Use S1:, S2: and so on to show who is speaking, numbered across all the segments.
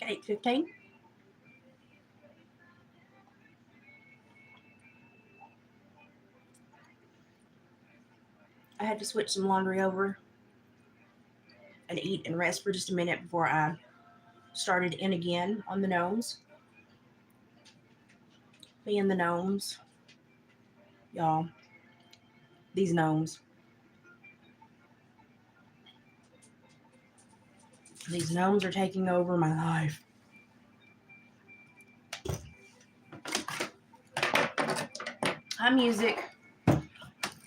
S1: at 8:15. I had to switch some laundry over and eat and rest for just a minute before I started in again on the gnomes. Me and the gnomes. Y'all, these gnomes. These gnomes are taking over my life. Hi, music.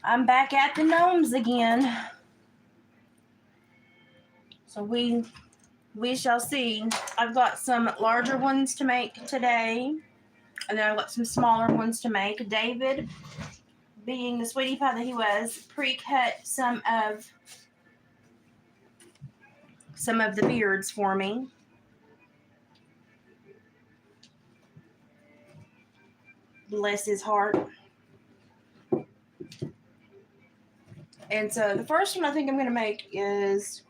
S1: I'm back at the gnomes again. So we shall see. I've got some larger ones to make today. And then I've got some smaller ones to make. David, being the sweetie pie that he was, pre-cut some of the beards for me. Bless his heart. And so the first one I think I'm going to make is,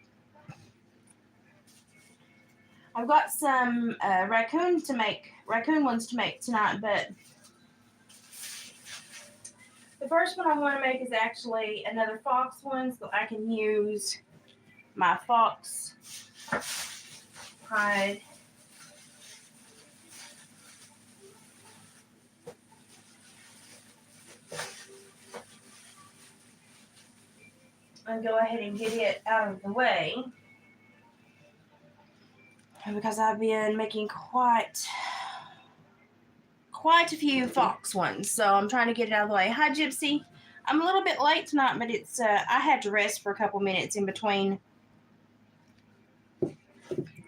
S1: I've got some raccoon ones to make tonight, but the first one I want to make is actually another fox one, so I can use my fox hide. And go ahead and get it out of the way, because I've been making quite a few fox ones, so I'm trying to get it out of the way. Hi, Gypsy. I'm a little bit late tonight, but it's I had to rest for a couple minutes in between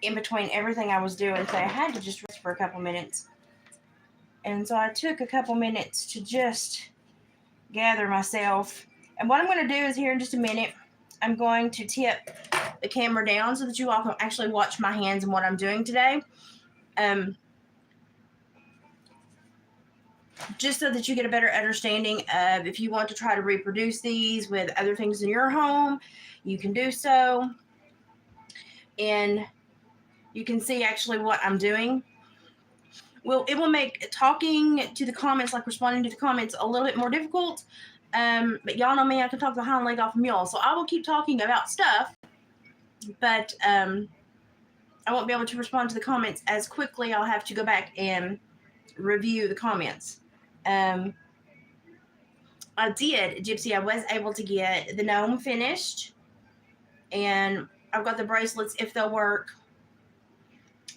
S1: everything I was doing, so I had to just rest for a couple minutes. And so I took a couple minutes to just gather myself. And what I'm going to do is, here in just a minute, I'm going to tip the camera down so that you all can actually watch my hands and what I'm doing today. Just so that you get a better understanding of, if you want to try to reproduce these with other things in your home, you can do so. And you can see actually what I'm doing. Well, it will make talking to the comments, like responding to the comments, a little bit more difficult. But y'all know me, I can talk the hind leg off a mule. So I will keep talking about stuff, but I won't be able to respond to the comments as quickly. I'll have to go back and review the comments. I did, Gypsy, I was able to get the gnome finished. And I've got the bracelets, if they'll work.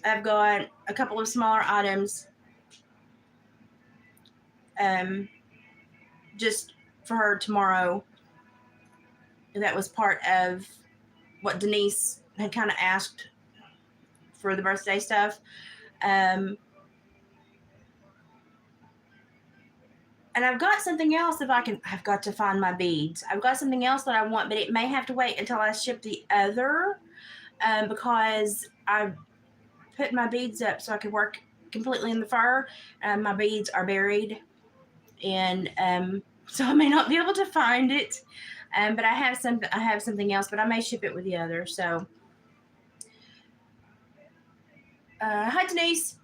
S1: I've got a couple of smaller items. Just for her tomorrow. That was part of what Denise had kind of asked for the birthday stuff. And I've got something else I've got to find my beads. I've got something else that I want, but it may have to wait until I ship the other, because I put my beads up so I could work completely in the fur. My beads are buried, and so I may not be able to find it. But I have something else, but I may ship it with the other. So, hi, Denise.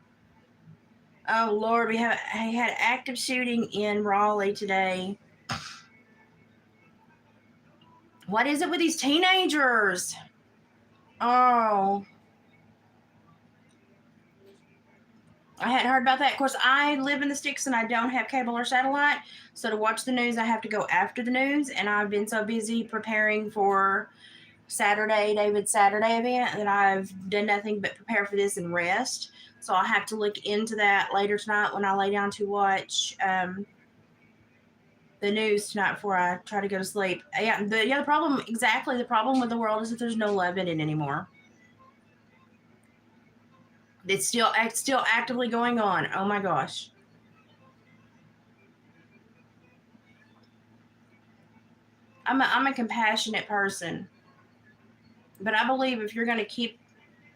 S1: Oh Lord, we had active shooting in Raleigh today. What is it with these teenagers? Oh, I hadn't heard about that. Of course, I live in the sticks and I don't have cable or satellite. So to watch the news, I have to go after the news. And I've been so busy preparing for David's Saturday event, that I've done nothing but prepare for this and rest. So I'll have to look into that later tonight when I lay down to watch the news tonight before I try to go to sleep. The problem with the world is that there's no love in it anymore. It's still actively going on. Oh my gosh. I'm a compassionate person, but I believe if you're going to keep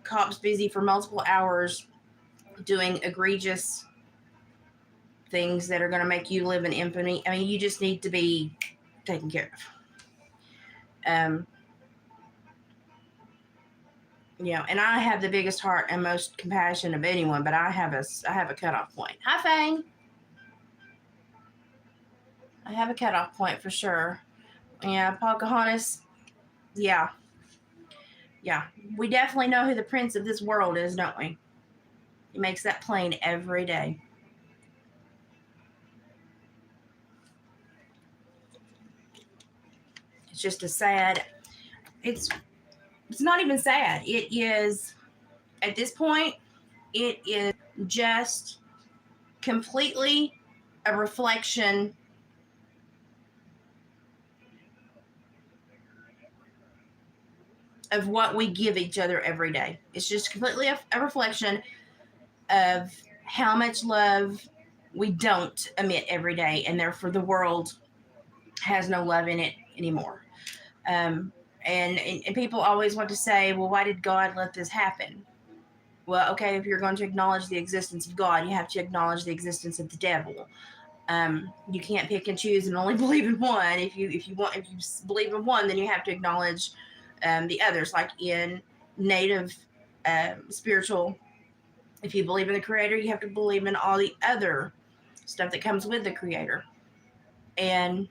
S1: cops busy for multiple hours doing egregious things that are going to make you live in infamy, I mean, you just need to be taken care of. And I have the biggest heart and most compassion of anyone, but I have a cutoff point. Hi, Fang. I have a cutoff point for sure. Yeah, Pocahontas. Yeah, yeah. We definitely know who the prince of this world is, don't we? He makes that plain every day. It's just a sad. It's not even sad. It is at this point. It is just completely a reflection of what we give each other every day. It's just completely a reflection of how much love we don't emit every day, and therefore the world has no love in it anymore. And people always want to say, well, why did God let this happen? Well, okay, if you're going to acknowledge the existence of God, you have to acknowledge the existence of the devil. You can't pick and choose and only believe in one. If you believe in one, then you have to acknowledge the others. Like in native spiritual, if you believe in the Creator, you have to believe in all the other stuff that comes with the Creator. And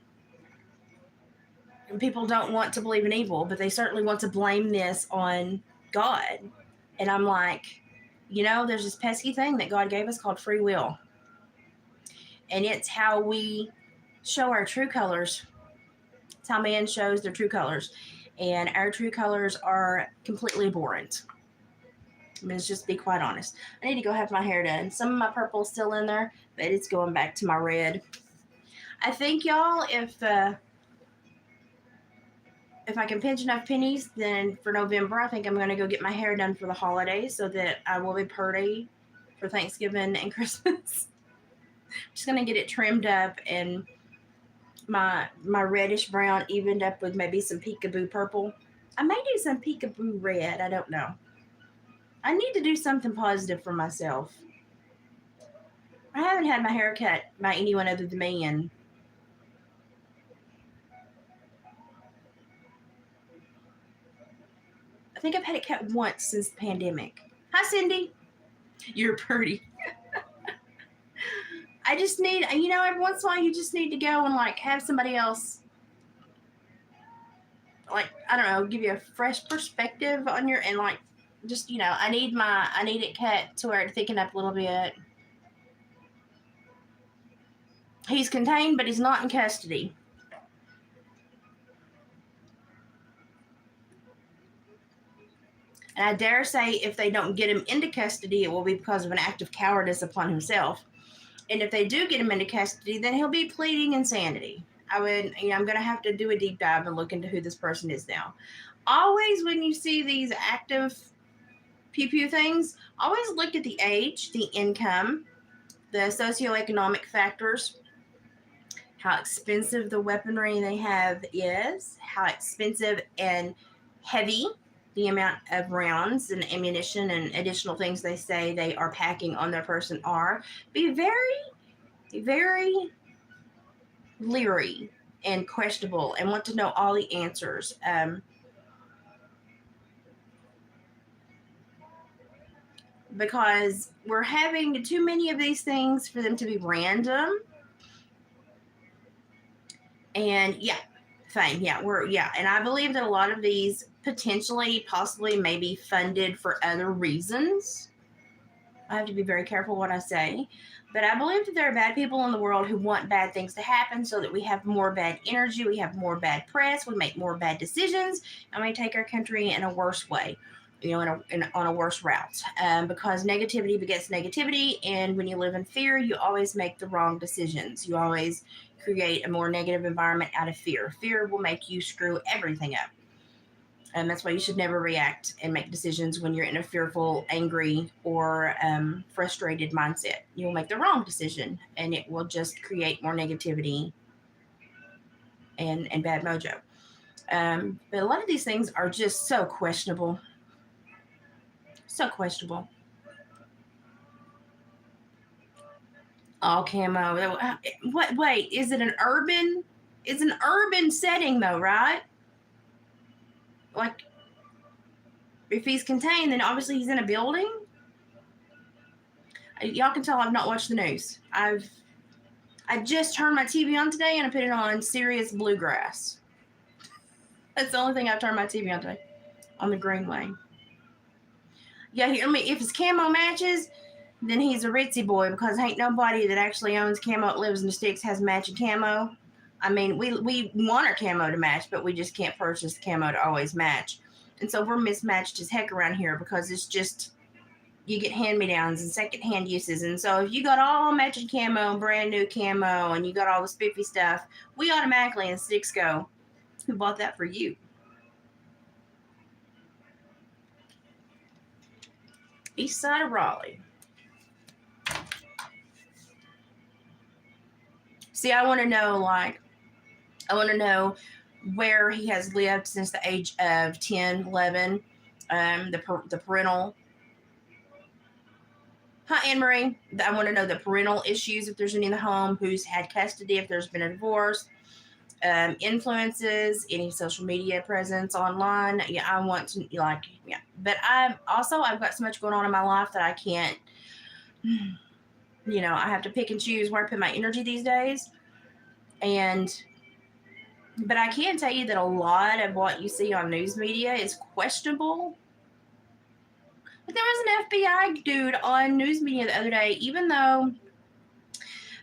S1: people don't want to believe in evil, but they certainly want to blame this on God. And I'm like, there's this pesky thing that God gave us called free will. And it's how we show our true colors. It's how man shows their true colors. And our true colors are completely abhorrent. Let's just be quite honest. I need to go have my hair done. Some of my purple's still in there, but it's going back to my red. I think, y'all, if I can pinch enough pennies, then for November, I think I'm going to go get my hair done for the holidays so that I will be pretty for Thanksgiving and Christmas. Just going to get it trimmed up and my reddish brown evened up with maybe some peekaboo purple. I may do some peekaboo red. I don't know. I need to do something positive for myself. I haven't had my hair cut by anyone other than me, and I think I've had it cut once since the pandemic. Hi, Cindy. You're pretty. I just need, every once in a while you just need to go and like have somebody else, like, I don't know, give you a fresh perspective on your, and like, just, I need it cut to where it thicken up a little bit. He's contained, but he's not in custody. And I dare say if they don't get him into custody, it will be because of an act of cowardice upon himself. And if they do get him into custody, then he'll be pleading insanity. I'm going to have to do a deep dive and look into who this person is now. Always when you see these active pew-pew things, always look at the age, the income, the socioeconomic factors, how expensive the weaponry they have is, how expensive and heavy the amount of rounds and ammunition and additional things they say they are packing on their person are. Be very, very leery and questionable and want to know all the answers. Because we're having too many of these things for them to be random. And fine. And I believe that a lot of these potentially, possibly, maybe funded for other reasons. I have to be very careful what I say. But I believe that there are bad people in the world who want bad things to happen so that we have more bad energy, we have more bad press, we make more bad decisions, and we take our country in a worse way, on a worse route. Because negativity begets negativity, and when you live in fear, you always make the wrong decisions. You always create a more negative environment out of fear. Fear will make you screw everything up. And that's why you should never react and make decisions when you're in a fearful, angry, or frustrated mindset. You'll make the wrong decision, and it will just create more negativity and bad mojo. But a lot of these things are just so questionable. So questionable. All camo. What? Wait, is it an urban? It's an urban setting though, right? Like, if he's contained, then obviously he's in a building. Y'all can tell I've not watched the news. I just turned my TV on today and I put it on Sirius Bluegrass. That's the only thing I've turned my TV on today. On the Greenway. Yeah, I mean, if his camo matches, then he's a ritzy boy, because ain't nobody that actually owns camo, lives in the sticks, has matching camo. I mean, we want our camo to match, but we just can't purchase camo to always match. And so we're mismatched as heck around here, because it's just, you get hand-me-downs and second-hand uses. And so if you got all matching camo, brand new camo, and you got all the spiffy stuff, we automatically in sticks go, who bought that for you? East side of Raleigh. See, I want to know where he has lived since the age of 10, 11, the parental. Hi, Anne-Marie. I want to know the parental issues, if there's any in the home, who's had custody, if there's been a divorce, influences, any social media presence online. Yeah, I want to, like, yeah. But I've got so much going on in my life that I can't, I have to pick and choose where I put my energy these days. But I can tell you that a lot of what you see on news media is questionable. But there was an FBI dude on news media the other day, even though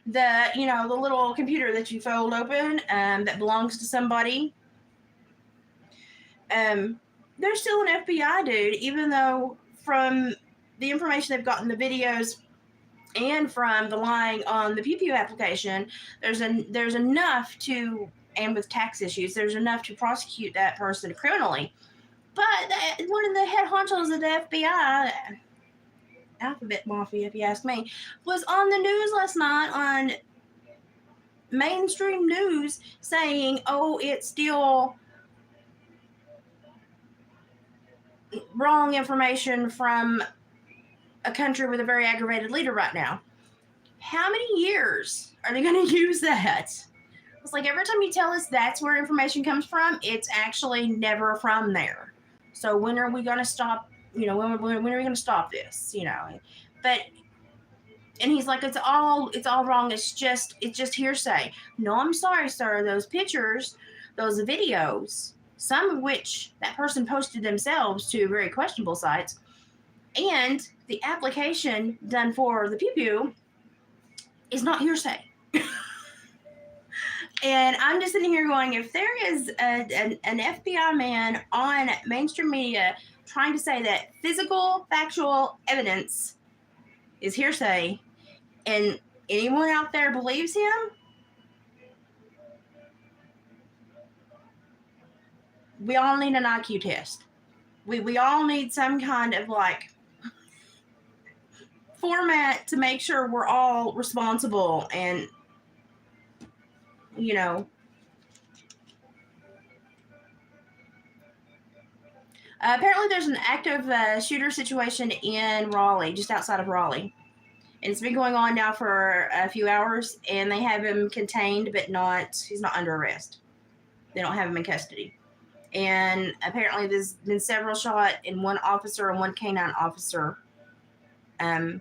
S1: the little computer that you fold open that belongs to somebody, there's still an FBI dude, even though from the information they've gotten, the videos, and from the lying on the Pew Pew application, there's enough to, and with tax issues, there's enough to prosecute that person criminally. But one of the head honchos of the FBI, Alphabet Mafia, if you ask me, was on the news last night on mainstream news saying, oh, it's still wrong information from a country with a very aggravated leader right now. How many years are they going to use that? It's like every time you tell us that's where information comes from, it's actually never from there. So when are we going to stop? When are we going to stop this? But, and he's like, it's all wrong. It's just hearsay. No, I'm sorry, sir. Those pictures, those videos, some of which that person posted themselves to very questionable sites, and the application done for the Pew Pew is not hearsay. And I'm just sitting here going, if there is an FBI man on mainstream media trying to say that physical, factual evidence is hearsay, and anyone out there believes him, we all need an IQ test. We all need some kind of format to make sure we're all responsible and apparently there's an active shooter situation in Raleigh, just outside of Raleigh. And it's been going on now for a few hours, and they have him contained, but he's not under arrest. They don't have him in custody. And apparently there's been several shot, and one officer and one canine officer, I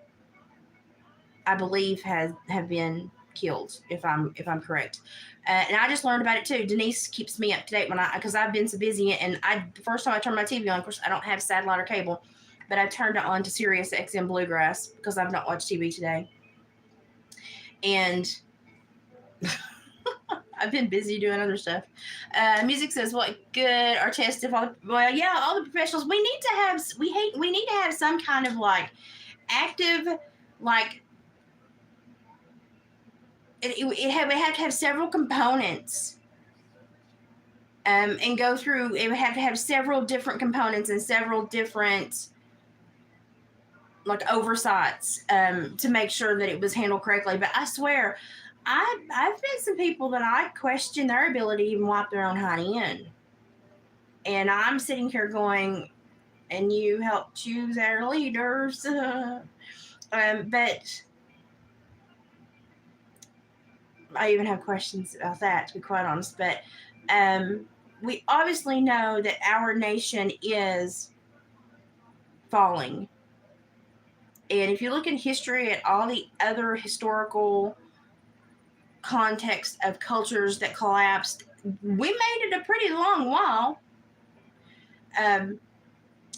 S1: believe have been killed, if I'm correct. And I just learned about it too. Denise keeps me up to date because I've been so busy, and the first time I turned my TV on, of course I don't have satellite or cable, but I turned it on to Sirius XM Bluegrass because I've not watched TV today. And I've been busy doing other stuff. Music says, "What good are tests if all the professionals? We need to have some kind of active it would have to have several components, and go through. It would have to have several different components and several different oversights to make sure that it was handled correctly. But I swear, I've met some people that I question their ability to even wipe their own hind end, and I'm sitting here going, and you help choose our leaders, but I even have questions about that, to be quite honest. But we obviously know that our nation is falling. And if you look in history at all the other historical context of cultures that collapsed, we made it a pretty long while.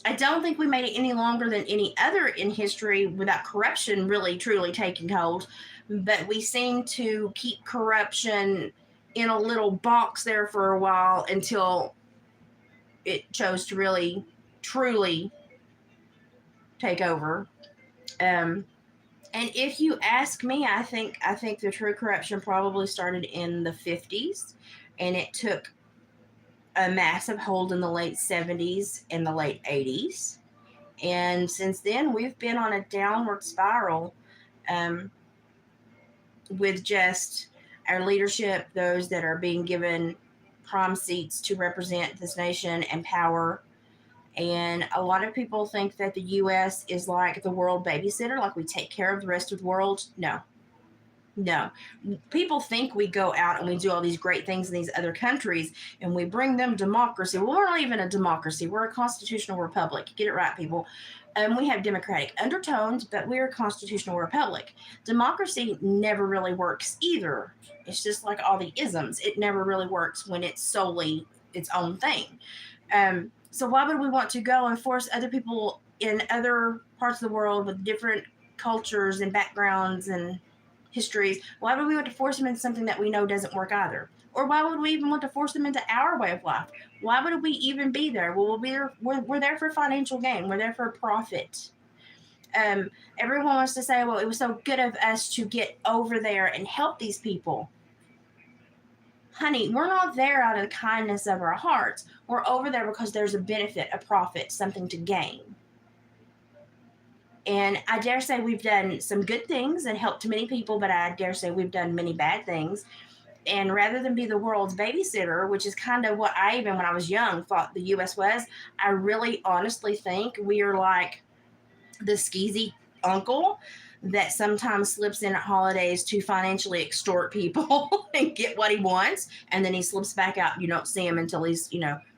S1: I don't think we made it any longer than any other in history without corruption really truly taking hold. But we seem to keep corruption in a little box there for a while until it chose to really truly take over. Um, and if you ask me, I think the true corruption probably started in the 50s, and it took a massive hold in the late 70s and the late 80s. And since then, we've been on a downward spiral um, with just our leadership, those that are being given prom seats to represent this nation and power. And a lot of people think that the U.S. is like the world babysitter, like we take care of the rest of the world. No, no. People think we go out and we do all these great things in these other countries and we bring them democracy. Well, we're not even a democracy. We're a constitutional republic. Get it right, people. We have democratic undertones, but we're a constitutional republic. Democracy never really works either. It's just like all the isms. It never really works when it's solely its own thing. So why would we want to go and force other people in other parts of the world with different cultures and backgrounds and histories, why would we want to force them into something that we know doesn't work either? Or why would we even want to force them into our way of life? Why would we even be there? Well, we're there for financial gain. We're there for profit. Everyone wants to say, well, it was so good of us to get over there and help these people. Honey, we're not there out of the kindness of our hearts. We're over there because there's a benefit, a profit, something to gain. And I dare say we've done some good things and helped many people, but I dare say we've done many bad things. And rather than be the world's babysitter, which is kind of what I, even when I was young, thought the U.S. was, I really honestly think we are like the skeezy uncle that sometimes slips in at holidays to financially extort people and get what he wants. And then he slips back out. You don't see him until he's,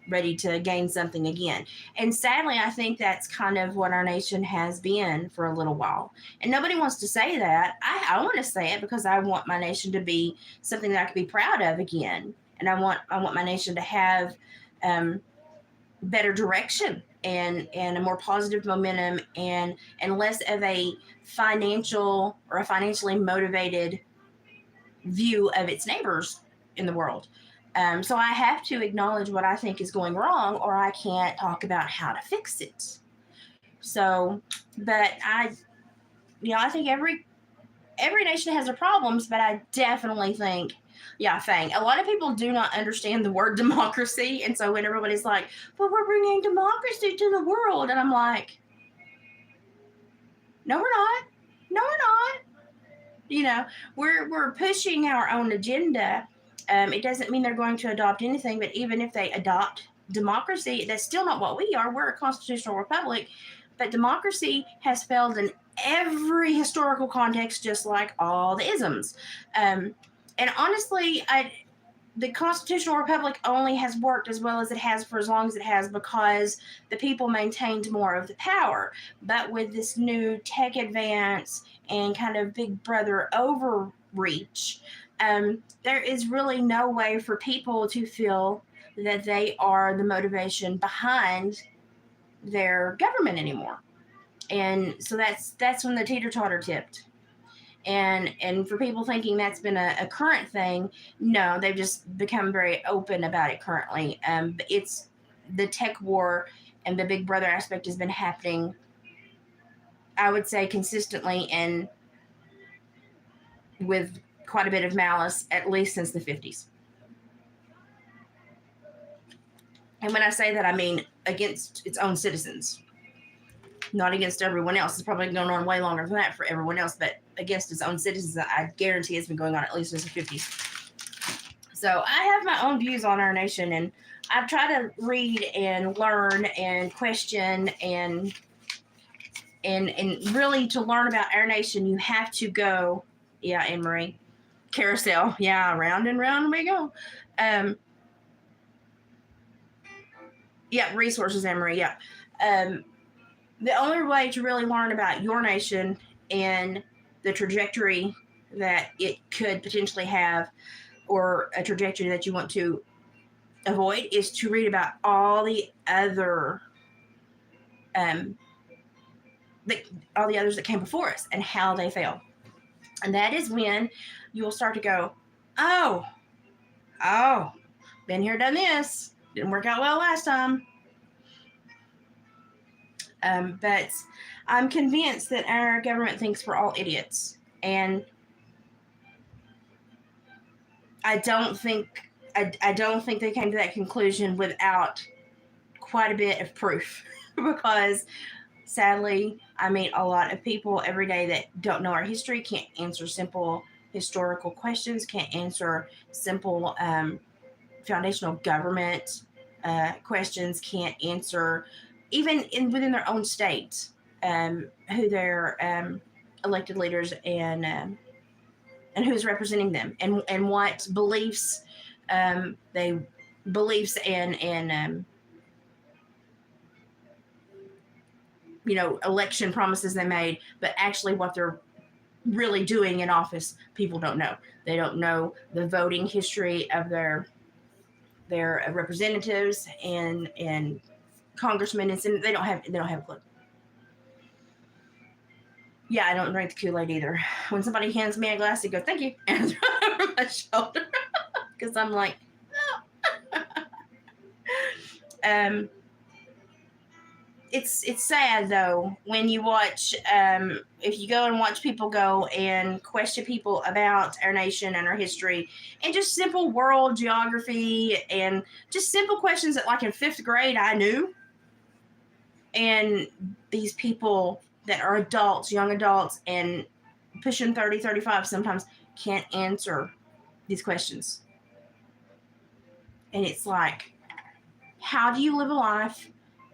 S1: ready to gain something again. And sadly, I think that's kind of what our nation has been for a little while. And nobody wants to say that. I want to say it because I want my nation to be something that I can be proud of again. And I want my nation to have better direction and a more positive momentum and less of a financial or a financially motivated view of its neighbors in the world. So I have to acknowledge what I think is going wrong, or I can't talk about how to fix it. So, but I think every nation has their problems, but I definitely think, Fang, a lot of people do not understand the word democracy. And so when everybody's like, but we're bringing democracy to the world, and I'm like, no, we're not. No, we're not. We're pushing our own agenda. It doesn't mean they're going to adopt anything, but even if they adopt democracy, that's still not what we are. We're a constitutional republic, but democracy has failed in every historical context, just like all the isms. And honestly, the constitutional republic only has worked as well as it has for as long as it has because the people maintained more of the power. But with this new tech advance and kind of big brother overreach, there is really no way for people to feel that they are the motivation behind their government anymore. And so that's when the teeter-totter tipped. And for people thinking that's been a current thing, no, they've just become very open about it currently. It's the tech war and the big brother aspect has been happening, I would say, consistently and with quite a bit of malice, at least since the 50s. And when I say that, I mean against its own citizens, not against everyone else. It's probably going on way longer than that for everyone else, but against its own citizens, I guarantee it's been going on at least since the 50s. So I have my own views on our nation, and I've tried to read and learn and question and really to learn about our nation, you have to go, Anne Marie, carousel, round and round we go. Resources, Anne Marie, the only way to really learn about your nation and the trajectory that it could potentially have, or a trajectory that you want to avoid, is to read about all the other um, all the others that came before us and how they failed. And that is when you will start to go, oh, been here, done this. Didn't work out well last time. But I'm convinced that our government thinks we're all idiots. And I don't think they came to that conclusion without quite a bit of proof. Because sadly, I meet a lot of people every day that don't know our history, can't answer simple historical questions, can't answer simple foundational government questions, can't answer even within their own state who their elected leaders and who's representing them, and what beliefs and election promises they made, but actually what they're really doing in office, people don't know. They don't know the voting history of their representatives and congressmen, and they don't have a clue. Yeah, I don't drink the Kool-Aid either. When somebody hands me a glass, I go, "Thank you," and throw it over my shoulder because I'm like, oh. It's sad though when you watch if you go and watch people go and question people about our nation and our history and just simple world geography and just simple questions that, like, in 5th grade I knew, and these people that are adults, young adults, and pushing 30, 35 sometimes, can't answer these questions. And it's like, how do you live a life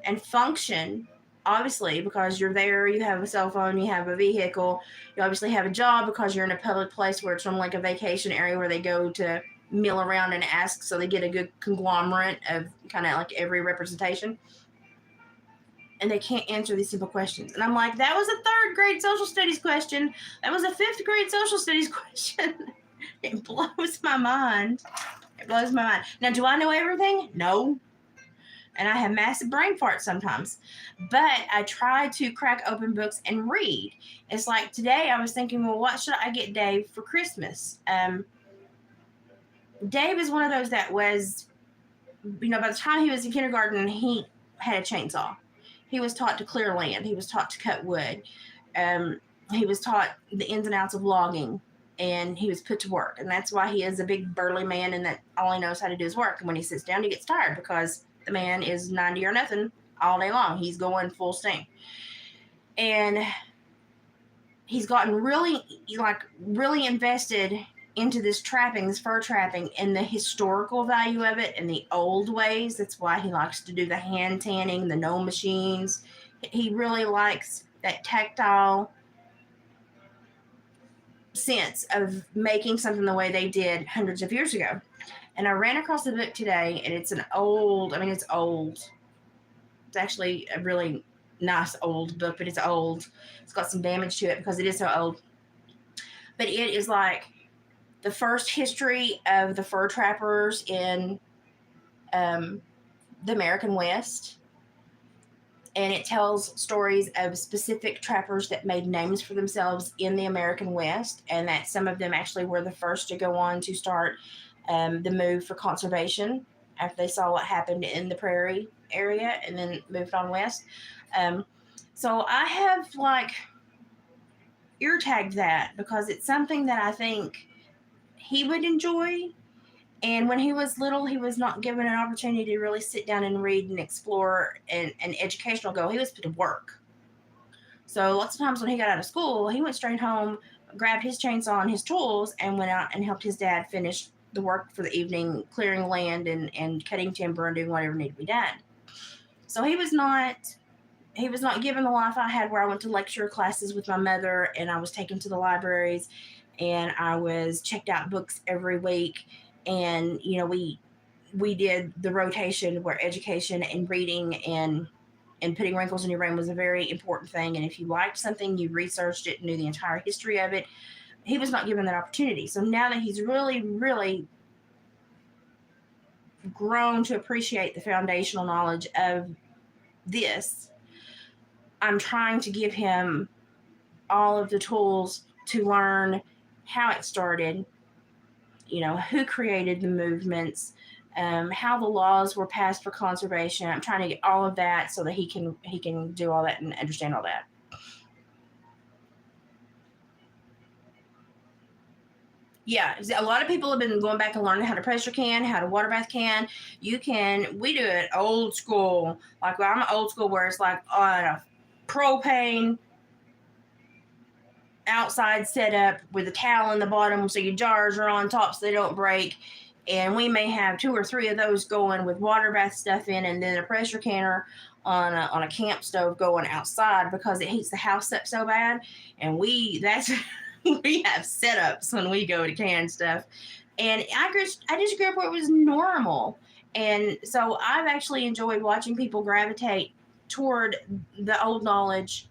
S1: and function? Obviously, because you're there, you have a cell phone, you have a vehicle, you obviously have a job because you're in a public place where it's from like a vacation area where they go to mill around and ask, so they get a good conglomerate of kind of like every representation. And they can't answer these simple questions. And I'm like, that was a 3rd grade social studies question. That was a 5th grade social studies question. It blows my mind. It blows my mind. Now, do I know everything? No. And I have massive brain farts sometimes. But I try to crack open books and read. It's like today I was thinking, well, what should I get Dave for Christmas? Dave is one of those that was, by the time he was in kindergarten, he had a chainsaw. He was taught to clear land. He was taught to cut wood. He was taught the ins and outs of logging. And he was put to work. And that's why he is a big burly man, and that all he knows how to do is work. And when he sits down, he gets tired because the man is 90 or nothing all day long. He's going full steam. And he's gotten really invested into this trapping, this fur trapping, and the historical value of it and the old ways. That's why he likes to do the hand tanning, the GNOME machines. He really likes that tactile sense of making something the way they did hundreds of years ago. And I ran across the book today, and it's old. It's actually a really nice old book, but it's old. It's got some damage to it because it is so old. But it is like the first history of the fur trappers in the American West. And it tells stories of specific trappers that made names for themselves in the American West, and that some of them actually were the first to go on to start the move for conservation after they saw what happened in the prairie area, and then moved on west. So I have ear tagged that because it's something that I think he would enjoy. And when he was little, he was not given an opportunity to really sit down and read and explore an educational goal. He was put to work. So lots of times when he got out of school, he went straight home, grabbed his chainsaw and his tools, and went out and helped his dad finish the work for the evening, clearing land and cutting timber and doing whatever needed to be done. So he was not given the life I had, where I went to lecture classes with my mother, and I was taken to the libraries, and I was checked out books every week. And, we did the rotation where education and reading and and putting wrinkles in your brain was a very important thing. And if you liked something, you researched it, knew the entire history of it. He was not given that opportunity. So now that he's really, really grown to appreciate the foundational knowledge of this, I'm trying to give him all of the tools to learn how it started, who created the movements, how the laws were passed for conservation. I'm trying to get all of that so that he can do all that and understand all that. Yeah, a lot of people have been going back and learning how to pressure can, how to water bath can. We do it old school. Like, I'm old school where it's like on a propane outside setup with a towel in the bottom so your jars are on top so they don't break. And we may have 2 or 3 of those going with water bath stuff in, and then a pressure canner on a camp stove going outside because it heats the house up so bad. And we have setups when we go to can stuff. And I just grew up where it was normal. And so I've actually enjoyed watching people gravitate toward the old knowledge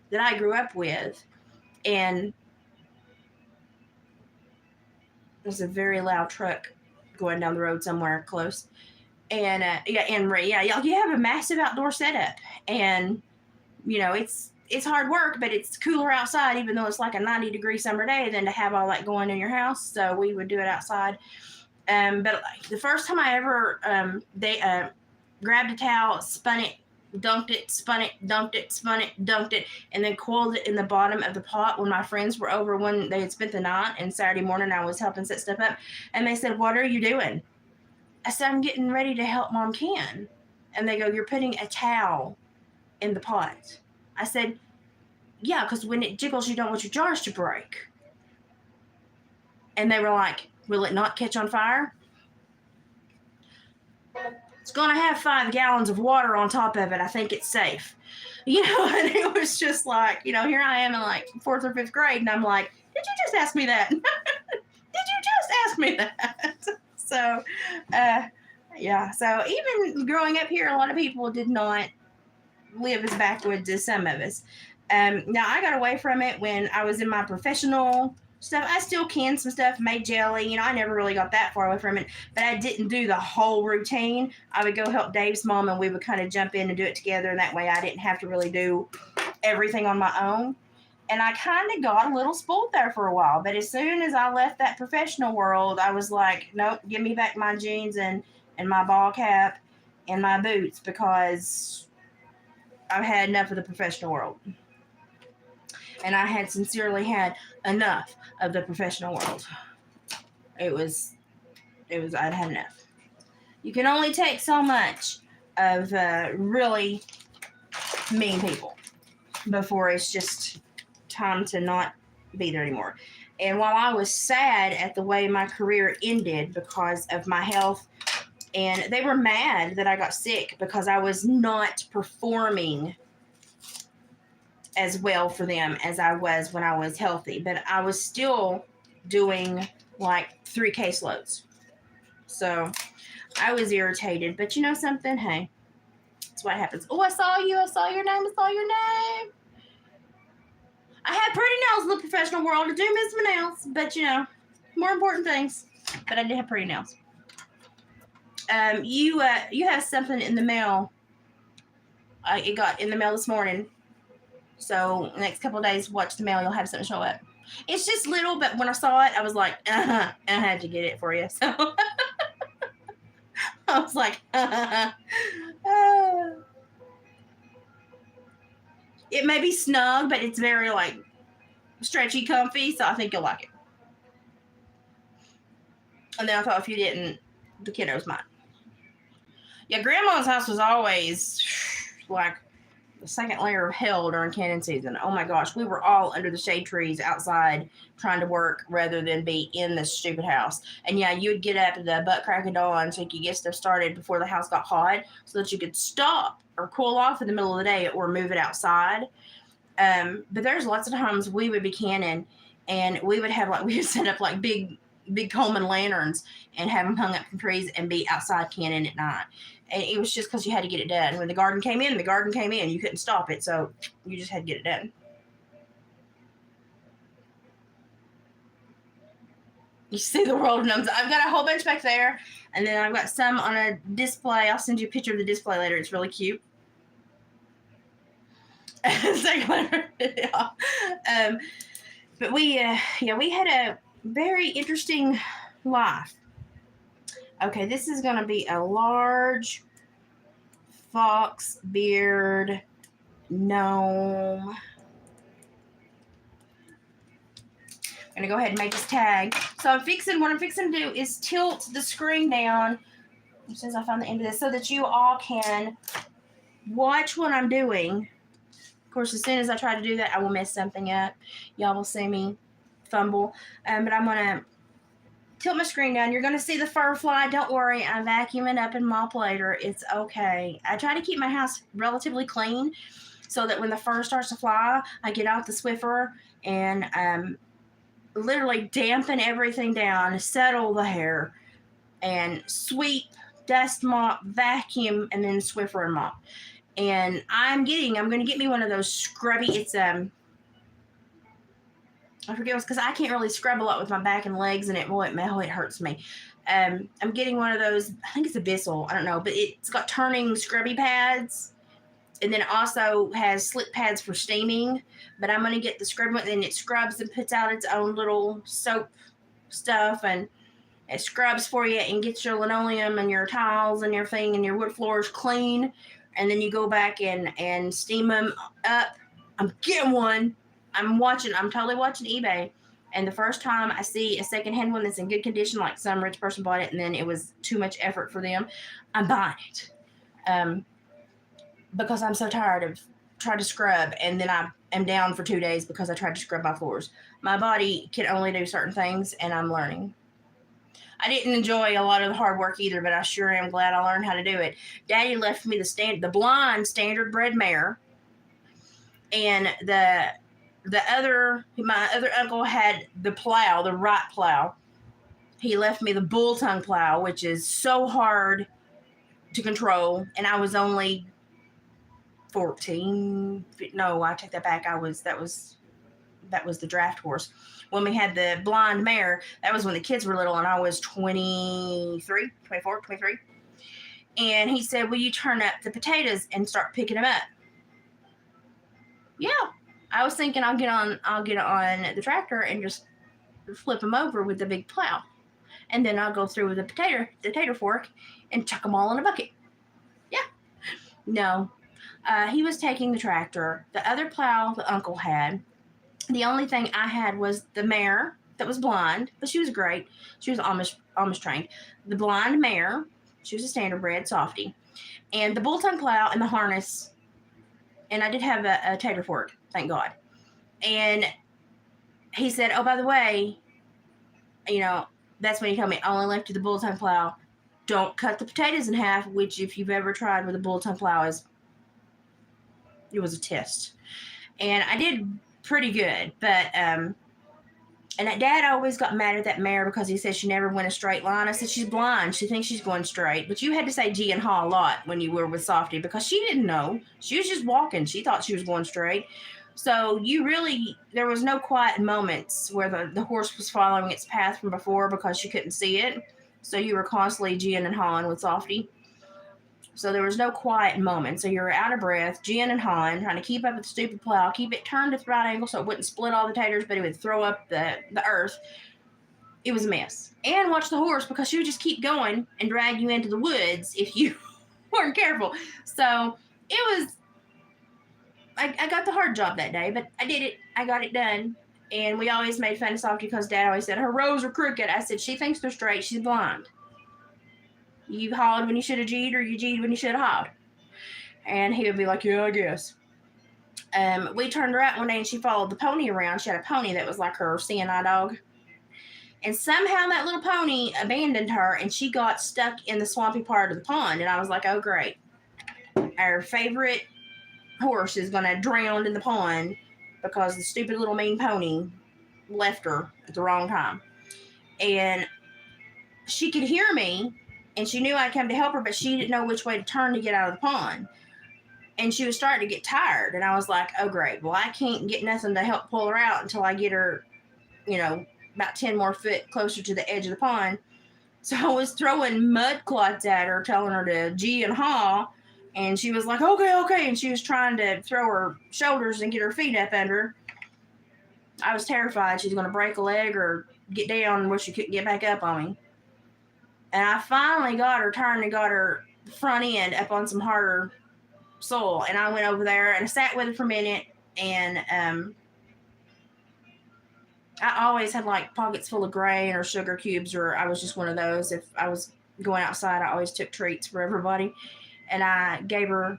S1: that I grew up with. And there's a very loud truck going down the road somewhere close. And you have a massive outdoor setup, and it's hard work, but it's cooler outside, even though it's like a 90-degree summer day, than to have all that going in your house. So we would do it outside. But the first time I ever grabbed a towel, spun it, dunked it, spun it, dunked it, spun it, dunked it, and then coiled it in the bottom of the pot when my friends were over, when they had spent the night, and Saturday morning I was helping set stuff up, and they said, "What are you doing?" I said, "I'm getting ready to help Mom can." And they go, "You're putting a towel in the pot." I said, "Yeah, because when it jiggles, you don't want your jars to break." And they were like, "Will it not catch on fire?" It's going to have 5 gallons of water on top of it. I think it's safe. And it was just like, here I am in like 4th or 5th grade, and I'm like, did you just ask me that? Did you just ask me that? So, so even growing up here, a lot of people did not live as backwoods as some of us. Now, I got away from it when I was in my professional stuff. I still canned some stuff, made jelly. I never really got that far away from it, but I didn't do the whole routine. I would go help Dave's mom, and we would kind of jump in and do it together, and that way I didn't have to really do everything on my own. And I kind of got a little spoiled there for a while, but as soon as I left that professional world, I was like, nope, give me back my jeans and my ball cap and my boots, because I've had enough of the professional world. And I had sincerely had enough of the professional world. I'd had enough. You can only take so much of really mean people before it's just time to not be there anymore. And while I was sad at the way my career ended because of my health, and they were mad that I got sick because I was not performing as well for them as I was when I was healthy, but I was still doing like 3 caseloads. So I was irritated, but you know something? Hey, that's what happens. Oh, I saw you. I saw your name. I saw your name. I had pretty nails in the professional world. I do miss my nails, but more important things. But I did have pretty nails. You have something in the mail. It got in the mail this morning. So the next couple of days, watch the mail. You'll have something show up. It's just little, but when I saw it, I was like, I had to get it for you. So I was like, It may be snug, but it's very like stretchy, comfy. So I think you'll like it. And then I thought, if you didn't, the kiddo's mine. Yeah, Grandma's house was always like the second layer of hell during canning season. Oh my gosh, we were all under the shade trees outside trying to work rather than be in this stupid house. And yeah, you would get up at the butt crack of dawn so you could get stuff started before the house got hot so that you could stop or cool off in the middle of the day or move it outside. But there's lots of times we would be canning and we would have we would set up like big big Coleman lanterns and have them hung up from trees and be outside canning at night. And it was just because you had to get it done. When the garden came in, the garden came in. You couldn't stop it, so you just had to get it done. You see the world of gnomes. I've got a whole bunch back there, and then I've got some on a display. I'll send you a picture of the display later. It's really cute. Yeah. But we had a very interesting life. Okay, this is going to be a large fox beard gnome. I'm going to go ahead and make this tag. So what I'm fixing to do is tilt the screen down as soon as I find the end of this so that you all can watch what I'm doing. Of course, as soon as I try to do that, I will mess something up. Y'all will see me fumble. But I'm going to tilt my screen down. You're going to see the fur fly. Don't worry. I vacuum it up and mop later. It's okay. I try to keep my house relatively clean so that when the fur starts to fly, I get out the Swiffer and literally dampen everything down, settle the hair, and sweep, dust mop, vacuum, and then Swiffer and mop. And I'm going to get me one of those scrubby, it's, I forget what's, because I can't really scrub a lot with my back and legs, and it hurts me. I'm getting one of those, I think it's a Bissell, I don't know, but it's got turning scrubby pads, and then it also has slip pads for steaming, but I'm going to get the scrubby one, and it scrubs and puts out its own little soap stuff, and it scrubs for you and gets your linoleum and your tiles and everything and your wood floors clean. And then you go back and steam them up. I'm getting one. I'm totally watching eBay. And the first time I see a secondhand one that's in good condition, like some rich person bought it and then it was too much effort for them, I'm buying it. Because I'm so tired of trying to scrub, and then I am down for 2 days because I tried to scrub my floors. My body can only do certain things, and I'm learning. I didn't enjoy a lot of the hard work either, but I sure am glad I learned how to do it. Daddy left me the blonde standard bred mare, and my other uncle had the plow, the right plow. He left me the bull tongue plow, which is so hard to control, and I was only 14. No, I take that back. That was the draft horse. When we had the blonde mare, that was when the kids were little, and I was 23. And he said, will you turn up the potatoes and start picking them up? Yeah. I was thinking I'll get on the tractor and just flip them over with the big plow. And then I'll go through with the potato fork and chuck them all in a bucket. Yeah. No. He was taking the tractor. The other plow the uncle had, the only thing I had was the mare that was blind, but she was great. She was Amish trained. The blind mare, she was a standard bred softie, and the bull tongue plow and the harness. And I did have a tater fork, thank God. And he said, oh, by the way, that's when he told me, I only left you the bull tongue plow. Don't cut the potatoes in half, which if you've ever tried with a bull tongue plow it was a test. And I did pretty good, but and Dad always got mad at that mare because he said she never went a straight line. I said she's blind, she thinks she's going straight. But you had to say G and ha a lot when you were with Softy because she didn't know. She was just walking. She thought she was going straight. So there was no quiet moments where the horse was following its path from before because you couldn't see it. So you were constantly G-ing and hawing with Softy. So there was no quiet moment. So you were out of breath, G-ing and hawing, trying to keep up with the stupid plow, keep it turned at the right angle so it wouldn't split all the taters, but it would throw up the earth. It was a mess. And watch the horse because she would just keep going and drag you into the woods if you weren't careful. So it was, I got the hard job that day, but I did it. I got it done. And we always made fun of Softy because Dad always said her rows are crooked. I said, she thinks they're straight. She's blind. You hauled when you should have G'd, or you G'd when you should have hauled. And he would be like, yeah, I guess. We turned her out one day and she followed the pony around. She had a pony that was like her seeing eye dog. And somehow that little pony abandoned her and she got stuck in the swampy part of the pond. And I was like, oh, great. Our favorite horse is going to drown in the pond because the stupid little mean pony left her at the wrong time. And she could hear me, and she knew I'd come to help her, but she didn't know which way to turn to get out of the pond. And she was starting to get tired, and I was like, oh, great. Well, I can't get nothing to help pull her out until I get her, about 10 more foot closer to the edge of the pond. So I was throwing mud clots at her, telling her to gee and haw, and she was like, okay, and she was trying to throw her shoulders and get her feet up under. I was terrified she was going to break a leg or get down where she couldn't get back up on me. And I finally got her turned and got her front end up on some harder soil. And I went over there and I sat with her for a minute. And I always had like pockets full of grain or sugar cubes, or I was just one of those. If I was going outside, I always took treats for everybody. And I gave her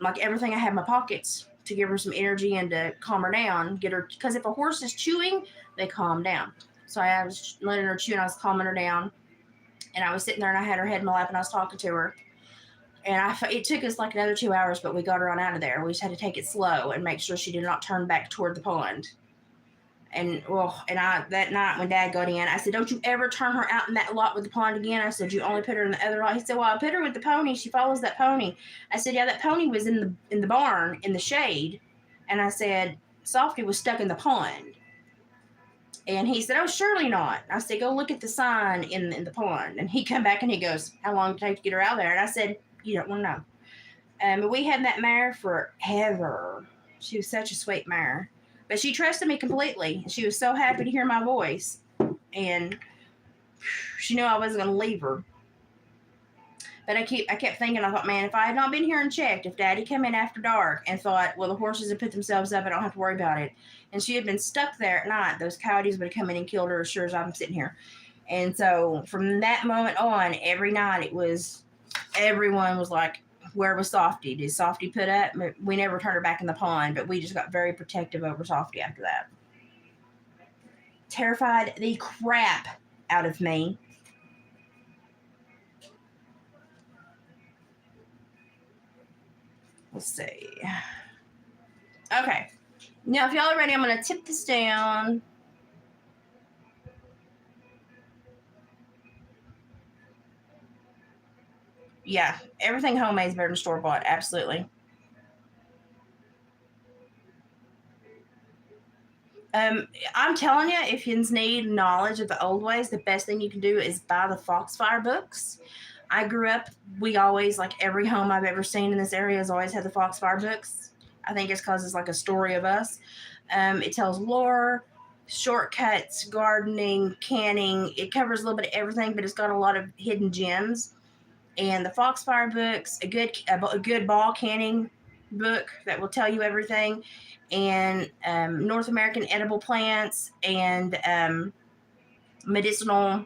S1: like everything I had in my pockets to give her some energy and to calm her down, get her, because if a horse is chewing, they calm down. So I was letting her chew and I was calming her down. And I was sitting there and I had her head in my lap and I was talking to her. And it took us like another 2 hours, but we got her on out of there. We just had to take it slow and make sure she did not turn back toward the pond. And that night when Dad got in, I said, don't you ever turn her out in that lot with the pond again. I said, you only put her in the other lot. He said, well, I put her with the pony. She follows that pony. I said, yeah, that pony was in the barn in the shade. And I said, Softy was stuck in the pond. And he said, oh, surely not. I said, go look at the sign in the pond. And he come back and he goes, how long did it take to get her out there? And I said, you don't want to know. But we had that mare forever. She was such a sweet mare. But she trusted me completely. She was so happy to hear my voice. And she knew I wasn't going to leave her. But I kept thinking, I thought, man, if I had not been here and checked, if Daddy come in after dark and thought, well, the horses have put themselves up, I don't have to worry about it. And she had been stuck there at night, those coyotes would have come in and killed her as sure as I'm sitting here. And so from that moment on, every night everyone was like, where was Softy? Did Softy put up? We never turned her back in the pond, but we just got very protective over Softy after that. Terrified the crap out of me. Let's see. Okay. Now, if y'all are ready, I'm going to tip this down. Yeah, everything homemade is better than store-bought. Absolutely. I'm telling you, if you need knowledge of the old ways, the best thing you can do is buy the Foxfire books. I grew up, we always, like every home I've ever seen in this area has always had the Foxfire books. I think it's because it's like a story of us. It tells lore, shortcuts, gardening, canning. It covers a little bit of everything, but it's got a lot of hidden gems. And the Foxfire books, a good ball canning book that will tell you everything, and North American edible plants, and medicinal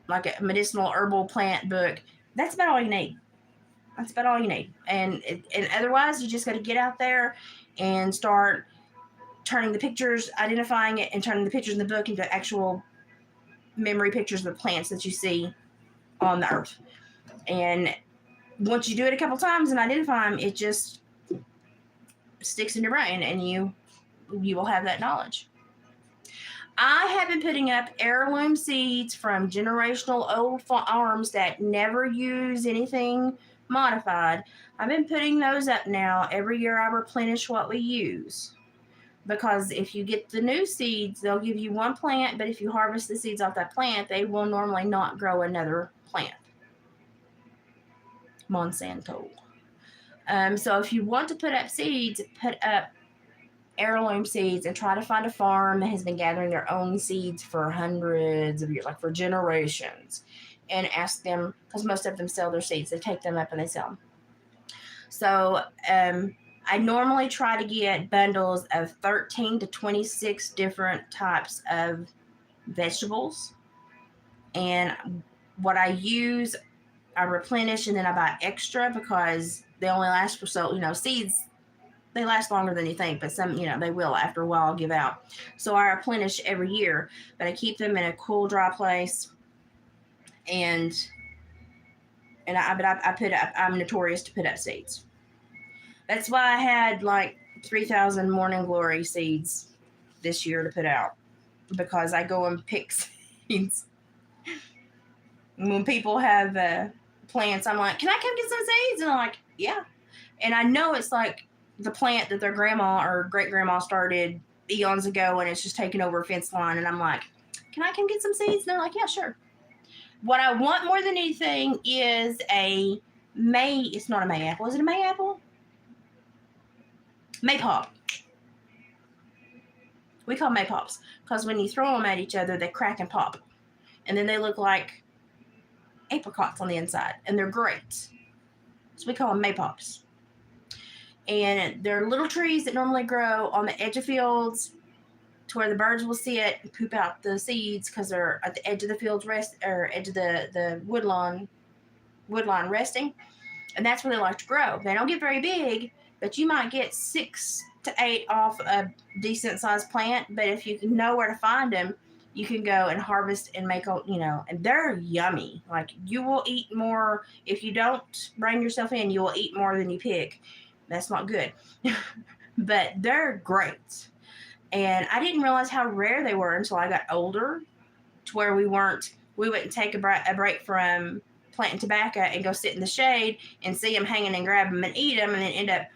S1: herbal plant book. That's about all you need. And otherwise, you just got to get out there and start turning the pictures, identifying it, and turning the pictures in the book into actual memory pictures of the plants that you see on the earth. And once you do it a couple times and identify them, it just sticks in your brain, and you will have that knowledge. I have been putting up heirloom seeds from generational old farms that never use anything modified. I've been putting those up now. Every year I replenish what we use. Because if you get the new seeds, they'll give you one plant, but if you harvest the seeds off that plant, they will normally not grow another plant. Monsanto. So if you want to put up seeds, put up heirloom seeds and try to find a farm that has been gathering their own seeds for hundreds of years, like for generations, and ask them, because most of them sell their seeds. They take them up and they sell them. So I normally try to get bundles of 13 to 26 different types of vegetables. And what I use, I replenish, and then I buy extra because they only last for seeds, they last longer than you think, but some, they will after a while give out. So I replenish every year, but I keep them in a cool, dry place. I'm notorious to put up seeds. That's why I had like 3,000 Morning Glory seeds this year to put out, because I go and pick seeds. When people have plants, I'm like, can I come get some seeds? And I'm like, yeah. And I know it's like the plant that their grandma or great grandma started eons ago, and it's just taken over a fence line. And I'm like, can I come get some seeds? And they're like, yeah, sure. What I want more than anything is it's not a May apple. Is it a May apple? Maypop. We call maypops because when you throw them at each other, they crack and pop. And then they look like apricots on the inside, and they're great. So we call them maypops. And they're little trees that normally grow on the edge of fields to where the birds will sit and poop out the seeds because they're at the edge of the fields edge of the woodline resting. And that's where they like to grow. They don't get very big, but you might get 6 to 8 off a decent sized plant. But if you know where to find them, you can go and harvest and make and they're yummy. Like, you will eat more. If you don't bring yourself in, you will eat more than you pick. That's not good. But they're great. And I didn't realize how rare they were until I got older, to where we wouldn't take a break from planting tobacco and go sit in the shade and see them hanging and grab them and eat them and then end up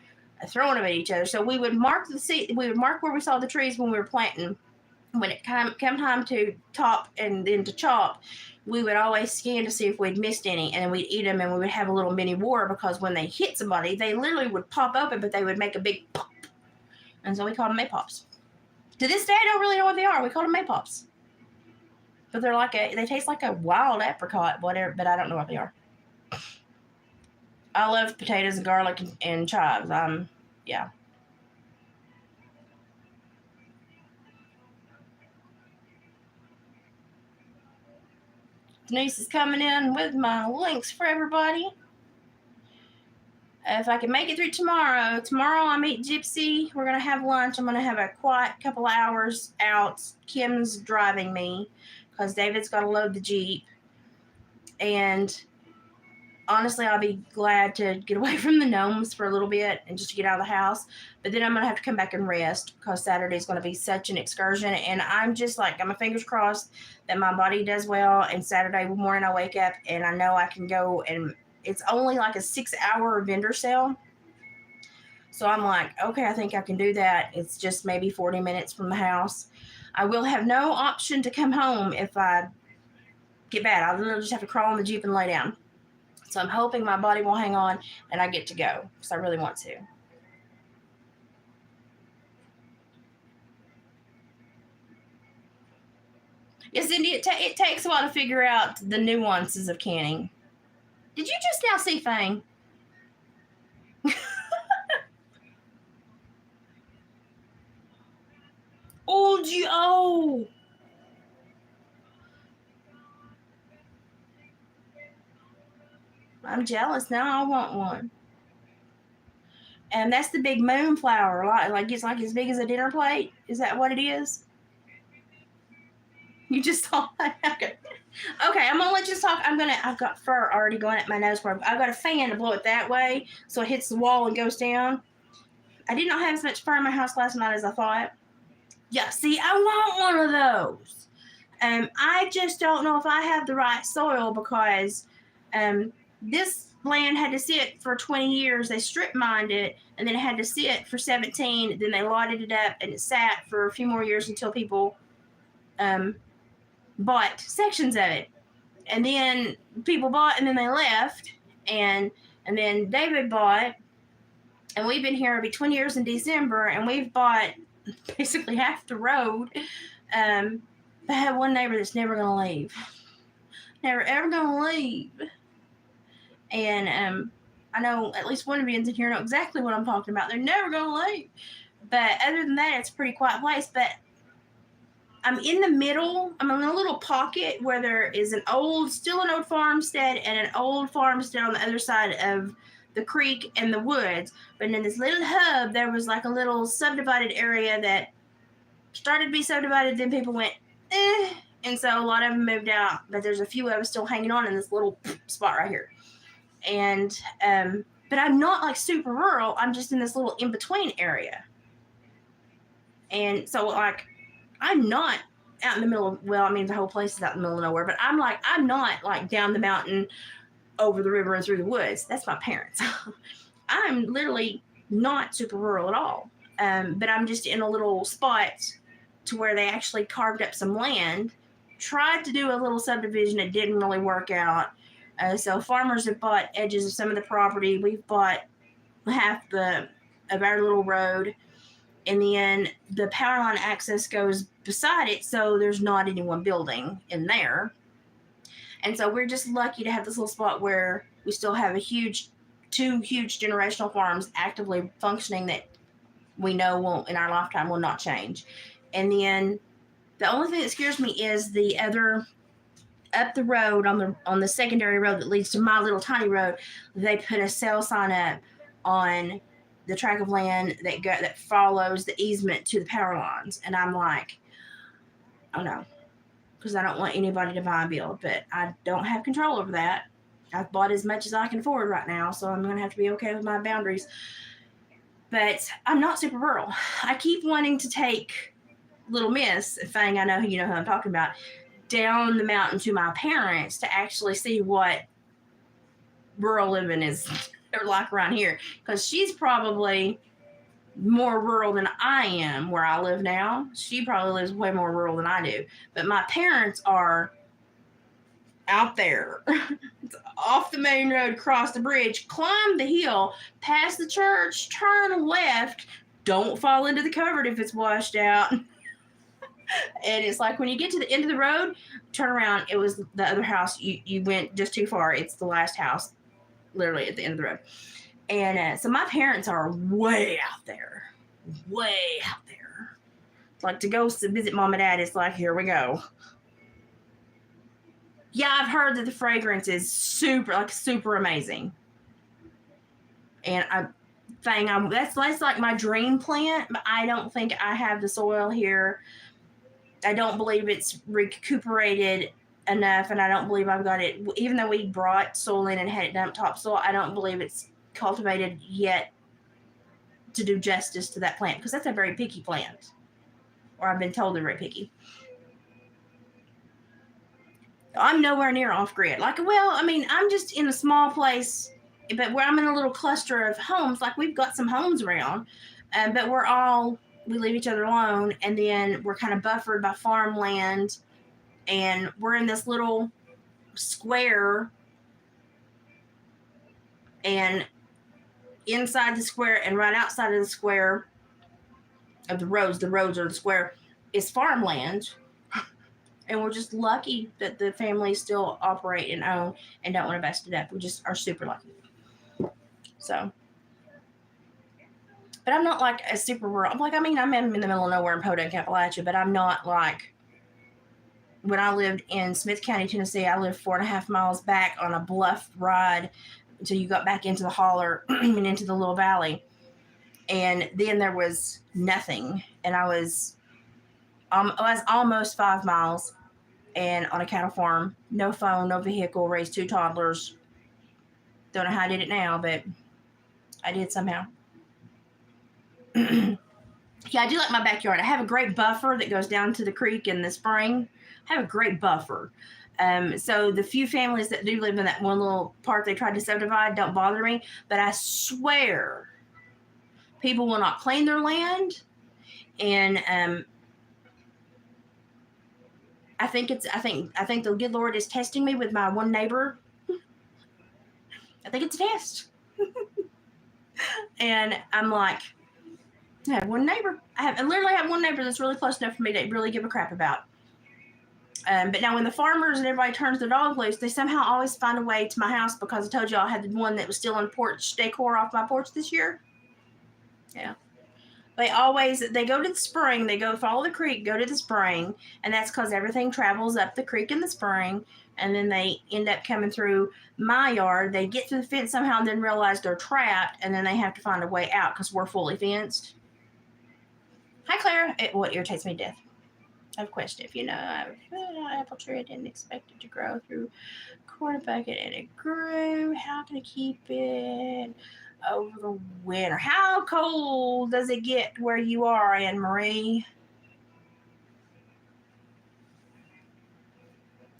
S1: throwing them at each other. So we would mark where we saw the trees when we were planting. When it came time to top and then to chop, we would always scan to see if we'd missed any, and then we'd eat them, and we would have a little mini war because when they hit somebody, they literally would pop open, but they would make a big pop. And so we called them maypops. To this day, I don't really know what they are. We call them maypops. But they taste like a wild apricot, whatever, but I don't know what they are. I love potatoes and garlic and chives. Yeah. Denise is coming in with my links for everybody. If I can make it through tomorrow I meet Gypsy. We're going to have lunch. I'm going to have a quiet couple of hours out. Kim's driving me because David's got to load the Jeep. And honestly, I'll be glad to get away from the gnomes for a little bit and just to get out of the house. But then I'm going to have to come back and rest because Saturday's going to be such an excursion. And I'm just like, got my fingers crossed that my body does well. And Saturday morning I wake up and I know I can go, and it's only like a 6-hour vendor sale. So I'm like, okay, I think I can do that. It's just maybe 40 minutes from the house. I will have no option to come home if I get bad. I'll literally just have to crawl in the Jeep and lay down. So I'm hoping my body will hang on and I get to go because I really want to. Yes, Cindy, it takes a while to figure out the nuances of canning. Did you just now see Fang? Oh. I'm jealous now. I want one. And that's the big moonflower. Like it's like as big as a dinner plate. Is that what it is? You just saw that? Okay. I'm gonna let you talk. I've got fur already going at my nose. I've got a fan to blow it that way so it hits the wall and goes down. I did not have as much fur in my house last night as I thought. Yeah, see, I want one of those. I just don't know if I have the right soil because this land had to sit for 20 years. They strip mined it, and then it had to sit for 17. Then they lotted it up, and it sat for a few more years until people bought sections of it. And then people bought, and then they left, and then David bought, and we've been here. It'll be 20 years in December, and we've bought basically half the road. I have one neighbor that's never going to leave. Never, ever going to leave. And I know at least one of you in here know exactly what I'm talking about. They're never going to leave. But other than that, it's a pretty quiet place. But I'm in the middle. I'm in a little pocket where there is still an old farmstead and an old farmstead on the other side of the creek and the woods. But in this little hub, there was like a little subdivided area that started to be subdivided. Then people went, and so a lot of them moved out. But there's a few of us still hanging on in this little spot right here. And but I'm not like super rural. I'm just in this little in between area. And so like I'm not out in the middle of, well, I mean, the whole place is out in the middle of nowhere, but I'm not like down the mountain, over the river and through the woods. That's my parents. I'm literally not super rural at all. But I'm just in a little spot to where they actually carved up some land, tried to do a little subdivision. It didn't really work out. So farmers have bought edges of some of the property. We've bought half of our little road. And then the power line access goes beside it, so there's not anyone building in there. And so we're just lucky to have this little spot where we still have two huge generational farms actively functioning that we know won't, in our lifetime, will not change. And then the only thing that scares me is the other, up the road on the secondary road that leads to my little tiny road, they put a sale sign up on the tract of land that follows the easement to the power lines. And I'm like, oh no, because I don't want anybody to buy and build, but I don't have control over that. I've bought as much as I can afford right now, so I'm going to have to be okay with my boundaries. But I'm not super rural. I keep wanting to take little Miss, Fang, I know you know who I'm talking about, down the mountain to my parents to actually see what rural living is like around here. Because she's probably more rural than I am where I live now. She probably lives way more rural than I do. But my parents are out there. It's off the main road, cross the bridge, climb the hill, past the church, turn left, don't fall into the covert if it's washed out. And it's like when you get to the end of the road, turn around. It was the other house. You went just too far. It's the last house, literally at the end of the road. And so my parents are way out there. Like to go visit mom and dad, it's like, here we go. Yeah, I've heard that the fragrance is super amazing. And that's like my dream plant, but I don't think I have the soil here. I don't believe it's recuperated enough, and I don't believe I've got it. Even though we brought soil in and had it dumped topsoil, I don't believe it's cultivated yet to do justice to that plant, because that's a very picky plant. Or I've been told they're very picky. I'm nowhere near off grid. Like, well, I mean, I'm just in a small place, but where I'm in a little cluster of homes. Like, we've got some homes around, but we leave each other alone, and then we're kind of buffered by farmland, and we're in this little square, and inside the square and right outside of the square of the roads are the square, is farmland. And we're just lucky that the families still operate and own and don't want to bust it up. We just are super lucky. So, but I'm not like a super rural. I'm in the middle of nowhere in Podunk, Appalachia, but I'm not like when I lived in Smith County, Tennessee. I lived 4.5 miles back on a bluff ride until you got back into the holler and into the little valley. And then there was nothing. And I was almost 5 miles and on a cattle farm, no phone, no vehicle, raised 2 toddlers. Don't know how I did it now, but I did somehow. Yeah, I do like my backyard. I have a great buffer that goes down to the creek in the spring. I have a great buffer. So the few families that do live in that one little part they tried to subdivide don't bother me. But I swear, people will not claim their land, and I think the good Lord is testing me with my one neighbor. I think it's a test. And I'm like, I have one neighbor. I literally have one neighbor that's really close enough for me to really give a crap about. But now when the farmers and everybody turns their dog loose, they somehow always find a way to my house, because I told you I had the one that was still on porch decor off my porch this year. Yeah. They go to the spring, they go follow the creek, go to the spring, and that's because everything travels up the creek in the spring, and then they end up coming through my yard. They get through the fence somehow and then realize they're trapped, and then they have to find a way out because we're fully fenced. Hi, Claire. What irritates me to death? I have a question. If you know, I have an apple tree. I didn't expect it to grow through a corn bucket, and it grew. How can I keep it over the winter? How cold does it get where you are, Anne Marie?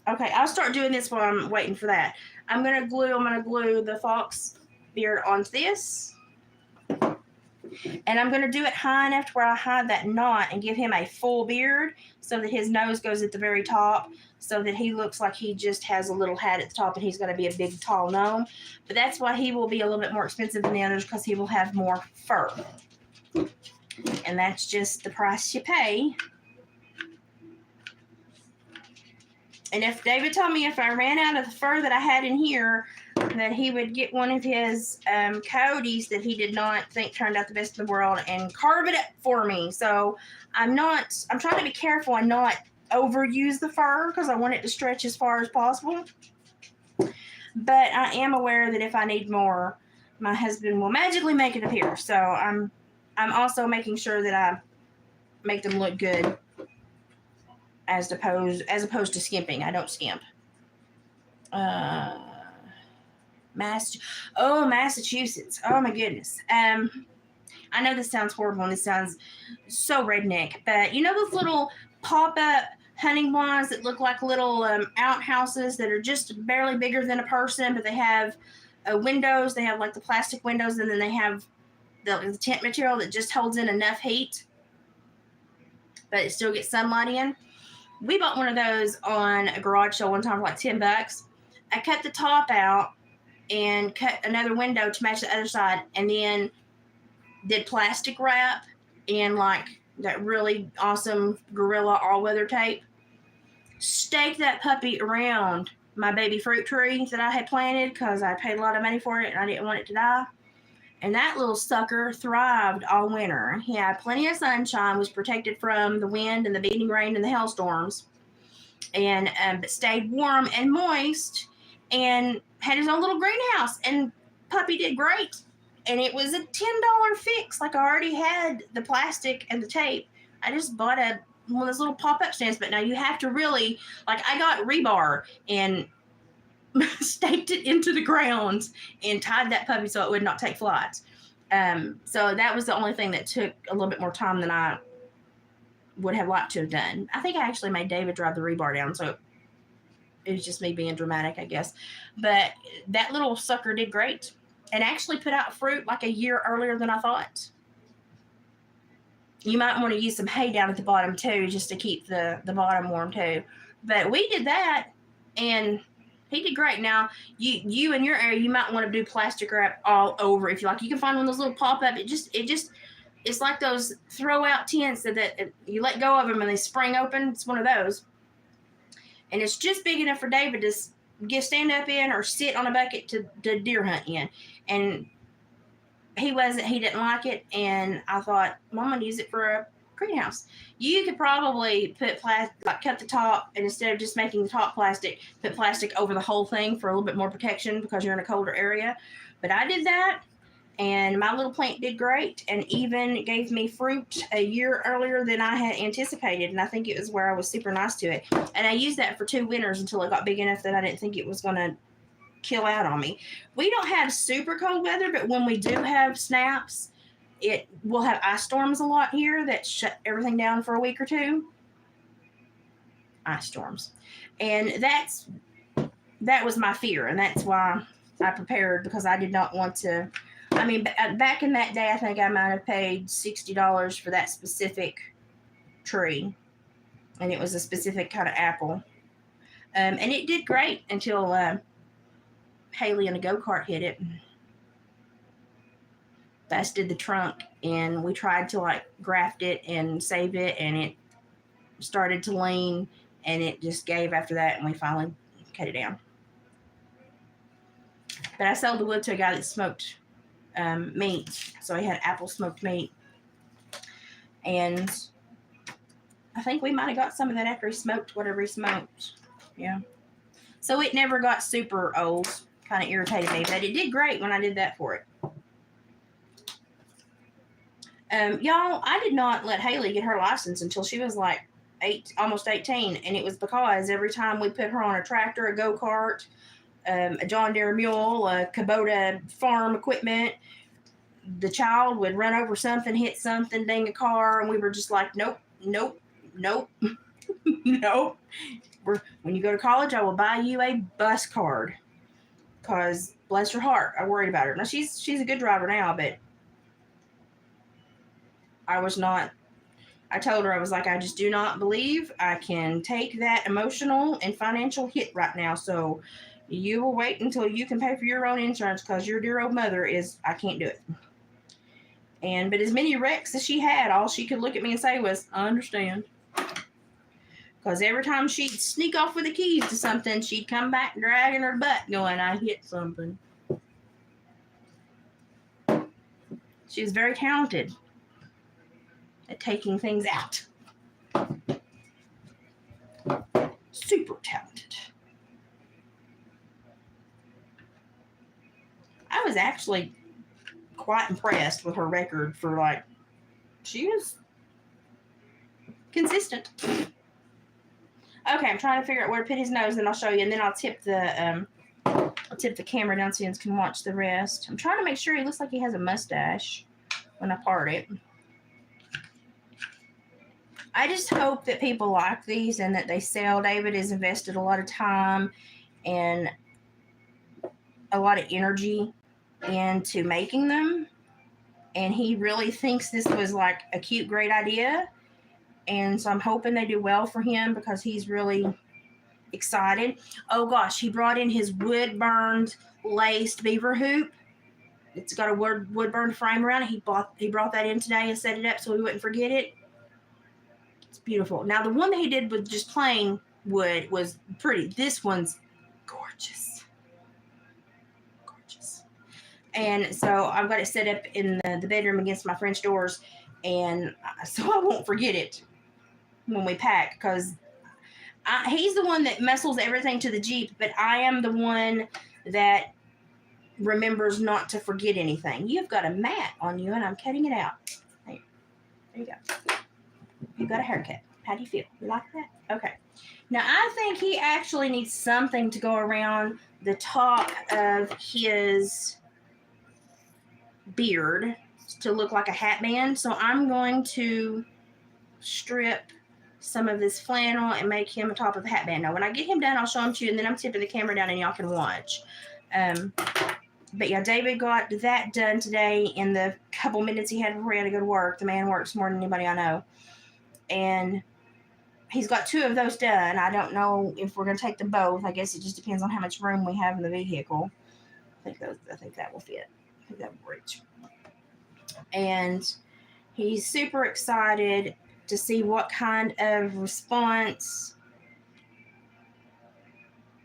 S1: Okay, I'll start doing this while I'm waiting for that. I'm gonna glue the fox beard onto this. And I'm going to do it high enough to where I hide that knot and give him a full beard so that his nose goes at the very top so that he looks like he just has a little hat at the top and he's going to be a big, tall gnome. But that's why he will be a little bit more expensive than the others because he will have more fur. And that's just the price you pay. And if David told me if I ran out of the fur that I had in here, that he would get one of his coyotes that he did not think turned out the best in the world and carve it up for me. So I'm trying to be careful and not overuse the fur because I want it to stretch as far as possible. But I am aware that if I need more, my husband will magically make it appear. So I'm also making sure that I make them look good as opposed to skimping. I don't skimp. Massachusetts. Oh my goodness. I know this sounds horrible and this sounds so redneck, but you know those little pop-up hunting blinds that look like little outhouses that are just barely bigger than a person, but they have windows. They have like the plastic windows, and then they have the tent material that just holds in enough heat, but it still gets sunlight in. We bought one of those on a garage sale one time for like $10. I cut the top out and cut another window to match the other side, and then did plastic wrap and like that really awesome Gorilla all-weather tape. Staked that puppy around my baby fruit tree that I had planted because I paid a lot of money for it and I didn't want it to die. And that little sucker thrived all winter. He had plenty of sunshine, was protected from the wind and the beating rain and the hailstorms, and but stayed warm and moist and had his own little greenhouse. And puppy did great. And it was a $10 fix. Like I already had the plastic and the tape. I just bought one of those little pop-up stands. But now you have to really, like I got rebar and staked it into the ground and tied that puppy so it would not take flights. So that was the only thing that took a little bit more time than I would have liked to have done. I think I actually made David drive the rebar down, so it was just me being dramatic, I guess. But that little sucker did great and actually put out fruit like a year earlier than I thought. You might want to use some hay down at the bottom too, just to keep the bottom warm too. But we did that and he did great. Now, you in your area, you might want to do plastic wrap all over if you like. You can find one of those little pop-up. It's like those throw-out tents that you let go of them and they spring open. It's one of those. And it's just big enough for David to stand up in or sit on a bucket to deer hunt in. And he didn't like it. And I thought, well, I'm going to use it for a greenhouse. You could probably put cut the top, and instead of just making the top plastic, put plastic over the whole thing for a little bit more protection because you're in a colder area. But I did that, and my little plant did great, and even gave me fruit a year earlier than I had anticipated. And I think it was where I was super nice to it. And I used that for 2 winters until it got big enough that I didn't think it was going to kill out on me. We don't have super cold weather, but when we do have snaps, we'll have ice storms a lot here that shut everything down for a week or two. Ice storms. And that was my fear, and that's why I prepared, because I did not want to. I mean, back in that day, I think I might have paid $60 for that specific tree, and it was a specific kind of apple. And it did great until Haley in a go-kart hit it. Busted the trunk, and we tried to like graft it and save it, and it started to lean, and it just gave after that, and we finally cut it down. But I sold the wood to a guy that smoked meat, so he had apple smoked meat, and I think we might have got some of that after he smoked whatever he smoked. Yeah, so it never got super old. Kind of irritated me, but it did great when I did that for it. Y'all, I did not let Haley get her license until she was like almost 18, and it was because every time we put her on a tractor, a go-kart, a John Deere mule, a Kubota farm equipment, the child would run over something, hit something, ding a car, and we were just like, nope. Nope. When you go to college, I will buy you a bus card. Because, bless her heart, I worried about her. Now, she's a good driver now, but I was not. I told her, I was like, I just do not believe I can take that emotional and financial hit right now. So you will wait until you can pay for your own insurance because your dear old mother I can't do it. But as many wrecks as she had, all she could look at me and say was, I understand. Because every time she'd sneak off with the keys to something, she'd come back dragging her butt going, I hit something. She was very talented at taking things out. Super talented. I was actually quite impressed with her record for she was consistent. Okay, I'm trying to figure out where to put his nose, and I'll show you, and then I'll tip the camera down so you can watch the rest. I'm trying to make sure he looks like he has a mustache when I part it. I just hope that people like these and that they sell. David has invested a lot of time and a lot of energy into making them, and he really thinks this was like a cute, great idea. And so I'm hoping they do well for him because he's really excited. Oh gosh, he brought in his wood-burned laced beaver hoop. It's got a wood-burned frame around it. He brought that in today and set it up so we wouldn't forget it. It's beautiful. Now the one that he did with just plain wood was pretty. This one's gorgeous. Gorgeous. And so I've got it set up in the bedroom against my French doors, and so I won't forget it when we pack, because he's the one that muscles everything to the Jeep, but I am the one that remembers not to forget anything. You've got a mat on you, and I'm cutting it out. There you go. You've got a haircut. How do you feel? You like that? Okay. Now, I think he actually needs something to go around the top of his beard to look like a hat band. So I'm going to strip some of this flannel and make him a top of a hat band. Now, when I get him done, I'll show him to you, and then I'm tipping the camera down and y'all can watch. But yeah, David got that done today in the couple minutes he had before he had to go to work. The man works more than anybody I know. And he's got 2 of those done. I don't know if we're going to take them both. I guess it just depends on how much room we have in the vehicle. I think that will fit. I think that will reach. And he's super excited to see what kind of response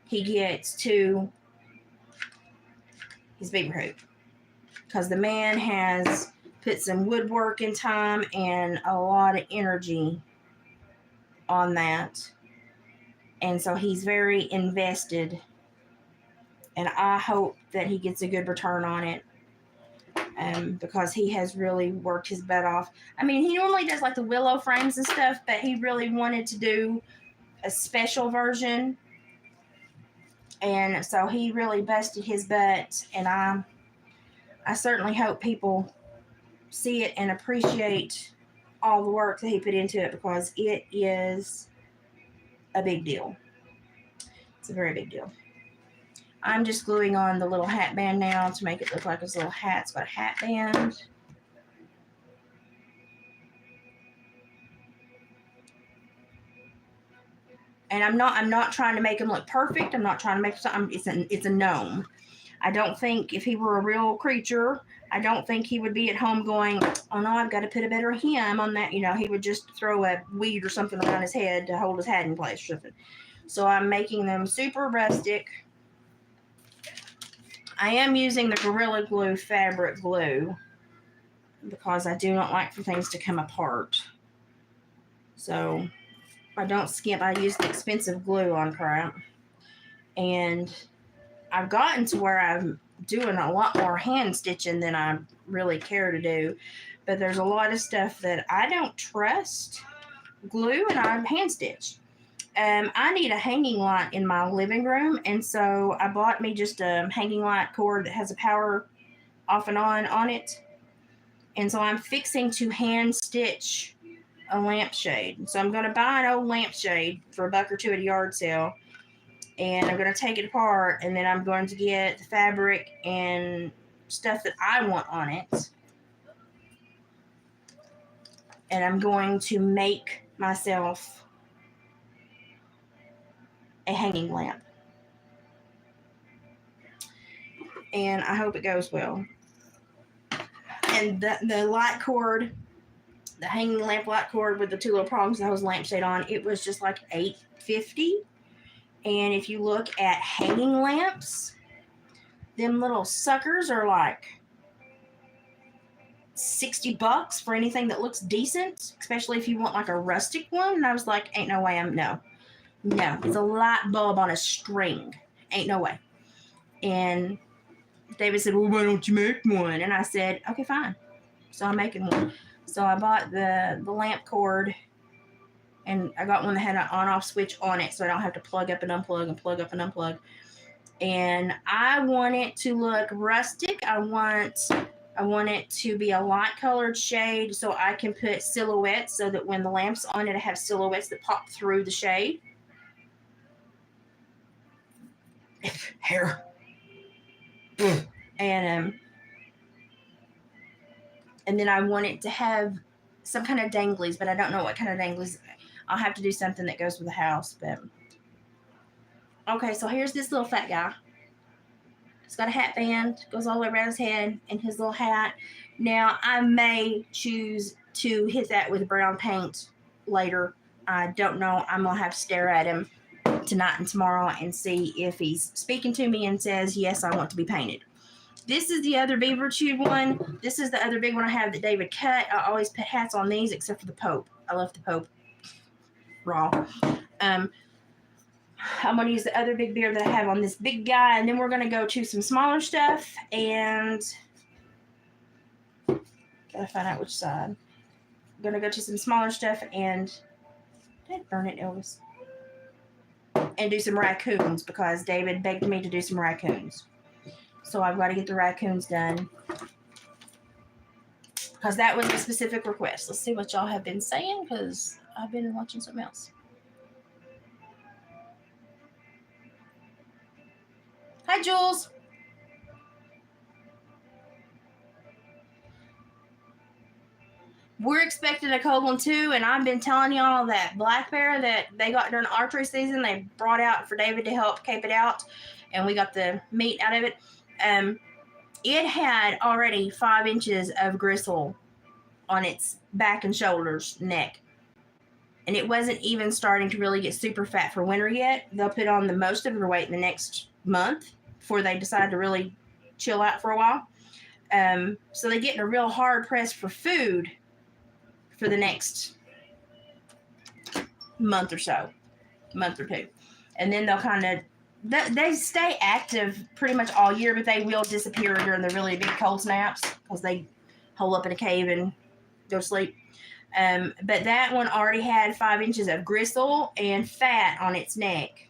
S1: he gets to his beaver hoop, because the man has put some woodwork in time and a lot of energy on that, and so he's very invested, and I hope that he gets a good return on it. Because he has really worked his butt off. I mean, he normally does like the willow frames and stuff, but he really wanted to do a special version. And so he really busted his butt. And I certainly hope people see it and appreciate all the work that he put into it, because it is a big deal. It's a very big deal. I'm just gluing on the little hat band now to make it look like his little hat's got a hat band. And I'm not trying to make him look perfect. I'm not trying to make something. It's a gnome. I don't think if he were a real creature, I don't think he would be at home going, oh no, I've got to put a better hem on that. He would just throw a weed or something around his head to hold his hat in place or something. So I'm making them super rustic. I am using the Gorilla Glue fabric glue because I do not like for things to come apart. So I don't skimp. I use the expensive glue on crap. And I've gotten to where I'm doing a lot more hand stitching than I really care to do. But there's a lot of stuff that I don't trust glue, and I hand stitch. I need a hanging light in my living room, and so I bought me just a hanging light cord that has a power off and on it. And so I'm fixing to hand stitch a lampshade. So I'm going to buy an old lampshade for $1 or $2 at a yard sale. And I'm going to take it apart, and then I'm going to get the fabric and stuff that I want on it. And I'm going to make myself a hanging lamp. And I hope it goes well. And the light cord, the hanging lamp light cord with the 2 little prongs that holds the lampshade on, it was just like $8.50. And if you look at hanging lamps, them little suckers are like $60 for anything that looks decent, especially if you want like a rustic one. And I was like, ain't no way. No, it's a light bulb on a string. Ain't no way. And David said, well, why don't you make one? And I said, okay, fine. So I'm making one. So I bought the lamp cord, and I got one that had an on-off switch on it, so I don't have to plug up and unplug and plug up and unplug. And I want it to look rustic. I want it to be a light-colored shade so I can put silhouettes so that when the lamp's on it, I have silhouettes that pop through the shade. Hair. And then I want it to have some kind of danglies, but I don't know what kind of danglies. I'll have to do something that goes with the house. But okay, so here's this little fat guy. He's got a hat band, goes all the way around his head, and his little hat. Now, I may choose to hit that with brown paint later. I don't know. I'm going to have to stare at him tonight and tomorrow and see if he's speaking to me and says, yes, I want to be painted. This is the other beaver tube one. This is the other big one I have that David cut. I always put hats on these except for the Pope. I left the Pope raw. I'm going to use the other big beer that I have on this big guy, and then we're going to go to some smaller stuff, and gotta find out which side. I'm going to go to some smaller stuff, and did burn it, Elvis? And do some raccoons, because David begged me to do some raccoons. So I've got to get the raccoons done, because that was a specific request. Let's see what y'all have been saying, because I've been watching something else. Hi, Jules. We're expecting a cold one too, and I've been telling y'all that black bear that they got during archery season, they brought out for David to help cape it out, and we got the meat out of it. It had already 5 inches of gristle on its back and shoulders, neck. And it wasn't even starting to really get super fat for winter yet. They'll put on the most of their weight in the next month before they decide to really chill out for a while. So they get in a real hard press for food for the next month or so, month or two. And then they'll kind of, they stay active pretty much all year, but they will disappear during the really big cold snaps because they hole up in a cave and go to sleep. But that one already had 5 inches of gristle and fat on its neck.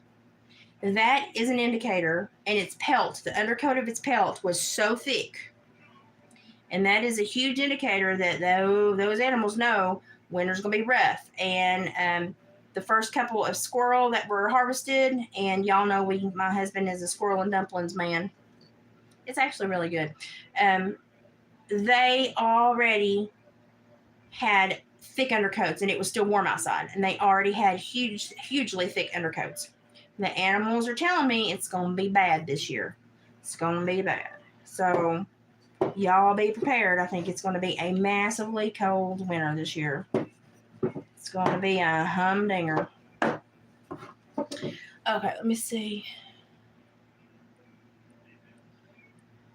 S1: That is an indicator, and its pelt, the undercoat of its pelt was so thick. And that is a huge indicator that those animals know winter's going to be rough. And the first couple of squirrel that were harvested, and y'all know my husband is a squirrel and dumplings man. It's actually really good. They already had thick undercoats, and it was still warm outside, and they already had hugely thick undercoats. The animals are telling me it's going to be bad this year. It's going to be bad. So y'all be prepared. I think it's going to be a massively cold winter this year. It's going to be a humdinger. Okay, let me see.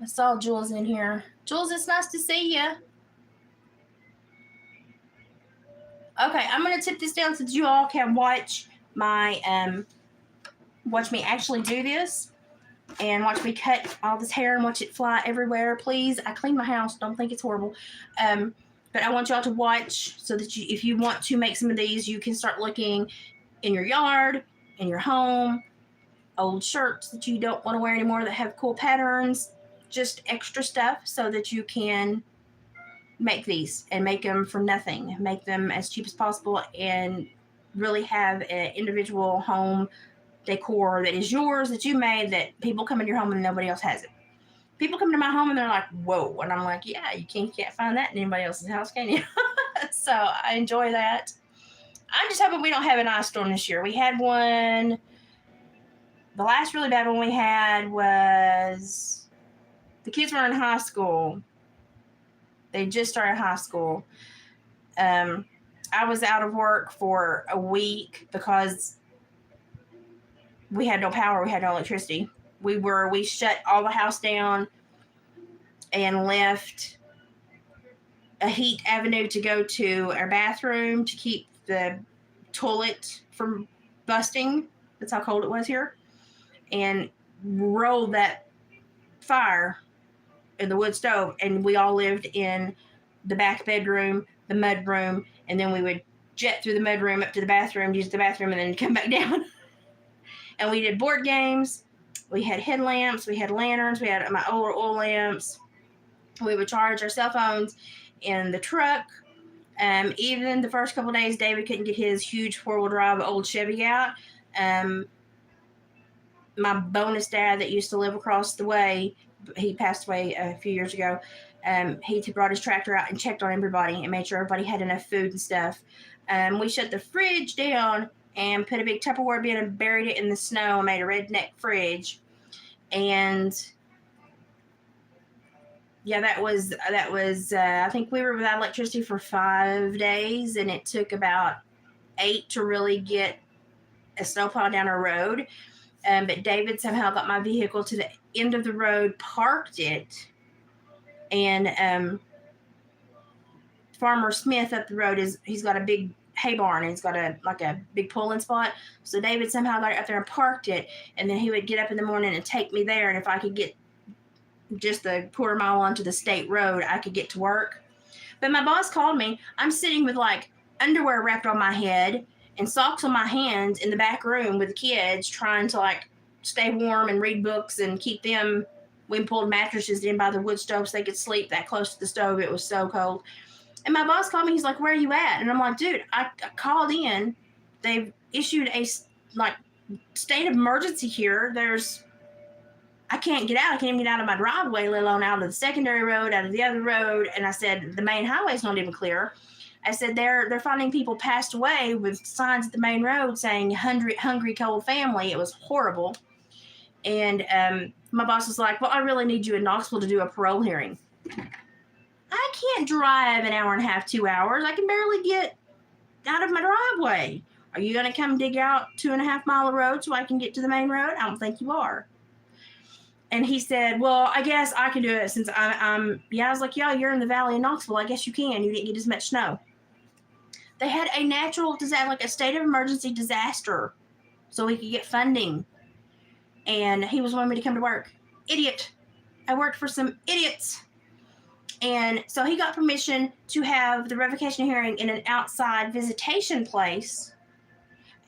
S1: I saw Jules in here. Jules, it's nice to see you. Okay, I'm going to tip this down so that you all can watch my, watch me actually do this and watch me cut all this hair and watch it fly everywhere. Please, I clean my house. Don't think it's horrible. But I want y'all to watch so that if you want to make some of these, you can start looking in your yard, in your home, old shirts that you don't want to wear anymore that have cool patterns, just extra stuff so that you can make these and make them for nothing. Make them as cheap as possible and really have an individual home decor that is yours, that you made, that people come in your home and nobody else has it. People come to my home and they're like, whoa. And I'm like, yeah, you can't find that in anybody else's house, can you? So I enjoy that. I'm just hoping we don't have an ice storm this year. We had one. The last really bad one we had was the kids were in high school. They just started high school. I was out of work for a week because we had no power. We had no electricity. We shut all the house down and left a heat avenue to go to our bathroom to keep the toilet from busting. That's how cold it was here. And rolled that fire in the wood stove, and we all lived in the back bedroom, the mud room, and then we would jet through the mud room up to the bathroom, use the bathroom, and then come back down. And we did board games. We had headlamps. We had lanterns. We had my oil lamps. We would charge our cell phones in the truck. Even the first couple of days, David couldn't get his huge four-wheel drive old Chevy out. My bonus dad that used to live across the way, he passed away a few years ago. He brought his tractor out and checked on everybody and made sure everybody had enough food and stuff. We shut the fridge down and put a big Tupperware bin and buried it in the snow and made a redneck fridge. And yeah, that was. I think we were without electricity for 5 days, and it took about 8 to really get a snowplow down our road. But David somehow got my vehicle to the end of the road, parked it, and Farmer Smith up the road he's got a big hay barn, and he's got a big pulling spot. So David somehow got it up there and parked it, and then he would get up in the morning and take me there, and if I could get just a quarter mile onto the state road, I could get to work. But my boss called me. I'm sitting with like underwear wrapped on my head and socks on my hands in the back room with the kids, trying to like stay warm and read books and keep them. We pulled mattresses in by the wood stove so they could sleep that close to the stove. It was so cold. And my boss called me. He's like, where are you at? And I'm like, dude, I called in. They've issued a state of emergency here. I can't get out. I can't even get out of my driveway, let alone out of the secondary road, out of the other road. And I said, the main highway's not even clear. I said, they're finding people passed away with signs at the main road saying hungry cold family. It was horrible. And my boss was like, well, I really need you in Knoxville to do a parole hearing. I can't drive an hour and a half, 2 hours. I can barely get out of my driveway. Are you going to come dig out 2.5 mile road so I can get to the main road? I don't think you are. And he said, well, I guess I can do it since I was like, yeah, you're in the valley of Knoxville. I guess you can. You didn't get as much snow. They had a natural disaster, like a state of emergency disaster, so we could get funding. And he was wanting me to come to work. Idiot. I worked for some idiots. And so he got permission to have the revocation hearing in an outside visitation place.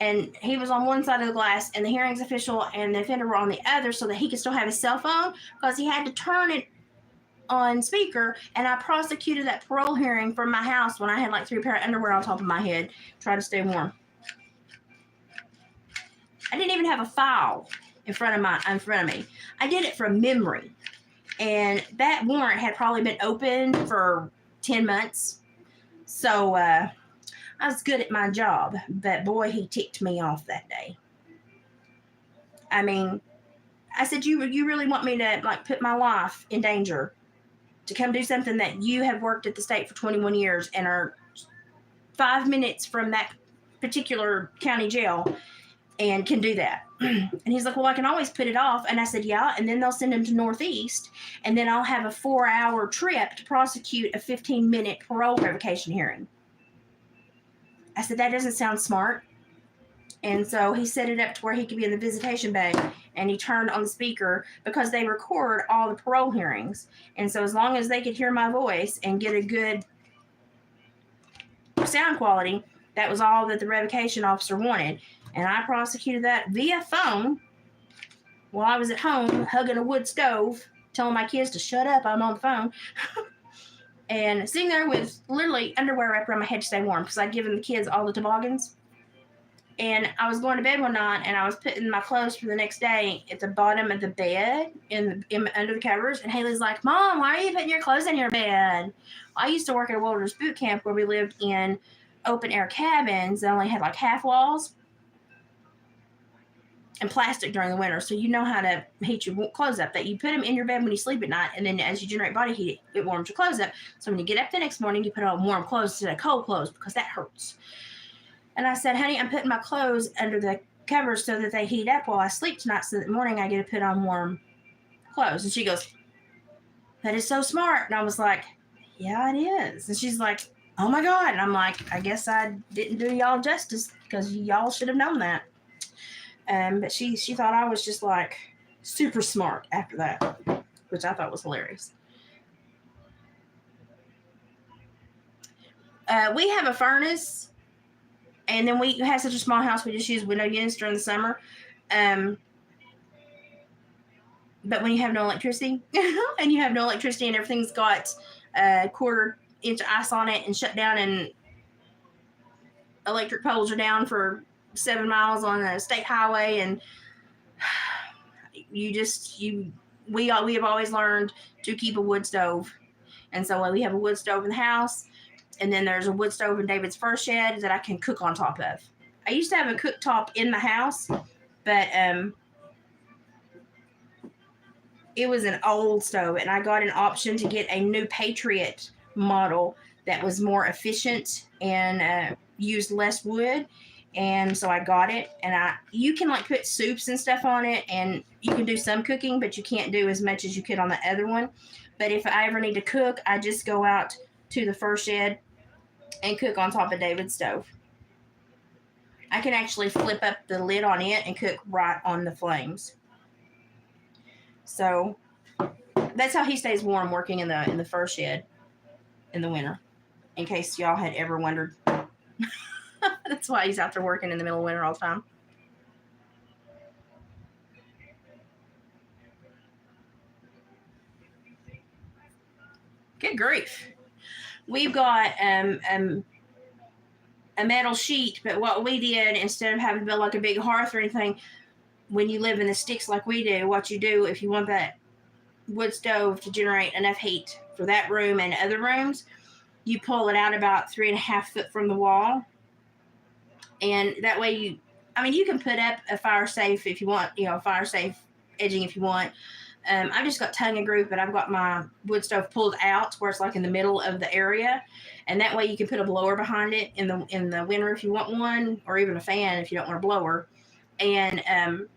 S1: And he was on one side of the glass, and the hearings official and the offender were on the other, so that he could still have his cell phone, because he had to turn it on speaker. And I prosecuted that parole hearing from my house when I had like 3 pair of underwear on top of my head, trying to stay warm. I didn't even have a file in front of me. I did it from memory, and that warrant had probably been open for 10 months. So I was good at my job, but boy, he ticked me off that day. I mean, I said, you really want me to like put my life in danger to come do something that you have worked at the state for 21 years and are 5 minutes from that particular county jail and can do that? And he's like, well, I can always put it off. And I said, yeah, and then they'll send him to Northeast, and then I'll have a 4-hour trip to prosecute a 15-minute parole revocation hearing. I said, that doesn't sound smart. And so he set it up to where he could be in the visitation bay, and he turned on the speaker, because they record all the parole hearings. And so as long as they could hear my voice and get a good sound quality, that was all that the revocation officer wanted. And I prosecuted that via phone while I was at home hugging a wood stove, telling my kids to shut up, I'm on the phone. and sitting there with literally underwear wrapped around my head to stay warm because I'd given the kids all the toboggans. And I was going to bed one night, and I was putting my clothes for the next day at the bottom of the bed under the covers. And Haley's like, "Mom, why are you putting your clothes in your bed?" I used to work at a wilderness boot camp where we lived in open air cabins that only had like half walls and plastic during the winter. So you know how to heat your clothes up. That you put them in your bed when you sleep at night, and then as you generate body heat, it warms your clothes up. So when you get up the next morning, you put on warm clothes instead of cold clothes because that hurts. And I said, "Honey, I'm putting my clothes under the covers so that they heat up while I sleep tonight so that in the morning I get to put on warm clothes." And she goes, "That is so smart." And I was like, "Yeah, it is." And she's like, "Oh my God." And I'm like, "I guess I didn't do y'all justice because y'all should have known that." But she thought I was just like super smart after that, which I thought was hilarious. We have a furnace. And then we have such a small house, we just use window units during the summer. But when you have no electricity, and you have no electricity and everything's got a 1/4-inch ice on it and shut down, and electric poles are down for 7 miles on the state highway, and we have always learned to keep a wood stove. And so we have a wood stove in the house. And then there's a wood stove in David's first shed that I can cook on top of. I used to have a cooktop in the house, but it was an old stove, and I got an option to get a new Patriot model that was more efficient and used less wood. And so I got it, and you can like put soups and stuff on it, and you can do some cooking, but you can't do as much as you could on the other one. But if I ever need to cook, I just go out to the first shed and cook on top of David's stove. I can actually flip up the lid on it and cook right on the flames. So that's how he stays warm, working in the first shed in the winter, in case y'all had ever wondered. That's why he's out there working in the middle of winter all the time. Good grief. We've got a metal sheet, but what we did, instead of having to build like a big hearth or anything, when you live in the sticks like we do, what you do, if you want that wood stove to generate enough heat for that room and other rooms, you pull it out about 3.5 foot from the wall. And that way you can put up a fire safe if you want, fire safe edging if you want. I've just got tongue and groove, but I've got my wood stove pulled out where it's like in the middle of the area. And that way you can put a blower behind it in the winter if you want one, or even a fan if you don't want a blower. And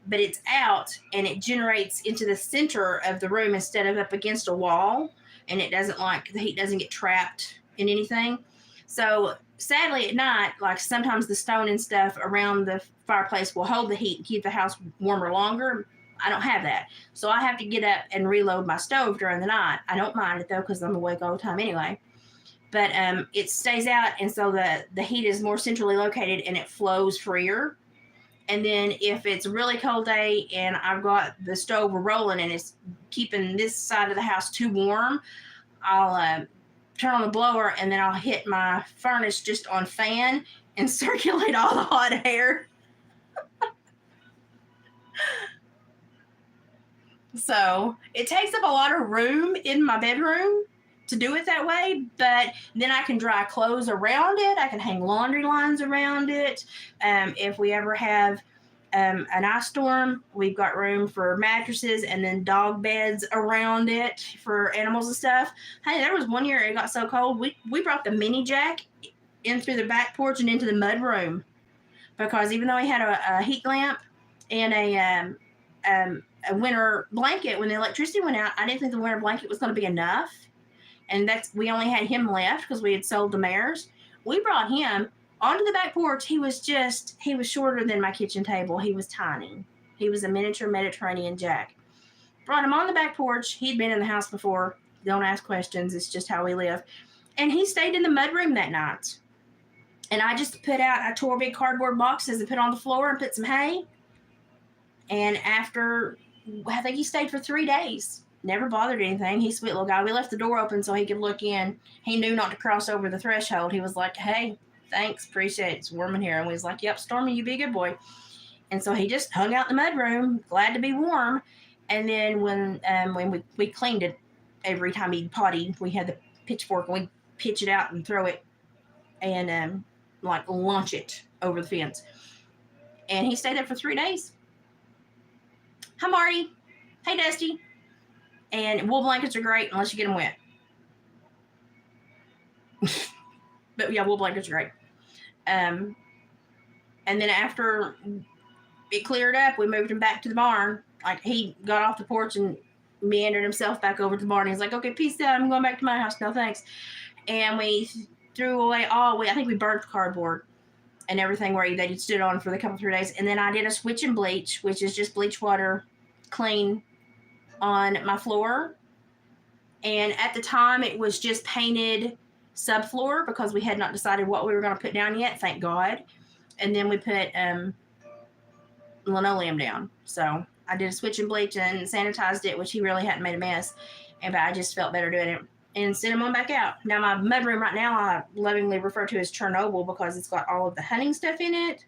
S1: but it's out, and it generates into the center of the room instead of up against a wall, and it doesn't, like, the heat doesn't get trapped in anything. So sadly at night, like sometimes the stone and stuff around the fireplace will hold the heat and keep the house warmer longer. I don't have that. So I have to get up and reload my stove during the night. I don't mind it though, because I'm awake all the time anyway. But it stays out, and so the heat is more centrally located and it flows freer. And then if it's a really cold day and I've got the stove rolling and it's keeping this side of the house too warm, I'll turn on the blower, and then I'll hit my furnace just on fan and circulate all the hot air. So it takes up a lot of room in my bedroom to do it that way, but then I can dry clothes around it. I can hang laundry lines around it. If we ever have an ice storm, we've got room for mattresses and then dog beds around it for animals and stuff. Hey, there was one year it got so cold, we brought the mini jack in through the back porch and into the mud room, because even though he had a heat lamp and a winter blanket, when the electricity went out, I didn't think the winter blanket was going to be enough. And we only had him left because we had sold the mares. We brought him onto the back porch. He was shorter than my kitchen table. He was tiny. He was a miniature Mediterranean jack. Brought him on the back porch. He'd been in the house before. Don't ask questions. It's just how we live. And he stayed in the mudroom that night. And I tore big cardboard boxes and put on the floor and put some hay. And after, I think he stayed for 3 days. Never bothered anything. He's a sweet little guy. We left the door open so he could look in. He knew not to cross over the threshold. He was like, hey, thanks, appreciate it. It's warm in here. And we was like, yep, Stormy, you be a good boy. And so he just hung out in the mudroom, glad to be warm. And then when we cleaned it, every time he'd potty, we had the pitchfork and we'd pitch it out and throw it and like launch it over the fence. And he stayed there for 3 days. Hi, Marty. Hey, Dusty. And wool blankets are great unless you get them wet. But yeah, wool blankets are great. And then after it cleared up, we moved him back to the barn. Like, he got off the porch and meandered himself back over to the barn. He's like, okay, peace out. I'm going back to my house. No, thanks. And we threw away I think we burnt the cardboard and everything that he stood on for the couple 3 days. And then I did a switch and bleach, which is just bleach water clean on my floor. And at the time, it was just painted subfloor because we had not decided what we were going to put down yet, thank God. And then we put linoleum down. So I did a switch and bleach and sanitized it, which he really hadn't made a mess. But I just felt better doing it and sent him on back out. Now, my mudroom right now, I lovingly refer to as Chernobyl because it's got all of the hunting stuff in it,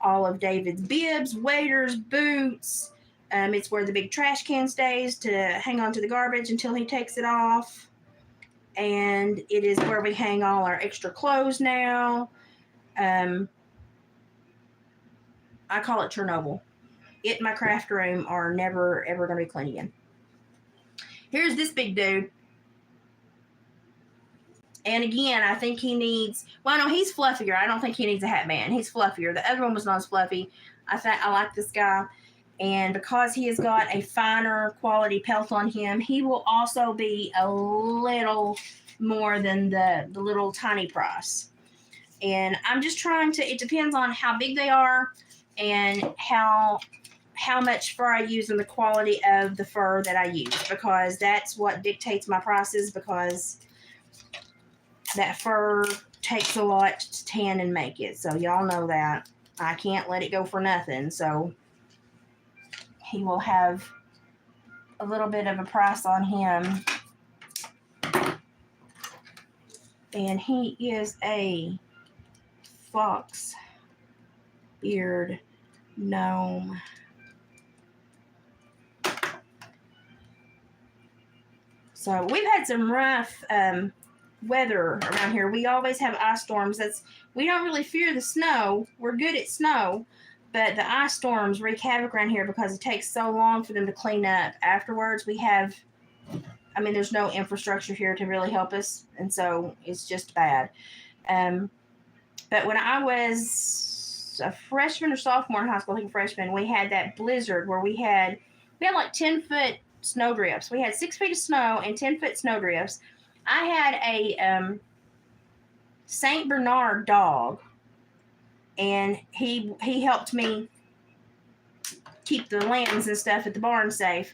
S1: all of David's bibs, waders, boots. It's where the big trash can stays to hang on to the garbage until he takes it off. And it is where we hang all our extra clothes now. I call it Chernobyl. It and my craft room are never, ever going to be clean again. Here's this big dude. And again, I think he needs, well, no, he's fluffier. I don't think he needs a hat band. He's fluffier. The other one was not as fluffy. I like this guy. And because he has got a finer quality pelt on him, he will also be a little more than the little tiny price. And I'm just trying to, it depends on how big they are and how much fur I use and the quality of the fur that I use, because that's what dictates my prices, because that fur takes a lot to tan and make it. So y'all know that. I can't let it go for nothing. So he will have a little bit of a price on him. And he is a fox beard gnome. So we've had some rough weather around here. We always have ice storms. We don't really fear the snow. We're good at snow. But the ice storms wreak havoc around here because it takes so long for them to clean up. Afterwards, there's no infrastructure here to really help us. And so it's just bad. But when I was a freshman or sophomore in high school, I think freshman, we had that blizzard where we had like 10-foot snow drifts. We had 6 feet of snow and 10-foot snow drifts. I had a St. Bernard dog. And he helped me keep the lambs and stuff at the barn safe.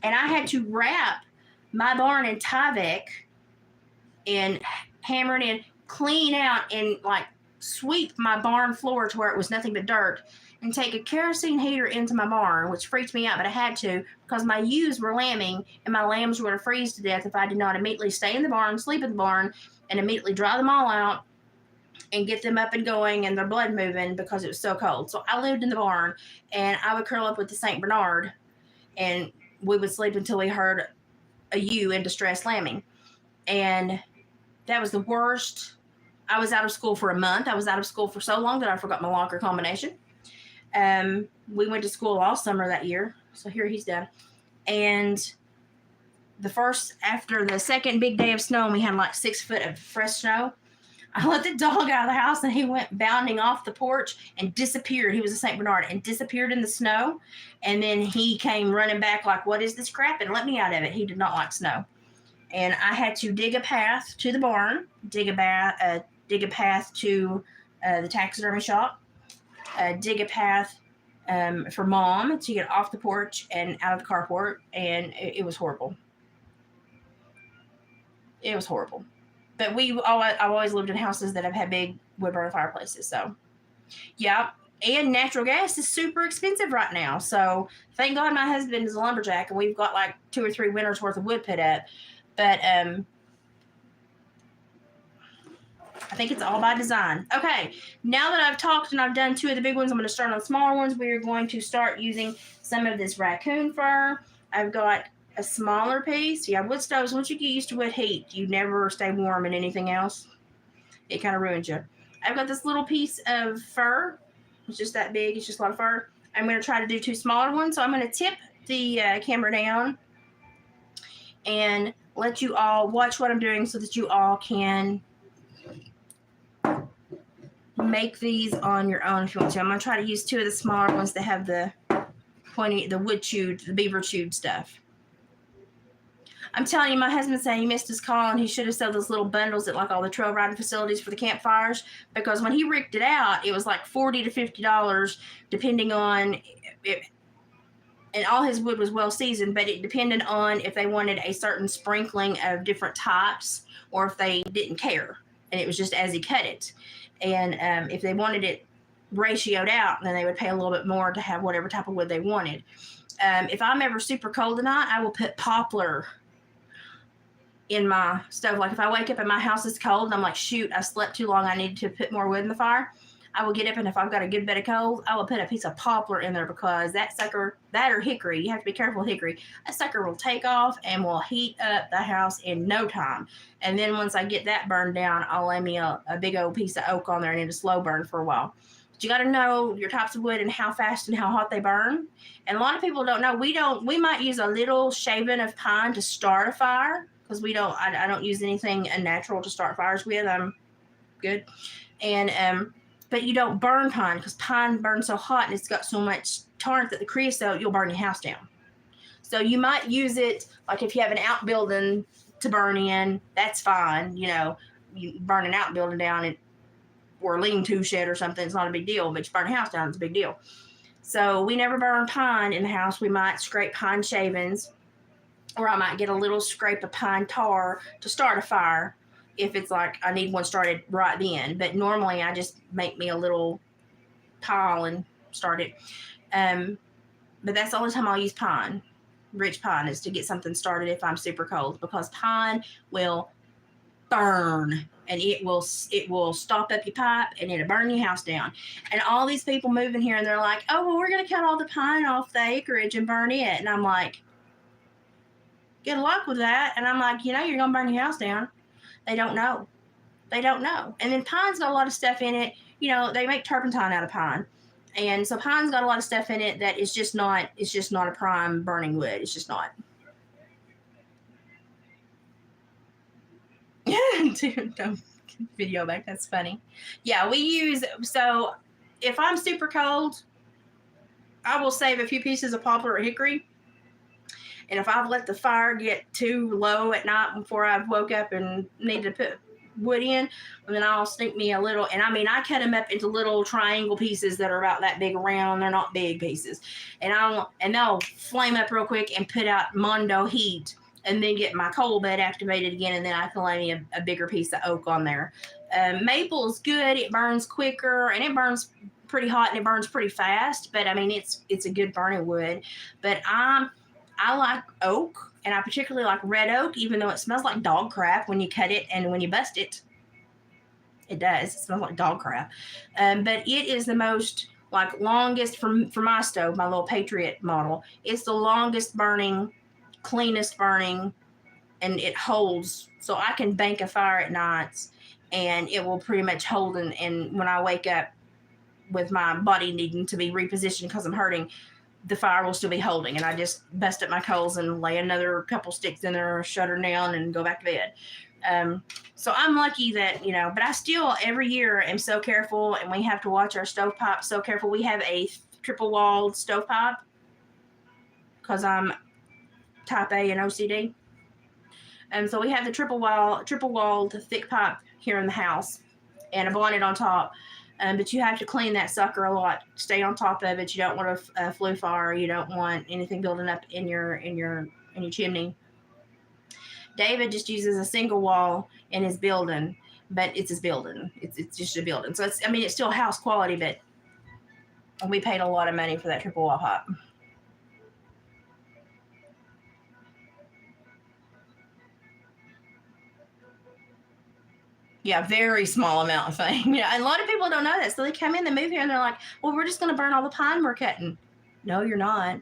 S1: And I had to wrap my barn in Tyvek and hammer it in, clean out, and like sweep my barn floor to where it was nothing but dirt, and take a kerosene heater into my barn, which freaked me out, but I had to because my ewes were lambing and my lambs were going to freeze to death if I did not immediately stay in the barn, sleep in the barn, and immediately dry them all out and get them up and going and their blood moving because it was so cold. So I lived in the barn, and I would curl up with the St. Bernard, and we would sleep until we heard a ewe in distress lambing. And that was the worst. I was out of school for a month. I was out of school for so long that I forgot my locker combination. We went to school all summer that year. So here he's done. And after the second big day of snow, and we had like 6 foot of fresh snow, I let the dog out of the house, and he went bounding off the porch and disappeared. He was a St. Bernard, and disappeared in the snow. And then he came running back like, what is this crap? And let me out of it. He did not like snow. And I had to dig a path to the barn, dig a path to the taxidermy shop, dig a path for Mom to get off the porch and out of the carport. And it was horrible. It was horrible. But I've always lived in houses that have had big wood burning fireplaces. So, yeah, And natural gas is super expensive right now. So thank God my husband is a lumberjack and we've got like 2 or 3 winters worth of wood put up. But I think it's all by design. Okay, now that I've talked and I've done 2 of the big ones, I'm going to start on smaller ones. We're going to start using some of this raccoon fur. I've got a smaller piece. Yeah, wood stoves, once you get used to wood heat, you never stay warm in anything else. It kind of ruins you. I've got this little piece of fur. It's just that big. It's just a lot of fur. I'm going to try to do 2 smaller ones. So I'm going to tip the camera down and let you all watch what I'm doing so that you all can make these on your own if you want to. I'm going to try to use 2 of the smaller ones that have the pointy, the wood chewed, the beaver chewed stuff. I'm telling you, my husband said he missed his call and he should have sold those little bundles at like all the trail riding facilities for the campfires, because when he rigged it out, it was like $40 to $50 depending on it, and all his wood was well seasoned, but it depended on if they wanted a certain sprinkling of different types or if they didn't care, and it was just as he cut it. And if they wanted it ratioed out, then they would pay a little bit more to have whatever type of wood they wanted. If I'm ever super cold tonight, I will put poplar in my stove. Like if I wake up and my house is cold and I'm like, shoot, I slept too long, I need to put more wood in the fire, I will get up, and if I've got a good bit of cold, I will put a piece of poplar in there, because that sucker, that or hickory, you have to be careful with hickory, that sucker will take off and will heat up the house in no time. And then once I get that burned down, I'll lay me a big old piece of oak on there and it'll slow burn for a while. But you got to know your types of wood and how fast and how hot they burn. And a lot of people don't know. We might use a little shaving of pine to start a fire, because I don't use anything unnatural to start fires with. I'm good. And but you don't burn pine, because pine burns so hot and it's got so much tar that the creosote, you'll burn your house down. So you might use it like if you have an outbuilding to burn in, that's fine. You know, you burn an outbuilding down or a lean-to shed or something, it's not a big deal. But you burn a house down, it's a big deal. So we never burn pine in the house. We might scrape pine shavings, or I might get a little scrape of pine tar to start a fire if it's like I need one started right then. But normally I just make me a little pile and start it. But that's the only time I'll use pine, rich pine, is to get something started if I'm super cold, because pine will burn and it will stop up your pipe and it'll burn your house down. And all these people moving here and they're like, oh, well, we're going to cut all the pine off the acreage and burn it. And I'm like, good luck with that. And I'm like, you're going to burn your house down. They don't know. And then pine's got a lot of stuff in it. They make turpentine out of pine. And so pine's got a lot of stuff in it that it's just not a prime burning wood. It's just not. Dude, don't video back. That's funny. Yeah, so if I'm super cold, I will save a few pieces of poplar or hickory. And if I've let the fire get too low at night before I've woke up and need to put wood in, then I'll sneak me a little. And I cut them up into little triangle pieces that are about that big around. They're not big pieces. And they'll flame up real quick and put out mondo heat, and then get my coal bed activated again, and then I can lay me a bigger piece of oak on there. Maple is good. It burns quicker, and it burns pretty hot, and it burns pretty fast. But it's a good burning wood. But I like oak, and I particularly like red oak, even though it smells like dog crap when you cut it and when you bust it. It does. It smells like dog crap. But it is the most longest for my stove, my little Patriot model. It's the longest burning, cleanest burning, and it holds. So I can bank a fire at nights, and it will pretty much hold. And when I wake up with my body needing to be repositioned because I'm hurting, the fire will still be holding, and I just bust up my coals and lay another couple sticks in there, shut her down, and go back to bed. So I'm lucky that, but I still every year am so careful, and we have to watch our stovepipe so careful. We have a triple walled stovepipe because I'm type A and OCD. And so we have the triple walled thick pipe here in the house, and a bonnet on top. But you have to clean that sucker a lot. Stay on top of it. You don't want a flue fire. You don't want anything building up in your chimney. David just uses a single wall in his building, but it's his building. It's just a building. So it's still house quality, but We paid a lot of money for that triple wall pot. Yeah, very small amount of thing. Yeah, and a lot of people don't know that. So they come in, they move here, and they're like, well, we're just going to burn all the pine we're cutting. No, you're not.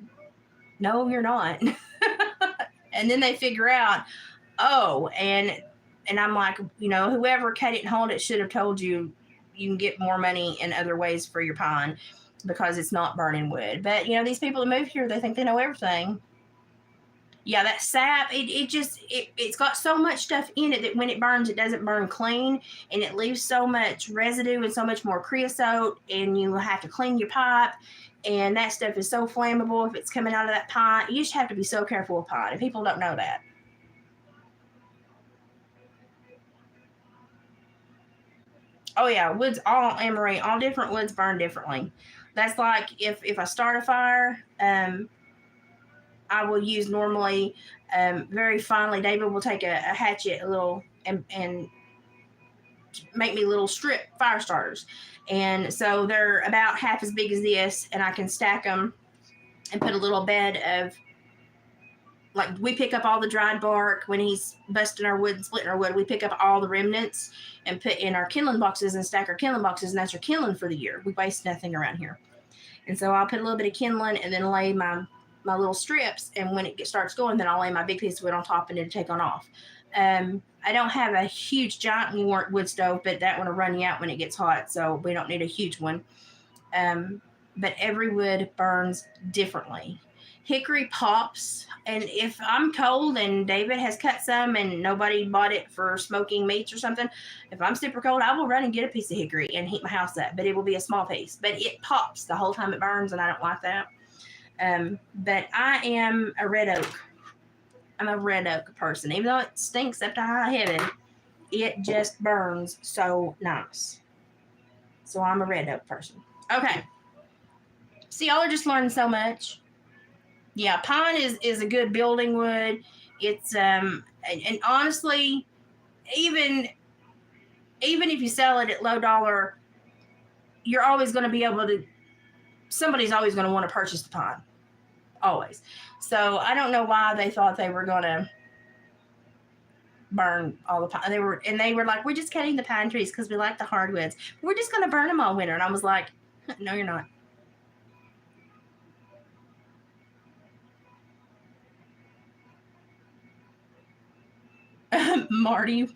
S1: No, you're not. And then they figure out, oh, and I'm like, you know, whoever cut it and hauled it should have told you you can get more money in other ways for your pine because it's not burning wood. But, you know, these people that move here, they think they know everything. Yeah, that sap, it's got so much stuff in it that when it burns, it doesn't burn clean, and it leaves so much residue and so much more creosote, and you have to clean your pipe, and that stuff is so flammable if it's coming out of that pipe. You just have to be so careful with pine, and people don't know that. Oh yeah, woods, all Emery, all different woods burn differently. That's like if I start a fire, I will use normally very finely. David will take a hatchet, a little, and make me little strip fire starters. And so they're about half as big as this, and I can stack them and put a little bed of, like, we pick up all the dried bark when he's busting our wood and splitting our wood. We pick up all the remnants and put in our kindling boxes and stack our kindling boxes, and that's our kindling for the year. We waste nothing around here. And so I'll put a little bit of kindling and then lay my little strips, and when it starts going, then I'll lay my big piece of wood on top and it'll take on off. I don't have a huge giant wood stove, but that one will run you out when it gets hot, so we don't need a huge one. But every wood burns differently. Hickory pops, and if I'm cold and David has cut some and nobody bought it for smoking meats or something, if I'm super cold, I will run and get a piece of hickory and heat my house up, but it will be a small piece. But it pops the whole time it burns, and I don't like that. But I am a red oak. I'm a red oak person. Even though it stinks up to high heaven, it just burns so nice. So I'm a red oak person. Okay. See, y'all are just learning so much. Yeah, pine is a good building wood. It's and honestly, even if you sell it at low dollar, you're always going to be able to. Somebody's always going to want to purchase the pine, always. So I don't know why they thought they were going to burn all the pine. They were like, we're just cutting the pine trees because we like the hardwoods. We're just going to burn them all winter. And I was like, no, you're not. Marty.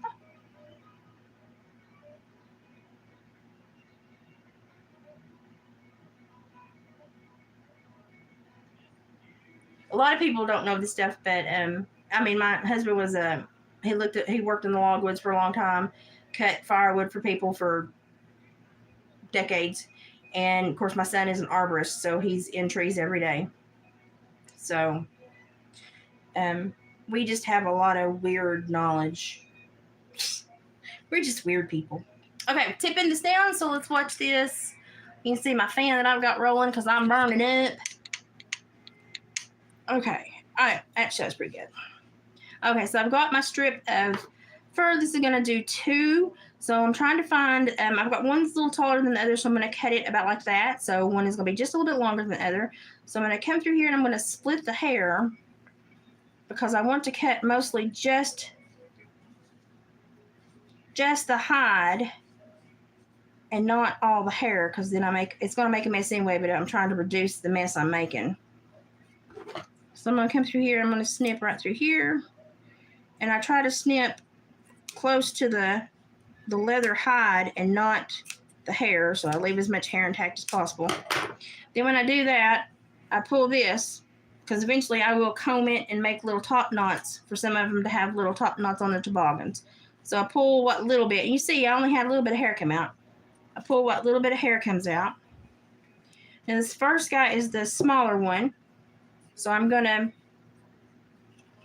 S1: A lot of people don't know this stuff, but I mean, my husband was he worked in the logwoods for a long time, cut firewood for people for decades, and of course my son is an arborist, so he's in trees every day. So we just have a lot of weird knowledge. We're just weird people. Okay, tipping this down, so let's watch this. You can see my fan that I've got rolling because I'm burning up. Okay, all right, actually that's pretty good. Okay, so I've got my strip of fur. This is gonna do 2. So I'm trying to find, I've got one that's a little taller than the other, so I'm gonna cut it about like that. So one is gonna be just a little bit longer than the other. So I'm gonna come through here and I'm gonna split the hair because I want to cut mostly just the hide and not all the hair, because then it's gonna make a mess anyway, but I'm trying to reduce the mess I'm making. So I'm going to come through here. I'm going to snip right through here. And I try to snip close to the leather hide and not the hair. So I leave as much hair intact as possible. Then when I do that, I pull this, because eventually I will comb it and make little top knots for some of them to have little top knots on their toboggans. So I pull what little bit. And you see I only had a little bit of hair come out. I pull what little bit of hair comes out. And this first guy is the smaller one. So I'm going to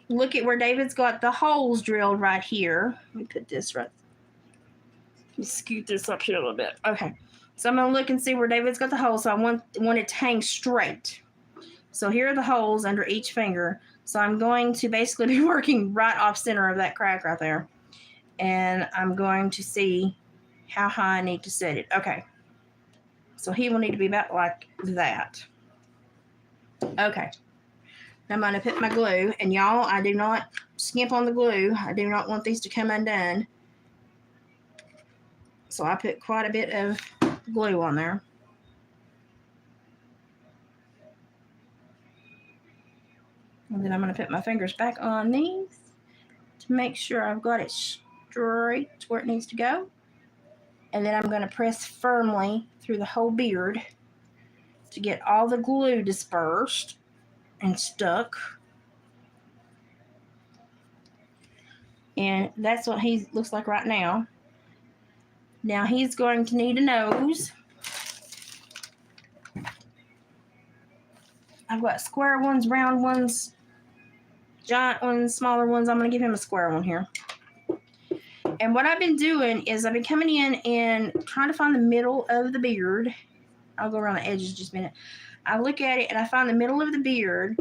S1: look at where David's got the holes drilled right here. Let me put this right. Let me scoot this up here a little bit. Okay. So I'm going to look and see where David's got the holes. So I want it to hang straight. So here are the holes under each finger. So I'm going to basically be working right off center of that crack right there. And I'm going to see how high I need to set it. Okay. So he will need to be about like that. Okay. I'm going to put my glue, and y'all, I do not skimp on the glue. I do not want these to come undone. So I put quite a bit of glue on there. And then I'm going to put my fingers back on these to make sure I've got it straight where it needs to go. And then I'm going to press firmly through the whole beard to get all the glue dispersed and stuck. And that's what he looks like right now. Now he's going to need a nose. I've got square ones, round ones, giant ones, smaller ones. I'm going to give him a square one here. And what I've been doing is I've been coming in and trying to find the middle of the beard. I'll go around the edges just a minute. I look at it and I find the middle of the beard,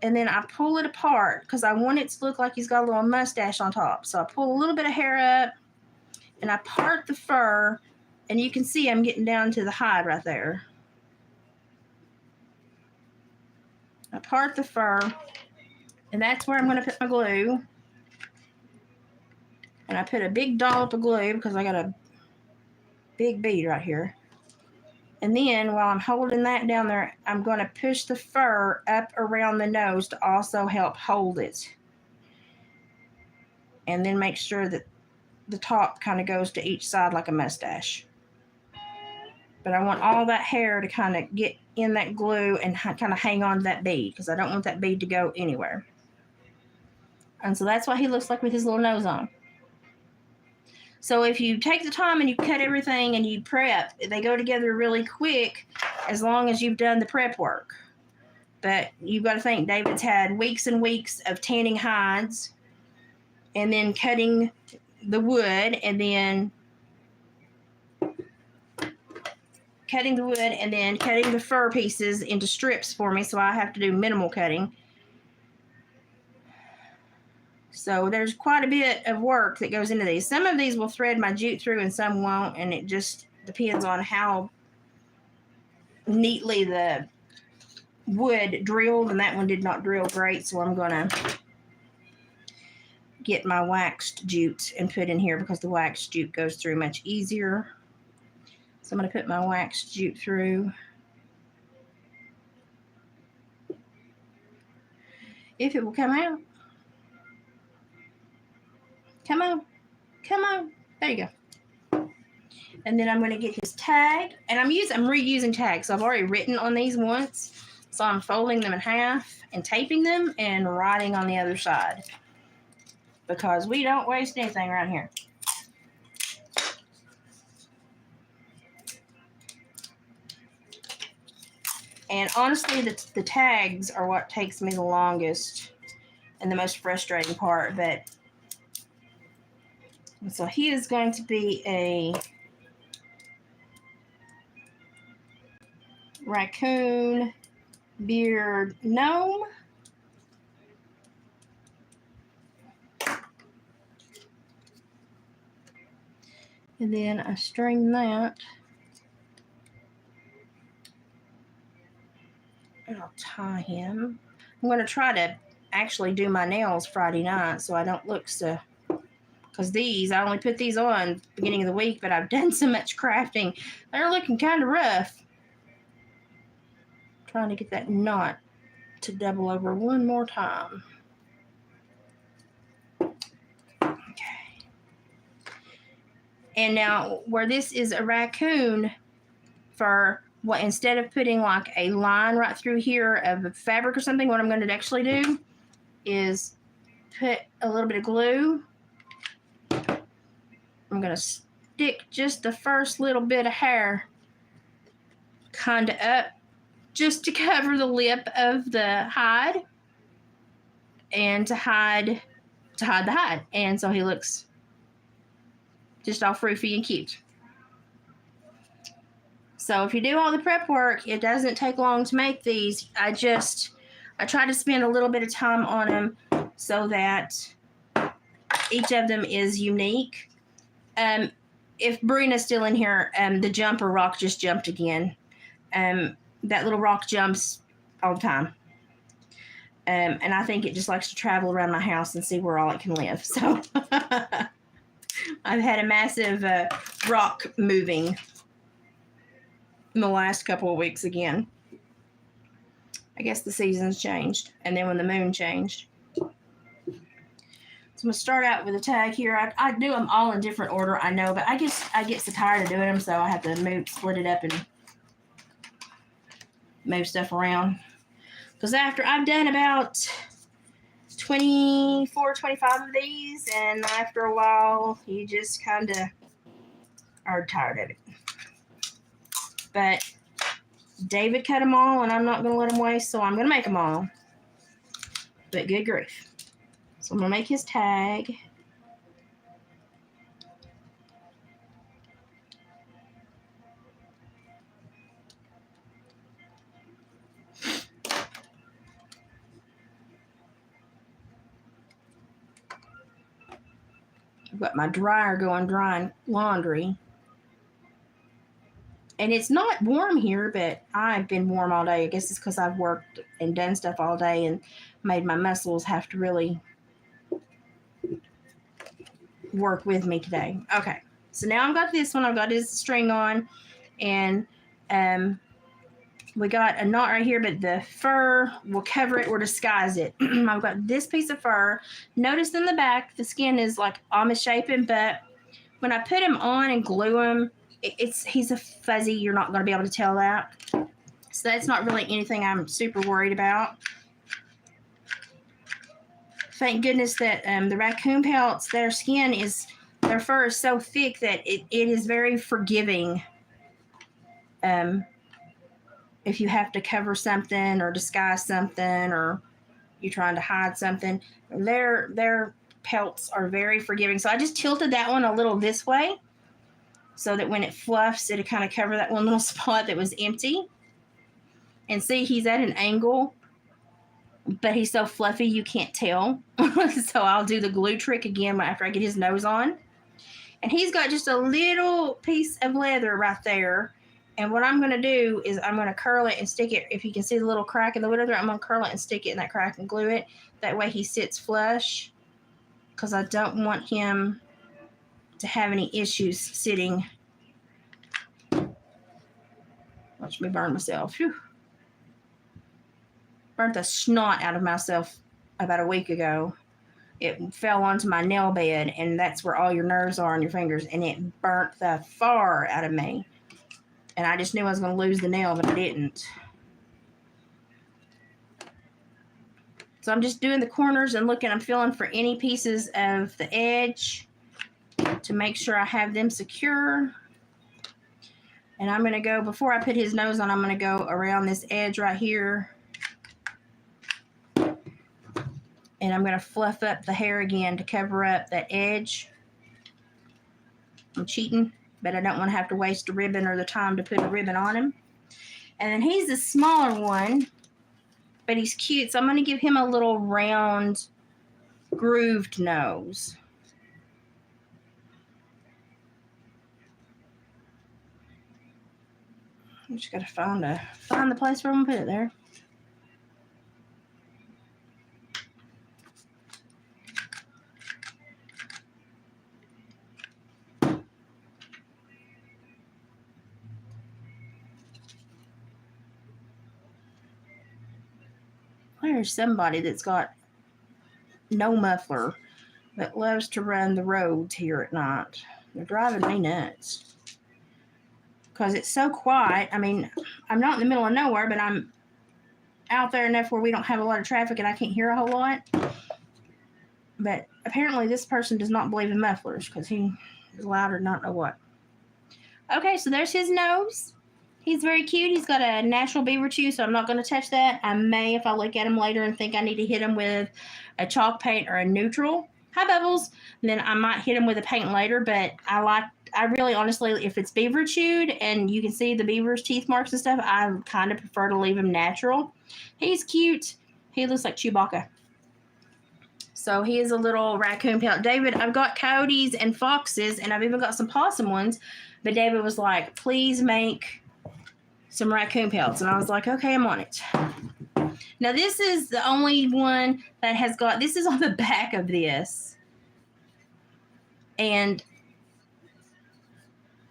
S1: and then I pull it apart because I want it to look like he's got a little mustache on top. So I pull a little bit of hair up and I part the fur, and you can see I'm getting down to the hide right there. I part the fur, and that's where I'm going to put my glue. And I put a big dollop of glue because I got a big bead right here. And then while I'm holding that down there, I'm going to push the fur up around the nose to also help hold it. And then make sure that the top kind of goes to each side like a mustache. But I want all that hair to kind of get in that glue and kind of hang on to that bead because I don't want that bead to go anywhere. And so that's what he looks like with his little nose on. So if you take the time and you cut everything and you prep, they go together really quick as long as you've done the prep work. But you've got to think, David's had weeks and weeks of tanning hides and then cutting the wood and then cutting the fur pieces into strips for me, so I have to do minimal cutting. So there's quite a bit of work that goes into these. Some of these will thread my jute through and some won't, and it just depends on how neatly the wood drilled, and that one did not drill great, so I'm going to get my waxed jute and put in here because the waxed jute goes through much easier. So I'm going to put my waxed jute through. If it will come out. Come on. Come on. There you go. And then I'm going to get his tag. And I'm reusing tags. So I've already written on these once. So I'm folding them in half and taping them and writing on the other side. Because we don't waste anything around here. And honestly, the tags are what takes me the longest and the most frustrating part. But so he is going to be a raccoon beard gnome. And then I string that. And I'll tie him. I'm going to try to actually do my nails Friday night so I don't look so... Because I only put these on beginning of the week, but I've done so much crafting. They're looking kind of rough. Trying to get that knot to double over one more time. Okay. And now, where this is a raccoon fur, instead of putting like a line right through here of fabric or something, what I'm going to actually do is put a little bit of glue. I'm going to stick just the first little bit of hair kind of up just to cover the lip of the hide and to hide the hide. And so he looks just all froofy and cute. So if you do all the prep work, it doesn't take long to make these. I try to spend a little bit of time on them so that each of them is unique. if Brina's still in here, the jumper rock just jumped again. That little rock jumps all the time. And I think it just likes to travel around my house and see where all it can live. So I've had a massive rock moving in the last couple of weeks again. I guess the seasons changed, and then when the moon changed. So I'm going to start out with a tag here. I do them all in different order, I know, but I get so tired of doing them, so I have to split it up and move stuff around. Because after I've done about 24, 25 of these, and after a while, you just kind of are tired of it. But David cut them all, and I'm not going to let him waste, so I'm going to make them all. But good grief. So I'm going to make his tag. I've got my dryer going drying laundry. And it's not warm here, but I've been warm all day. I guess it's because I've worked and done stuff all day and made my muscles have to really work with me today. Okay, so now I've got this one. I've got his string on, and we got a knot right here, but the fur will cover it or disguise it. I've got this piece of fur. Notice in the back, the skin is like misshapen, but when I put him on and glue him, he's a fuzzy. You're not going to be able to tell that. So that's not really anything I'm super worried about. Thank goodness that the raccoon pelts, their fur is so thick that it is very forgiving. If you have to cover something or disguise something, or you're trying to hide something, their pelts are very forgiving. So I just tilted that one a little this way so that when it fluffs, it'll kind of cover that one little spot that was empty. And see, he's at an angle, but he's so fluffy you can't tell. So I'll do the glue trick again after I get his nose on. And he's got just a little piece of leather right there. And what I'm going to do is I'm going to curl it and stick it. If you can see the little crack in the leather, I'm going to curl it and stick it in that crack and glue it. That way he sits flush, because I don't want him to have any issues sitting. Watch me burn myself. Whew. Burnt the snot out of myself about a week ago. It fell onto my nail bed, and that's where all your nerves are on your fingers, and it burnt the far out of me. And I just knew I was going to lose the nail, but I didn't. So I'm just doing the corners and looking. I'm feeling for any pieces of the edge to make sure I have them secure. And I'm going to go, before I put his nose on, I'm going to go around this edge right here. And I'm going to fluff up the hair again to cover up that edge. I'm cheating, but I don't want to have to waste a ribbon or the time to put a ribbon on him. And then he's a smaller one, but he's cute. So I'm going to give him a little round grooved nose. I just got to find the place where I'm going to put it there. There's somebody that's got no muffler that loves to run the roads here at night. They're driving me nuts. Because it's so quiet. I mean, I'm not in the middle of nowhere, but I'm out there enough where we don't have a lot of traffic and I can't hear a whole lot. But apparently this person does not believe in mufflers because he is loud or not know what. Okay, so there's his nose. He's very cute. He's got a natural beaver chew, so I'm not going to touch that. I may, if I look at him later and think I need to hit him with a chalk paint or a neutral. Hi, Bubbles. Then I might hit him with a paint later, but I really, honestly, if it's beaver chewed and you can see the beaver's teeth marks and stuff, I kind of prefer to leave him natural. He's cute. He looks like Chewbacca. So he is a little raccoon pelt. David, I've got coyotes and foxes, and I've even got some possum ones. But David was like, please make some raccoon pelts. And I was like, okay, I'm on it. Now, this is the only one that has got, this is on the back of this. And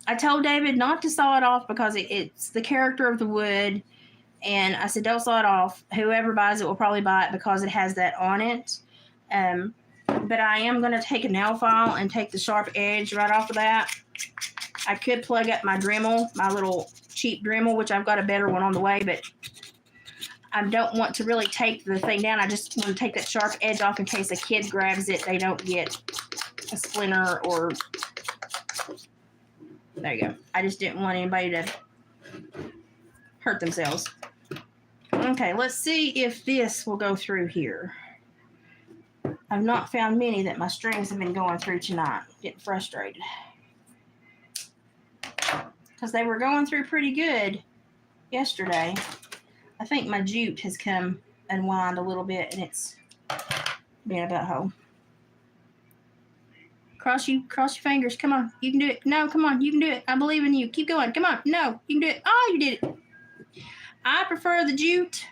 S1: I told David not to saw it off because it's the character of the wood. And I said, don't saw it off. Whoever buys it will probably buy it because it has that on it. But I am going to take a nail file and take the sharp edge right off of that. I could plug up my Dremel, my little cheap Dremel, which I've got a better one on the way, but I don't want to really take the thing down. I just want to take that sharp edge off in case a kid grabs it. They don't get a splinter or... There you go. I just didn't want anybody to hurt themselves. Okay, let's see if this will go through here. I've not found many that my strings have been going through tonight. Getting frustrated. Because they were going through pretty good yesterday. I think my jute has come unwind a little bit and it's being a butthole. Cross your fingers. Come on. You can do it. No, come on. You can do it. I believe in you. Keep going. Come on. No, you can do it. Oh, you did it. I prefer the jute.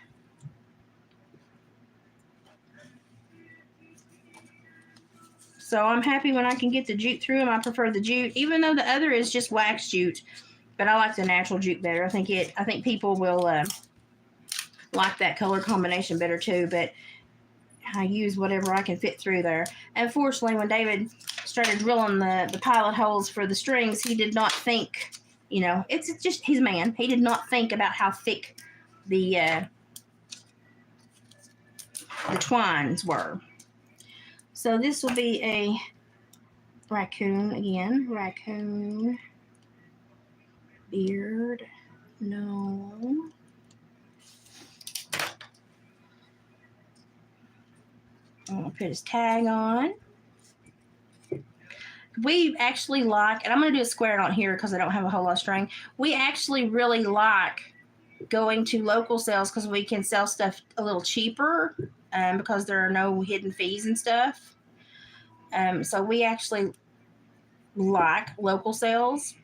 S1: So I'm happy when I can get the jute through them. I prefer the jute, even though the other is just wax jute. But I like the natural jute better. I think people will like that color combination better too. But I use whatever I can fit through there. Unfortunately, when David started drilling the pilot holes for the strings, he did not think, you know, it's just his man. He did not think about how thick the twines were. So this will be a raccoon again. Raccoon. Beard. No. I'm going to put his tag on. We actually like, and I'm going to do a square on here because I don't have a whole lot of string. We actually really like going to local sales because we can sell stuff a little cheaper because there are no hidden fees and stuff. So we actually like local sales.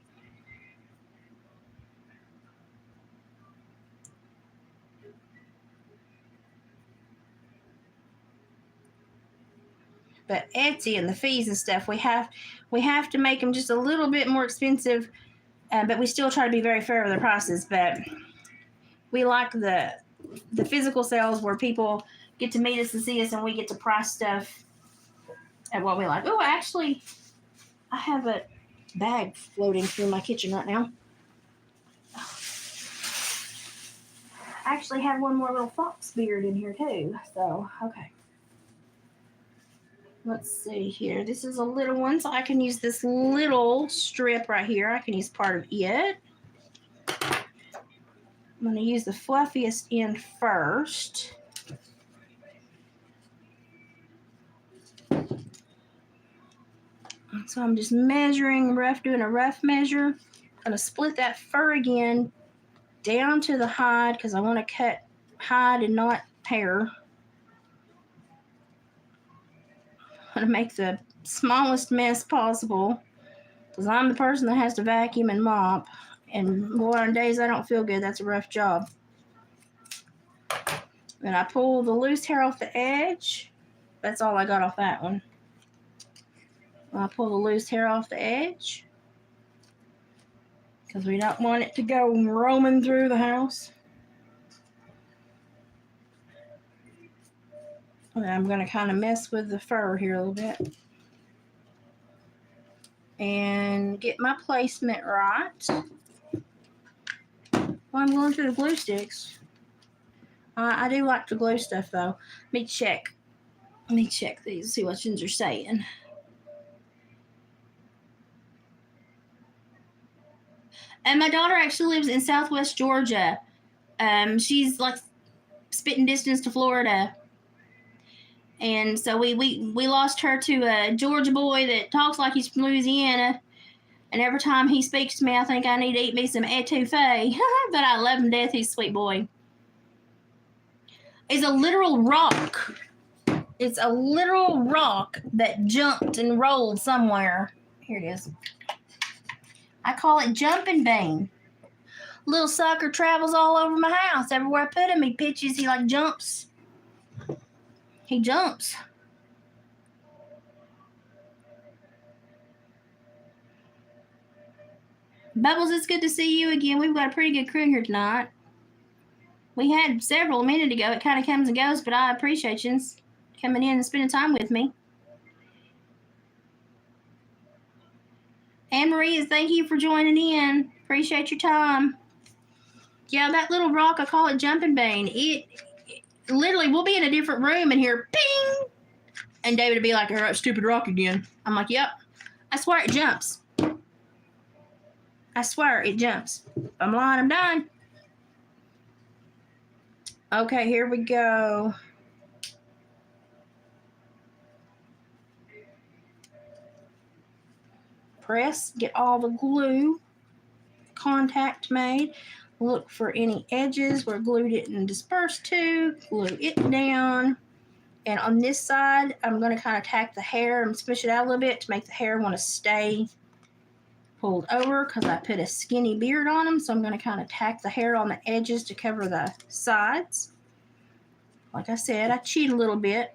S1: But Etsy and the fees and stuff, we have to make them just a little bit more expensive, but we still try to be very fair with the prices. But we like the physical sales where people get to meet us and see us, and we get to price stuff at what we like. Oh, actually, I have a bag floating through my kitchen right now. I actually have one more little fox beard in here too. So, okay. Let's see here. This is a little one, so I can use this little strip right here. I can use part of it. I'm going to use the fluffiest end first. So I'm just measuring doing a rough measure. I'm going to split that fur again down to the hide because I want to cut hide and not hair. I'm going to make the smallest mess possible because I'm the person that has to vacuum and mop. And boy, on days I don't feel good, that's a rough job. Then I pull the loose hair off the edge. That's all I got off that one. I pull the loose hair off the edge because we don't want it to go roaming through the house. And I'm going to kind of mess with the fur here a little bit and get my placement right. Well, I'm going through the glue sticks. I do like to glue stuff though. Let me check these, see what things are saying. And my daughter actually lives in Southwest Georgia. She's like spitting distance to Florida. And so we lost her to a Georgia boy that talks like he's from Louisiana. And every time he speaks to me, I think I need to eat me some etouffee. But I love him to death. He's a sweet boy. He's a literal rock. It's a literal rock that jumped and rolled somewhere. Here it is. I call it Jumping Bean. Little sucker travels all over my house. Everywhere I put him, he pitches. He like jumps. He jumps. Bubbles, it's good to see you again. We've got a pretty good crew here tonight. We had several a minute ago. It kind of comes and goes, but I appreciate you coming in and spending time with me. Anne-Marie, thank you for joining in. Appreciate your time. Yeah, that little rock, I call it Jumping Bean. It literally, we'll be in a different room and hear ping, and David would be like, all right, stupid rock again. I'm like, yep. I swear it jumps. I swear it jumps. If I'm lying, I'm done. Okay, here we go. Press, get all the glue contact made. Look for any edges where glue didn't disperse to. Glue it down. And on this side, I'm going to kind of tack the hair and squish it out a little bit to make the hair want to stay pulled over because I put a skinny beard on them. So I'm going to kind of tack the hair on the edges to cover the sides. Like I said, I cheat a little bit.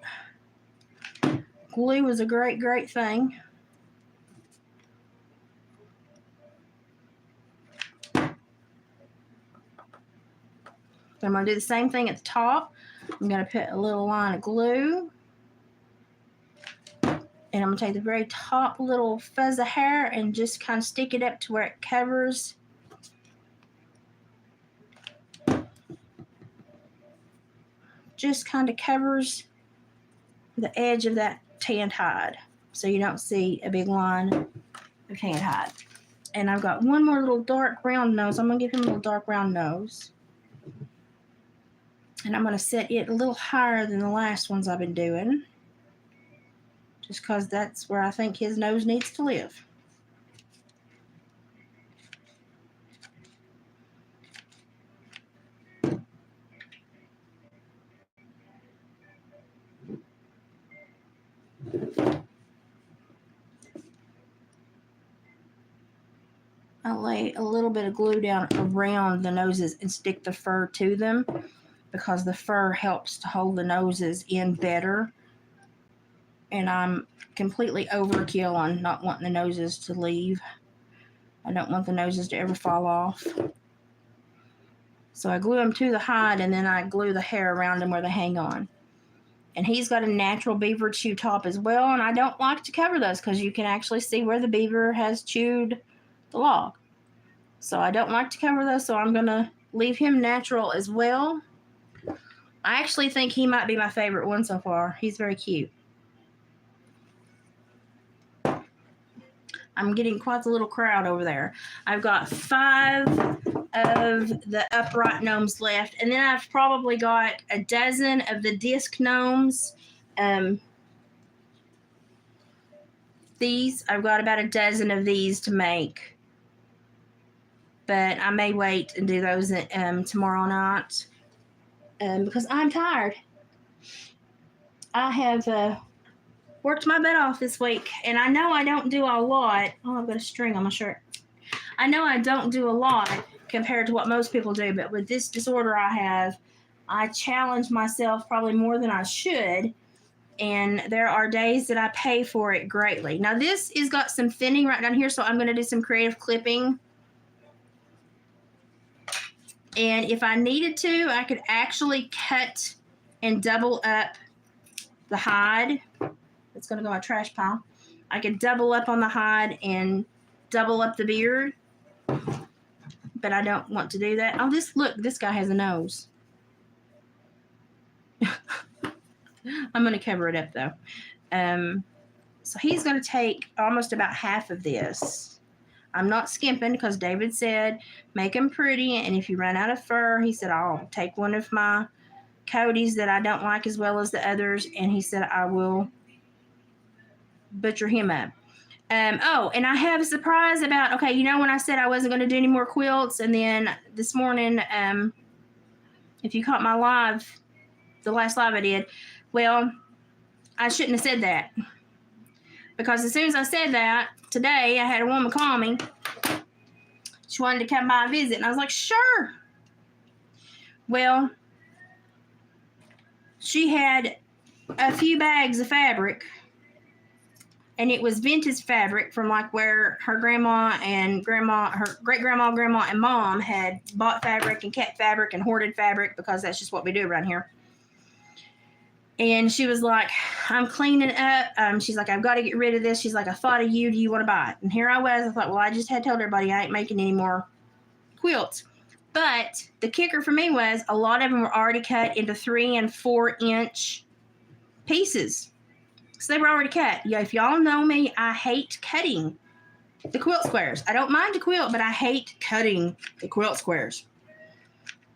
S1: Glue is a great, great thing. So I'm going to do the same thing at the top. I'm going to put a little line of glue. And I'm going to take the very top little fuzz of hair and just kind of stick it up to where it covers. Just kind of covers the edge of that tanned hide. So you don't see a big line of tanned hide. And I've got one more little dark round nose. I'm going to give him a little dark round nose. And I'm going to set it a little higher than the last ones I've been doing. Just because that's where I think his nose needs to live. I lay a little bit of glue down around the noses and stick the fur to them because the fur helps to hold the noses in better. And I'm completely overkill on not wanting the noses to leave. I don't want the noses to ever fall off. So I glue them to the hide and then I glue the hair around them where they hang on. And he's got a natural beaver chew top as well. And I don't like to cover those because you can actually see where the beaver has chewed the log. So I don't like to cover those. So I'm going to leave him natural as well. I actually think he might be my favorite one so far. He's very cute. I'm getting quite a little crowd over there. I've got 5 of the upright gnomes left. And then I've probably got a dozen of the disc gnomes. These, I've got about a dozen of these to make. But I may wait and do those tomorrow night. Because I'm tired. I have worked my butt off this week, and I know I don't do a lot. Oh, I've got a string on my shirt. I know I don't do a lot compared to what most people do, but with this disorder I have, I challenge myself probably more than I should, and there are days that I pay for it greatly. Now, this has got some thinning right down here, so I'm going to do some creative clipping. And if I needed to, I could actually cut and double up the hide. It's going to go in my trash pile. I could double up on the hide and double up the beard. But I don't want to do that. Oh, look, this guy has a nose. I'm going to cover it up, though. So he's going to take almost about half of this. I'm not skimping because David said, make them pretty. And if you run out of fur, he said, I'll take one of my coaties that I don't like as well as the others. And he said, I will butcher him up. Oh, and I have a surprise about, okay, you know when I said I wasn't going to do any more quilts, and then this morning, if you caught my live, the last live I did, well, I shouldn't have said that. Because as soon as I said that, today I had a woman call me. She wanted to come by and visit, and I was like, sure. Well, she had a few bags of fabric, and it was vintage fabric from like where her grandma and her great-grandma, grandma, and mom had bought fabric and kept fabric and hoarded fabric, because that's just what we do around here. And she was like, I'm cleaning up. She's like, I've got to get rid of this. She's like, I thought of you. Do you want to buy it? And here I was. I thought, well, I just had told everybody I ain't making any more quilts. But the kicker for me was a lot of them were already cut into 3 and 4 inch pieces. So they were already cut. Yeah, if y'all know me, I hate cutting the quilt squares. I don't mind the quilt, but I hate cutting the quilt squares.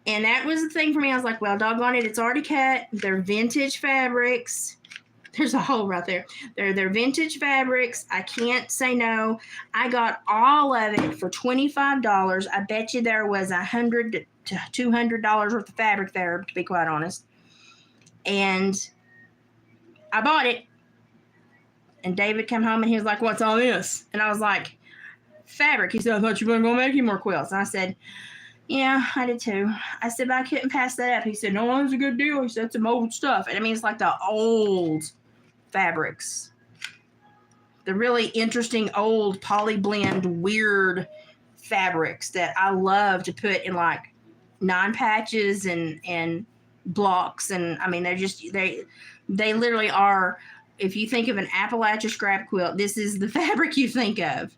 S1: And that was the thing for me. I was like, well, doggone it, it's already cut. They're vintage fabrics. There's a hole right there. They're vintage fabrics. I can't say no. I got all of it for $25. I bet you there was $100 to $200 worth of fabric there, to be quite honest. And I bought it. And David came home and he was like, what's all this? And I was like, fabric. He said, I thought you weren't going to make any more quilts. And I said, yeah, I did too. I said, but I couldn't pass that up. He said, no, that's a good deal. He said, it's some old stuff. And I mean, it's like the old fabrics. The really interesting old poly blend weird fabrics that I love to put in like 9 patches and blocks. And I mean, they literally are, if you think of an Appalachia scrap quilt, this is the fabric you think of.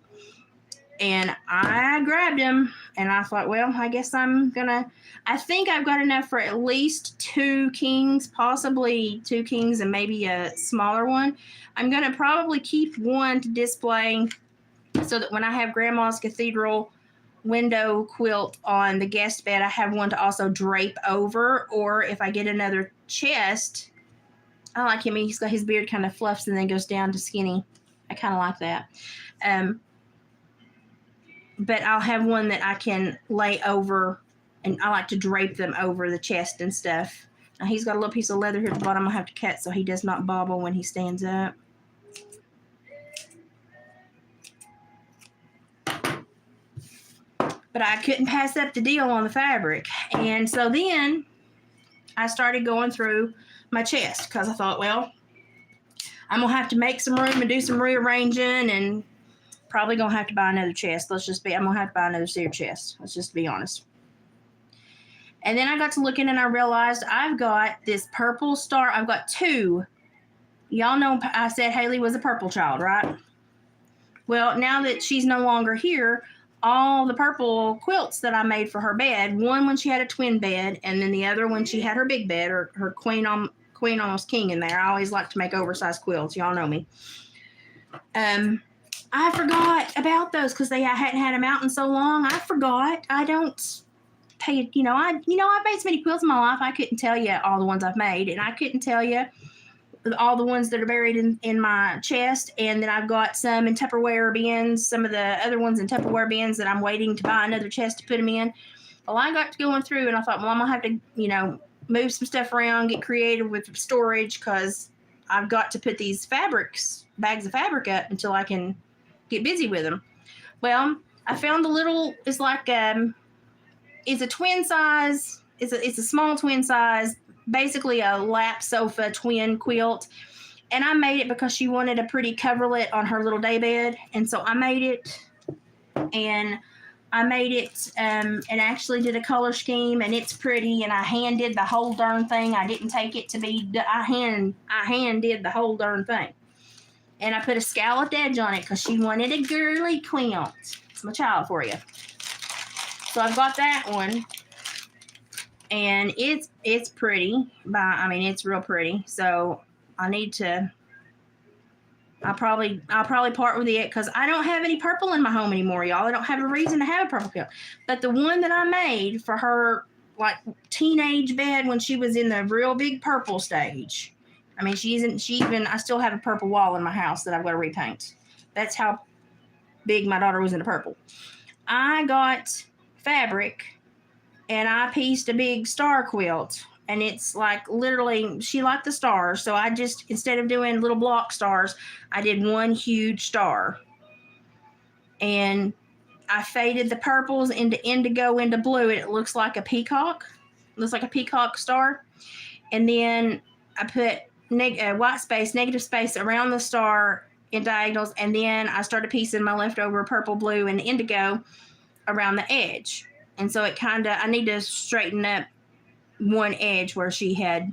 S1: And I grabbed him, and I thought, well, I guess I think I've got enough for at least 2 kings, possibly 2 kings and maybe a smaller one. I'm going to probably keep one to display so that when I have Grandma's Cathedral window quilt on the guest bed, I have one to also drape over. Or if I get another chest, I like him. He's got his beard kind of fluffs and then goes down to skinny. I kind of like that. But I'll have one that I can lay over, and I like to drape them over the chest and stuff. Now he's got a little piece of leather here at the bottom I'll have to cut so he does not bobble when he stands up. But I couldn't pass up the deal on the fabric. And so then I started going through my chest because I thought, well, I'm going to have to make some room and do some rearranging, and probably going to have to buy another chest. I'm going to have to buy another seared chest. Let's just be honest. And then I got to looking and I realized I've got this purple star. I've got 2. Y'all know I said Haley was a purple child, right? Well, now that she's no longer here, all the purple quilts that I made for her bed, one when she had a twin bed, and then the other when she had her big bed, or her queen almost king in there. I always like to make oversized quilts. Y'all know me. I forgot about those because I hadn't had them out in so long. I forgot. I don't pay. I've made so many quilts in my life. I couldn't tell you all the ones I've made, and I couldn't tell you all the ones that are buried in my chest. And then I've got some in Tupperware bins. Some of the other ones in Tupperware bins that I'm waiting to buy another chest to put them in. Well, I got to going through, and I thought, well, I'm gonna have to, move some stuff around, get creative with storage, because I've got to put these bags of fabric up until I can get busy with them. Well, I found it's like it's a twin size. It's a small twin size, basically a lap sofa twin quilt. And I made it because she wanted a pretty coverlet on her little day bed. And so I made it, and and actually did a color scheme, and it's pretty, and I hand did the whole darn thing. I didn't take it to be, I hand did the whole darn thing. And I put a scalloped edge on it because she wanted a girly quilt. It's my child for you. So I've got that one. And it's pretty. It's real pretty. So I need to, I'll probably part with it because I don't have any purple in my home anymore, y'all. I don't have a reason to have a purple quilt. But the one that I made for her, like, teenage bed when she was in the real big purple stage, I still have a purple wall in my house that I've got to repaint. That's how big my daughter was into purple. I got fabric, and I pieced a big star quilt And it's like literally, she liked the stars. So I just, instead of doing little block stars, I did one huge star. And I faded the purples into indigo into blue, and it looks like a peacock. It looks like a peacock star. And then I put white space, negative space around the star in diagonals, and then I started piecing my leftover purple, blue, and indigo around the edge. And so it kind of, I need to straighten up one edge where she had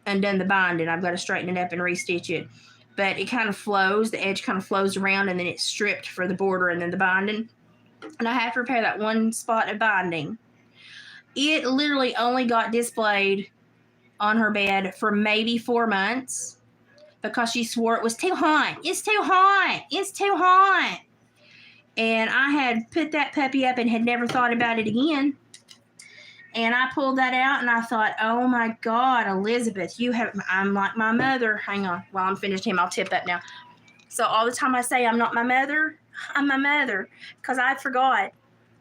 S1: undone the binding. I've got to straighten it up and restitch it. But it kind of flows, the edge kind of flows around, and then it's stripped for the border and then the binding. And I have to repair that one spot of binding. It literally only got displayed on her bed for maybe 4 months because she swore it was too hot. It's too hot. It's too hot. And I had put that puppy up and had never thought about it again. And I pulled that out and I thought, oh my God, Elizabeth, I'm like my mother. Hang on, while I'm finished him, I'll tip up now. So all the time I say I'm not my mother, I'm my mother, because I forgot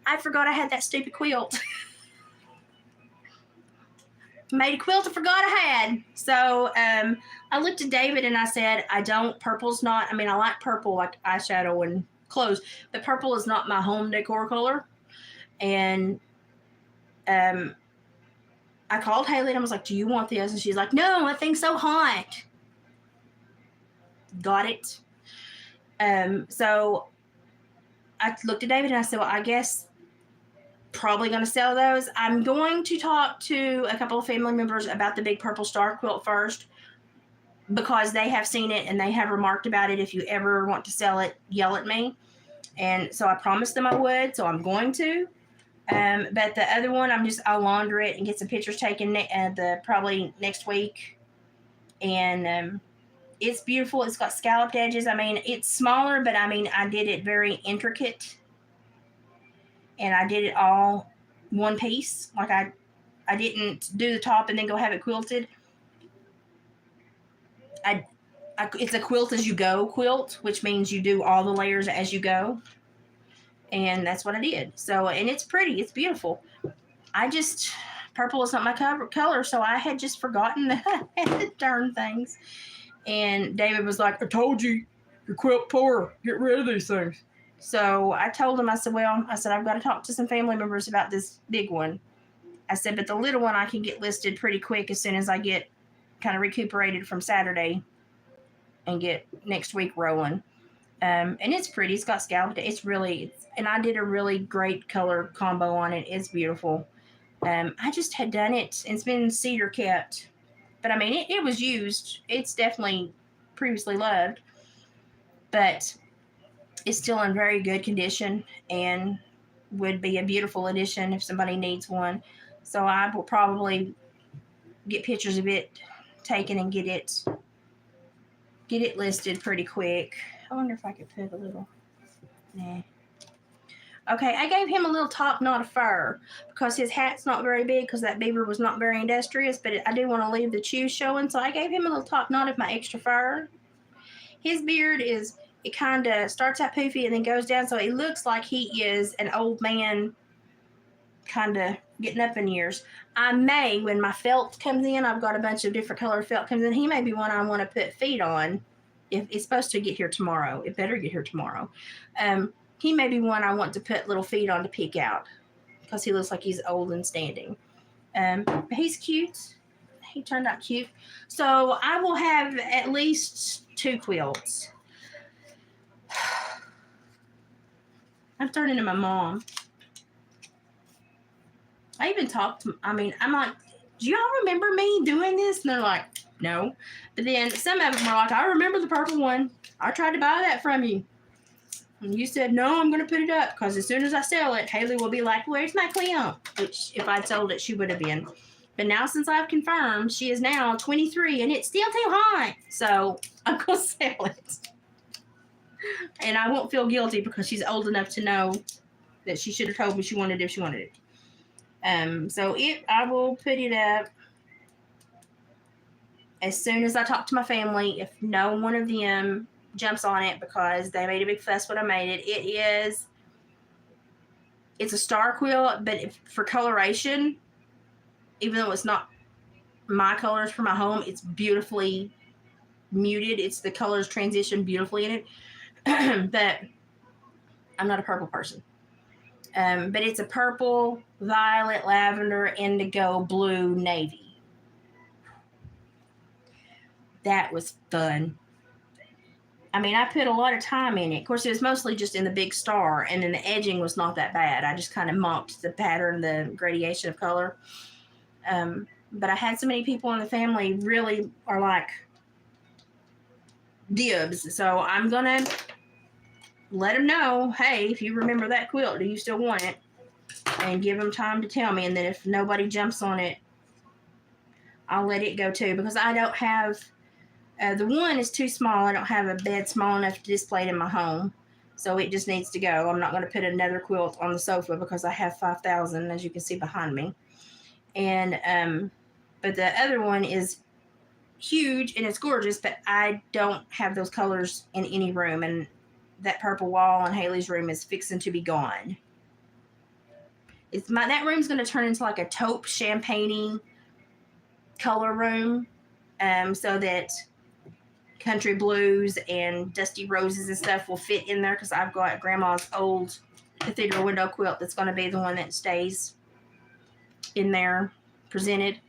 S1: I had that stupid quilt. Made a quilt I forgot I had. So I looked at David and I said, purple's not, I like purple like eyeshadow and clothes, but purple is not my home decor color. And I called Haley and I was like, do you want this? And she's like, no, that thing's so hot. Got it. So I looked at David and I said, well, I guess probably going to sell those. I'm going to talk to a couple of family members about the big purple star quilt first, because they have seen it and they have remarked about it. If you ever want to sell it, yell at me. And so I promised them I would, so I'm going to. But the other one, I'll launder it and get some pictures taken probably next week. And it's beautiful. It's got scalloped edges. It's smaller, but I did it very intricate. And I did it all one piece. Like I didn't do the top and then go have it quilted. It's a quilt as you go quilt, which means you do all the layers as you go. And that's what I did. So, and it's pretty. It's beautiful. Purple is not my color, so I had just forgotten that I had the darn things. And David was like, I told you, your quilt poor. Get rid of these things. So I told him, I said, I've got to talk to some family members about this big one. I said, but the little one I can get listed pretty quick as soon as I get kind of recuperated from Saturday and get next week rolling. And it's pretty. It's got scalloped. And I did a really great color combo on it. It's beautiful. I just had done it. It's been cedar kept. But it was used. It's definitely previously loved. But it's still in very good condition and would be a beautiful addition if somebody needs one. So I will probably get pictures of it taken and get it listed pretty quick. I wonder if I could put a little. Nah. Okay, I gave him a little top knot of fur because his hat's not very big because that beaver was not very industrious, but I do want to leave the chews showing, so I gave him a little top knot of my extra fur. His beard it kind of starts out poofy and then goes down, so it looks like he is an old man kind of getting up in years. When my felt comes in, I've got a bunch of different color felt comes in, he may be one I want to put feet on. If it's supposed to get here tomorrow. It better get here tomorrow. He may be one I want to put little feet on to peek out because he looks like he's old and standing. But he's cute. He turned out cute. So I will have at least 2 quilts. I've turned into my mom. I even talked to, I'm like, do y'all remember me doing this? And they're like, no. But then some of them were like, I remember the purple one. I tried to buy that from you. And you said, no, I'm going to put it up because as soon as I sell it, Haley will be like, where's my quilt? Which if I'd sold it, she would have been. But now since I've confirmed, she is now 23 and it's still too hot. So I'm going to sell it. And I won't feel guilty because she's old enough to know that she should have told me she wanted it if she wanted it. I will put it up as soon as I talk to my family. If no one of them jumps on it because they made a big fuss when I made it, it's a star quilt, but for coloration, even though it's not my colors for my home, it's beautifully muted. It's the colors transition beautifully in it. But I'm not a purple person. But it's a purple, violet, lavender, indigo, blue, navy. That was fun. I mean, I put a lot of time in it. Of course, it was mostly just in the big star, and then the edging was not that bad. I just kind of mocked the pattern, the gradation of color. But I had so many people in the family really are like dibs. So I'm going to let them know, hey, if you remember that quilt, do you still want it? And give them time to tell me. And then if nobody jumps on it, I'll let it go too. Because I don't have... the one is too small. I don't have a bed small enough to display it in my home. So it just needs to go. I'm not going to put another quilt on the sofa because I have 5,000, as you can see behind me. And, but the other one is huge and it's gorgeous, but I don't have those colors in any room. And that purple wall in Haley's room is fixing to be gone. That room's going to turn into like a taupe champagne color room. So that country blues and dusty roses and stuff will fit in there, because I've got Grandma's old cathedral window quilt that's going to be the one that stays in there presented.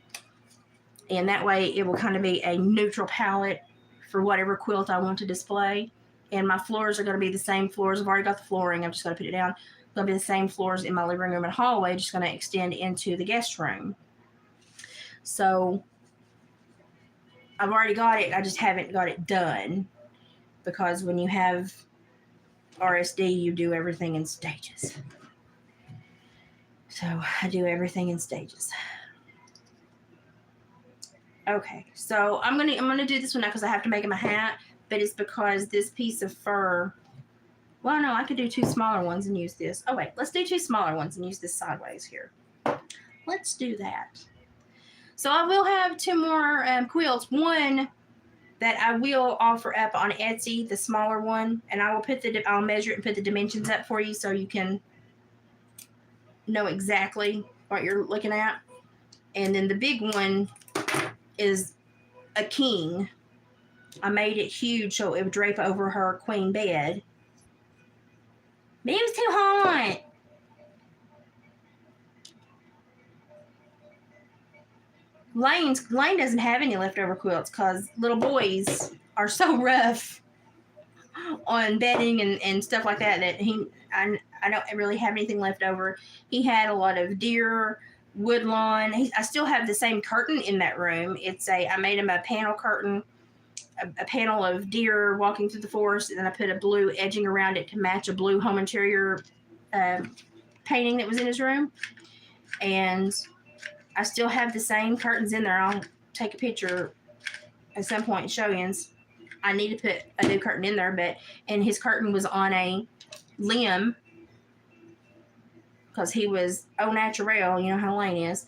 S1: And that way it will kind of be a neutral palette for whatever quilt I want to display. And my floors are going to be the same floors. I've already got the flooring. I'm just going to put it down. It's going to be the same floors in my living room and hallway, just going to extend into the guest room. So I've already got it. I just haven't got it done, because when you have RSD, you do everything in stages. So I do everything in stages. Okay, so I'm gonna do this one now because I have to make him a hat, but it's because this piece of fur. Well, no, I could do two smaller ones and use this. Oh wait, let's do two smaller ones and use this sideways here. Let's do that. So I will have two more quilts. One that I will offer up on Etsy, the smaller one, and I will I'll measure it and put the dimensions up for you so you can know exactly what you're looking at. And then the big one is a king. I made it huge so it would drape over her queen bed. But it was too hot. Lane doesn't have any leftover quilts because little boys are so rough on bedding and stuff like that I don't really have anything left over. He had a lot of deer, woodlawn. I still have the same curtain in that room. I made him a panel curtain, a panel of deer walking through the forest, and then I put a blue edging around it to match a blue home interior painting that was in his room. And I still have the same curtains in there. I'll take a picture at some point and show you. I need to put a new curtain in there, and his curtain was on a limb because he was au naturel, you know how Lane is.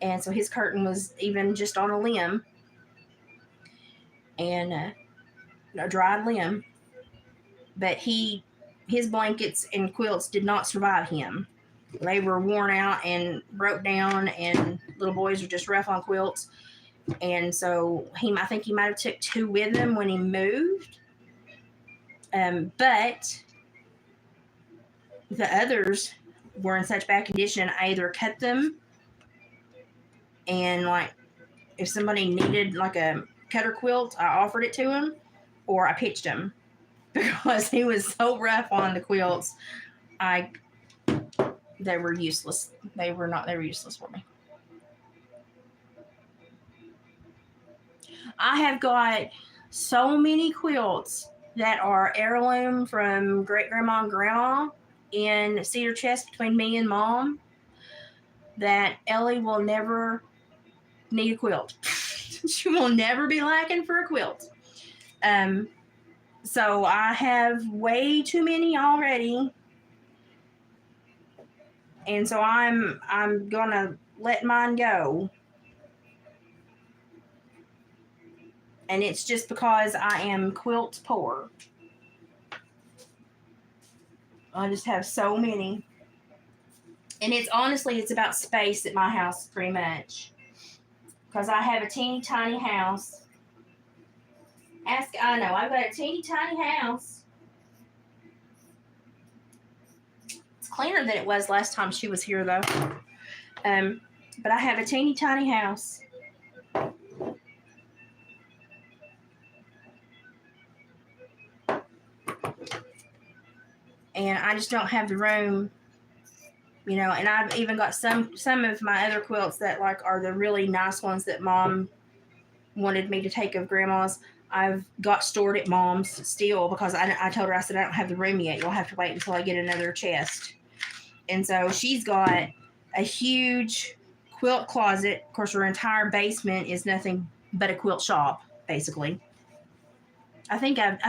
S1: And so his curtain was even just on a limb and a dried limb. But his blankets and quilts did not survive him. They were worn out and broke down, and little boys are just rough on quilts. And so I think he might have took two with him when he moved. But the others were in such bad condition, I either cut them, and like if somebody needed like a cutter quilt, I offered it to him, or I pitched him because he was so rough on the quilts. They were useless. They were useless for me. I have got so many quilts that are heirloom from great grandma and grandma in cedar chest between me and Mom that Ellie will never need a quilt. She will never be lacking for a quilt. So I have way too many already. And so I'm gonna let mine go. And it's just because I am quilt poor. I just have so many. And it's about space at my house pretty much. because I have a teeny tiny house. I know, I've got a teeny tiny house. It's cleaner than it was last time she was here, though. But I have a teeny tiny house. And I just don't have the room, you know, and I've even got some of my other quilts that like are the really nice ones that Mom wanted me to take of Grandma's. I've got stored at Mom's still because I told her, I said, I don't have the room yet. You'll have to wait until I get another chest. And so she's got a huge quilt closet. Of course, her entire basement is nothing but a quilt shop, basically. I think I've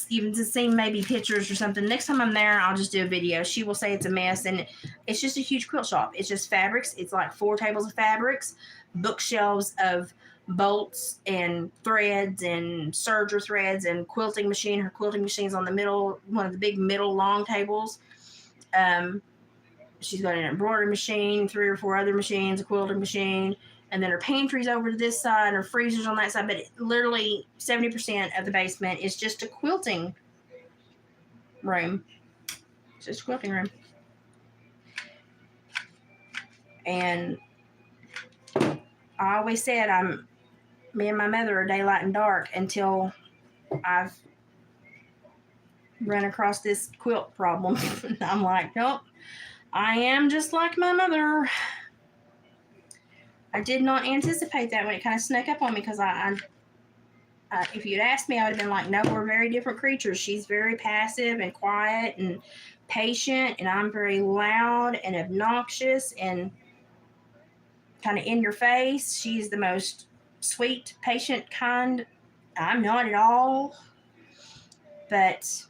S1: even seen maybe pictures or something. Next time I'm there, I'll just do a video. She will say it's a mess, and it's just a huge quilt shop. It's just fabrics. It's like 4 tables of fabrics, bookshelves of bolts and threads and serger threads and quilting machine. Her quilting machine's on the middle, one of the big middle long tables. She's got an embroidery machine, 3 or 4 other machines, a quilting machine. And then her pantry's over to this side, her freezer's on that side. But literally 70% of the basement is just a quilting room. It's just a quilting room. And I always said me and my mother are daylight and dark until I've run across this quilt problem. I'm like, nope, I am just like my mother. I did not anticipate that when it kind of snuck up on me because if you'd asked me, I would have been like, no, we're very different creatures. She's very passive and quiet and patient, and I'm very loud and obnoxious and kind of in your face. She's the most sweet, patient, kind. I'm not at all. But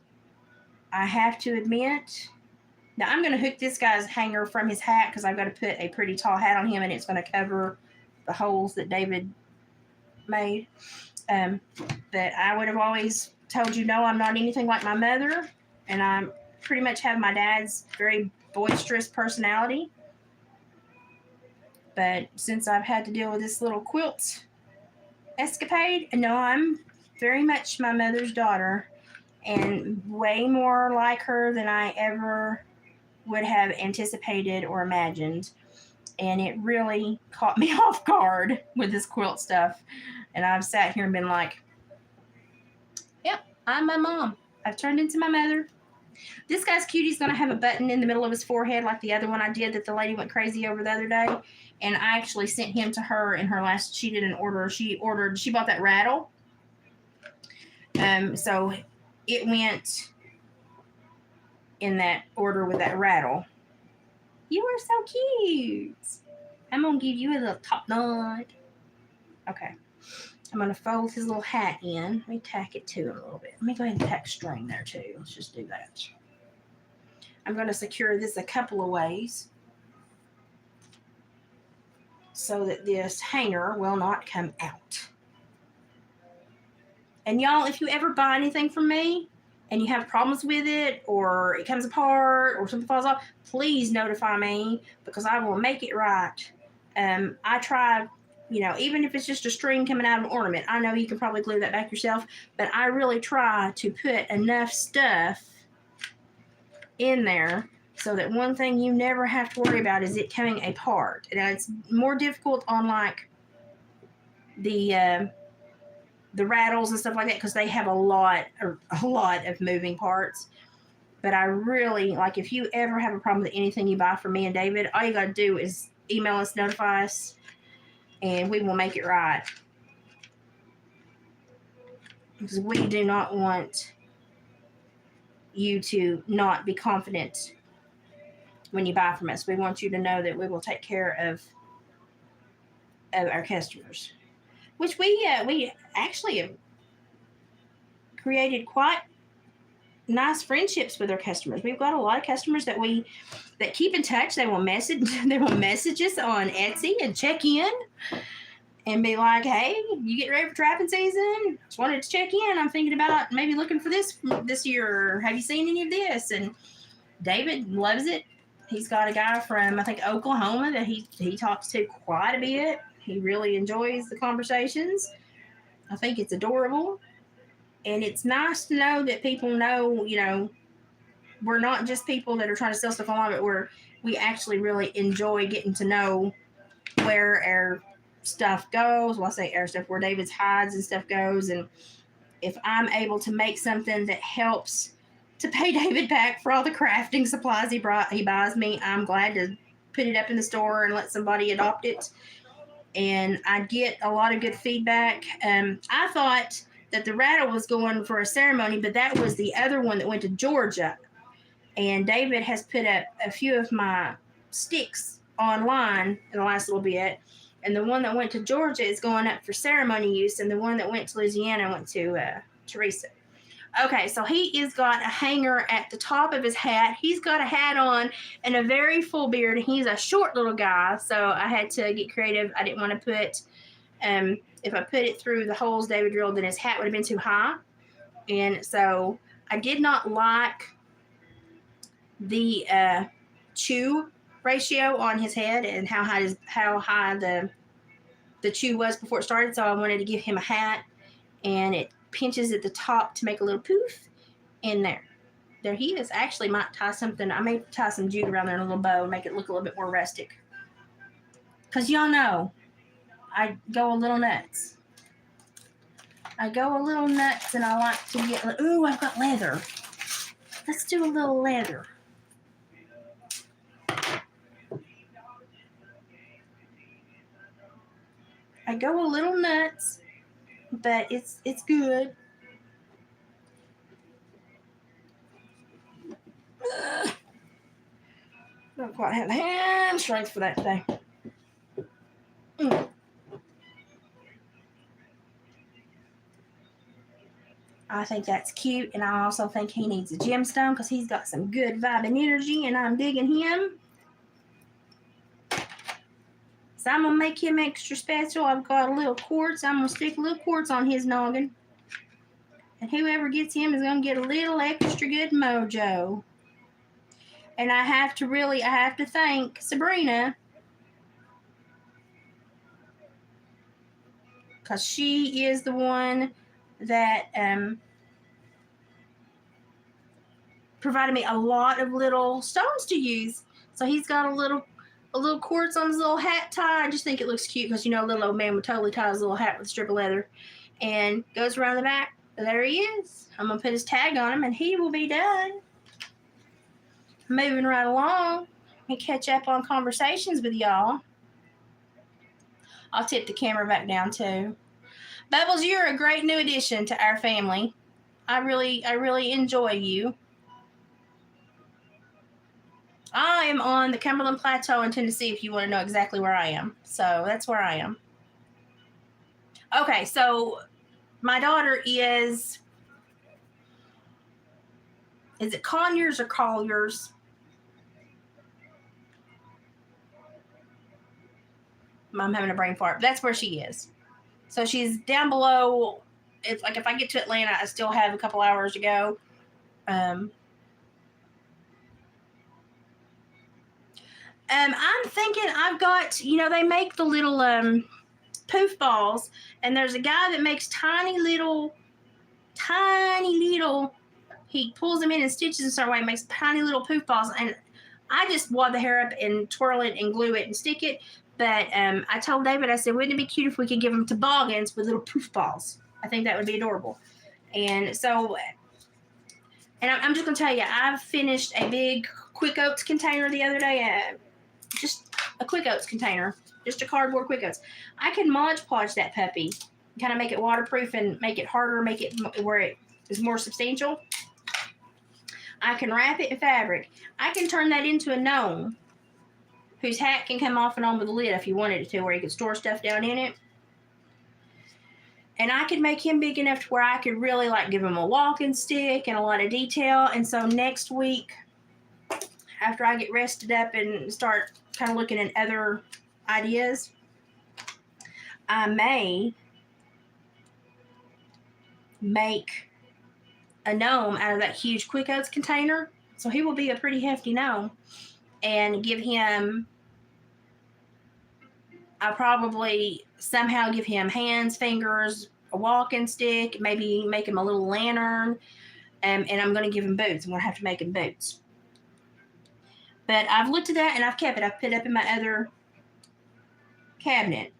S1: I have to admit, now I'm going to hook this guy's hanger from his hat because I've got to put a pretty tall hat on him, and it's going to cover the holes that David made. But I would have always told you, no, I'm not anything like my mother, and I pretty much have my dad's very boisterous personality. But since I've had to deal with this little quilt escapade, no, I'm very much my mother's daughter and way more like her than I ever would have anticipated or imagined. And it really caught me off guard with this quilt stuff. And I've sat here and been like, yep, I'm my mom. I've turned into my mother. This guy's cutie's going to have a button in the middle of his forehead like the other one I did that the lady went crazy over the other day. And I actually sent him to her in her last, she did an order. She bought that rattle. So it went in that order with that rattle. You are so cute. I'm going to give you a little top knot. Okay. I'm going to fold his little hat in. Let me tack it to him a little bit. Let me go ahead and tack string there too. Let's just do that. I'm going to secure this a couple of ways so that this hanger will not come out. And y'all, if you ever buy anything from me and you have problems with it or it comes apart or something falls off, please notify me because I will make it right. I try, even if it's just a string coming out of an ornament, I know you can probably glue that back yourself, but I really try to put enough stuff in there so that one thing you never have to worry about is it coming apart. Now, it's more difficult on like the rattles and stuff like that because they have a lot of moving parts. But I really, like, if you ever have a problem with anything you buy from me and David, all you got to do is email us, notify us, and we will make it right. Because we do not want you to not be confident when you buy from us. We want you to know that we will take care of our customers. Which we actually have created quite nice friendships with our customers. We've got a lot of customers that keep in touch. They will message us on Etsy and check in and be like, hey, you getting ready for trapping season? Just wanted to check in. I'm thinking about maybe looking for this year. Have you seen any of this? And David loves it. He's got a guy from, I think, Oklahoma that he talks to quite a bit. He really enjoys the conversations. I think it's adorable. And it's nice to know that people know, we're not just people that are trying to sell stuff online, but we actually really enjoy getting to know where our stuff goes. Well, I say our stuff, where David's hides and stuff goes. And if I'm able to make something that helps to pay David back for all the crafting supplies he buys me, I'm glad to put it up in the store and let somebody adopt it. And I get a lot of good feedback. I thought that the rattle was going for a ceremony, but that was the other one that went to Georgia. And David has put up a few of my sticks online in the last little bit. And the one that went to Georgia is going up for ceremony use, and the one that went to Louisiana went to Teresa. Okay, so he has got a hanger at the top of his hat. He's got a hat on and a very full beard. He's a short little guy, so I had to get creative. I didn't want to put, if I put it through the holes David drilled, then his hat would have been too high. And so I did not like the chew ratio on his head and how high the chew was before it started. So I wanted to give him a hat, and it pinches at the top to make a little poof in there. There he is. Actually, might tie something. I may tie some jute around there in a little bow and make it look a little bit more rustic. Because y'all know, I go a little nuts. And I like to get, ooh, I've got leather. Let's do a little leather. I go a little nuts, but it's good. Don't quite have the hand strength for that today. I think that's cute, and I also think he needs a gemstone because he's got some good vibe and energy, and I'm digging him. So I'm going to make him extra special. I've got a little quartz. I'm going to stick a little quartz on his noggin. And whoever gets him is going to get a little extra good mojo. And I have to thank Sabrina, because she is the one that provided me a lot of little stones to use. So he's got a little quartz on his little hat tie. I just think it looks cute because, a little old man would totally tie his little hat with a strip of leather and goes around the back. There he is. I'm going to put his tag on him and he will be done. Moving right along and catch up on conversations with y'all. I'll tip the camera back down too. Bubbles, you're a great new addition to our family. I really enjoy you. I am on the Cumberland Plateau in Tennessee, if you want to know exactly where I am. So that's where I am. Okay, so my daughter is it Conyers or Colliers? I'm having a brain fart. That's where she is. So she's down below. If I get to Atlanta, I still have a couple hours to go. I'm thinking I've got, they make the little poof balls, and there's a guy that makes tiny little, he pulls them in and stitches in certain way and makes tiny little poof balls, and I just wad the hair up and twirl it and glue it and stick it. But I told David, I said, wouldn't it be cute if we could give them toboggans with little poof balls? I think that would be adorable. And so, and I'm just going to tell you, I finished a big Quick Oats container the other day. Just a Quick Oats container. Just a cardboard Quick Oats. I can Mod Podge that puppy. Kind of make it waterproof and make it harder, make it where it is more substantial. I can wrap it in fabric. I can turn that into a gnome whose hat can come off and on with a lid if you wanted it to, where you could store stuff down in it. And I could make him big enough to where I could really give him a walking stick and a lot of detail. And so next week, after I get rested up and start kind of looking at other ideas, I may make a gnome out of that huge Quick Oats container. So he will be a pretty hefty gnome, and give him I'll probably somehow give him hands, fingers, a walking stick, maybe make him a little lantern, and I'm going to give him boots. I'm going to have to make him boots. But I've looked at that and I've kept it. I've put it up in my other cabinet.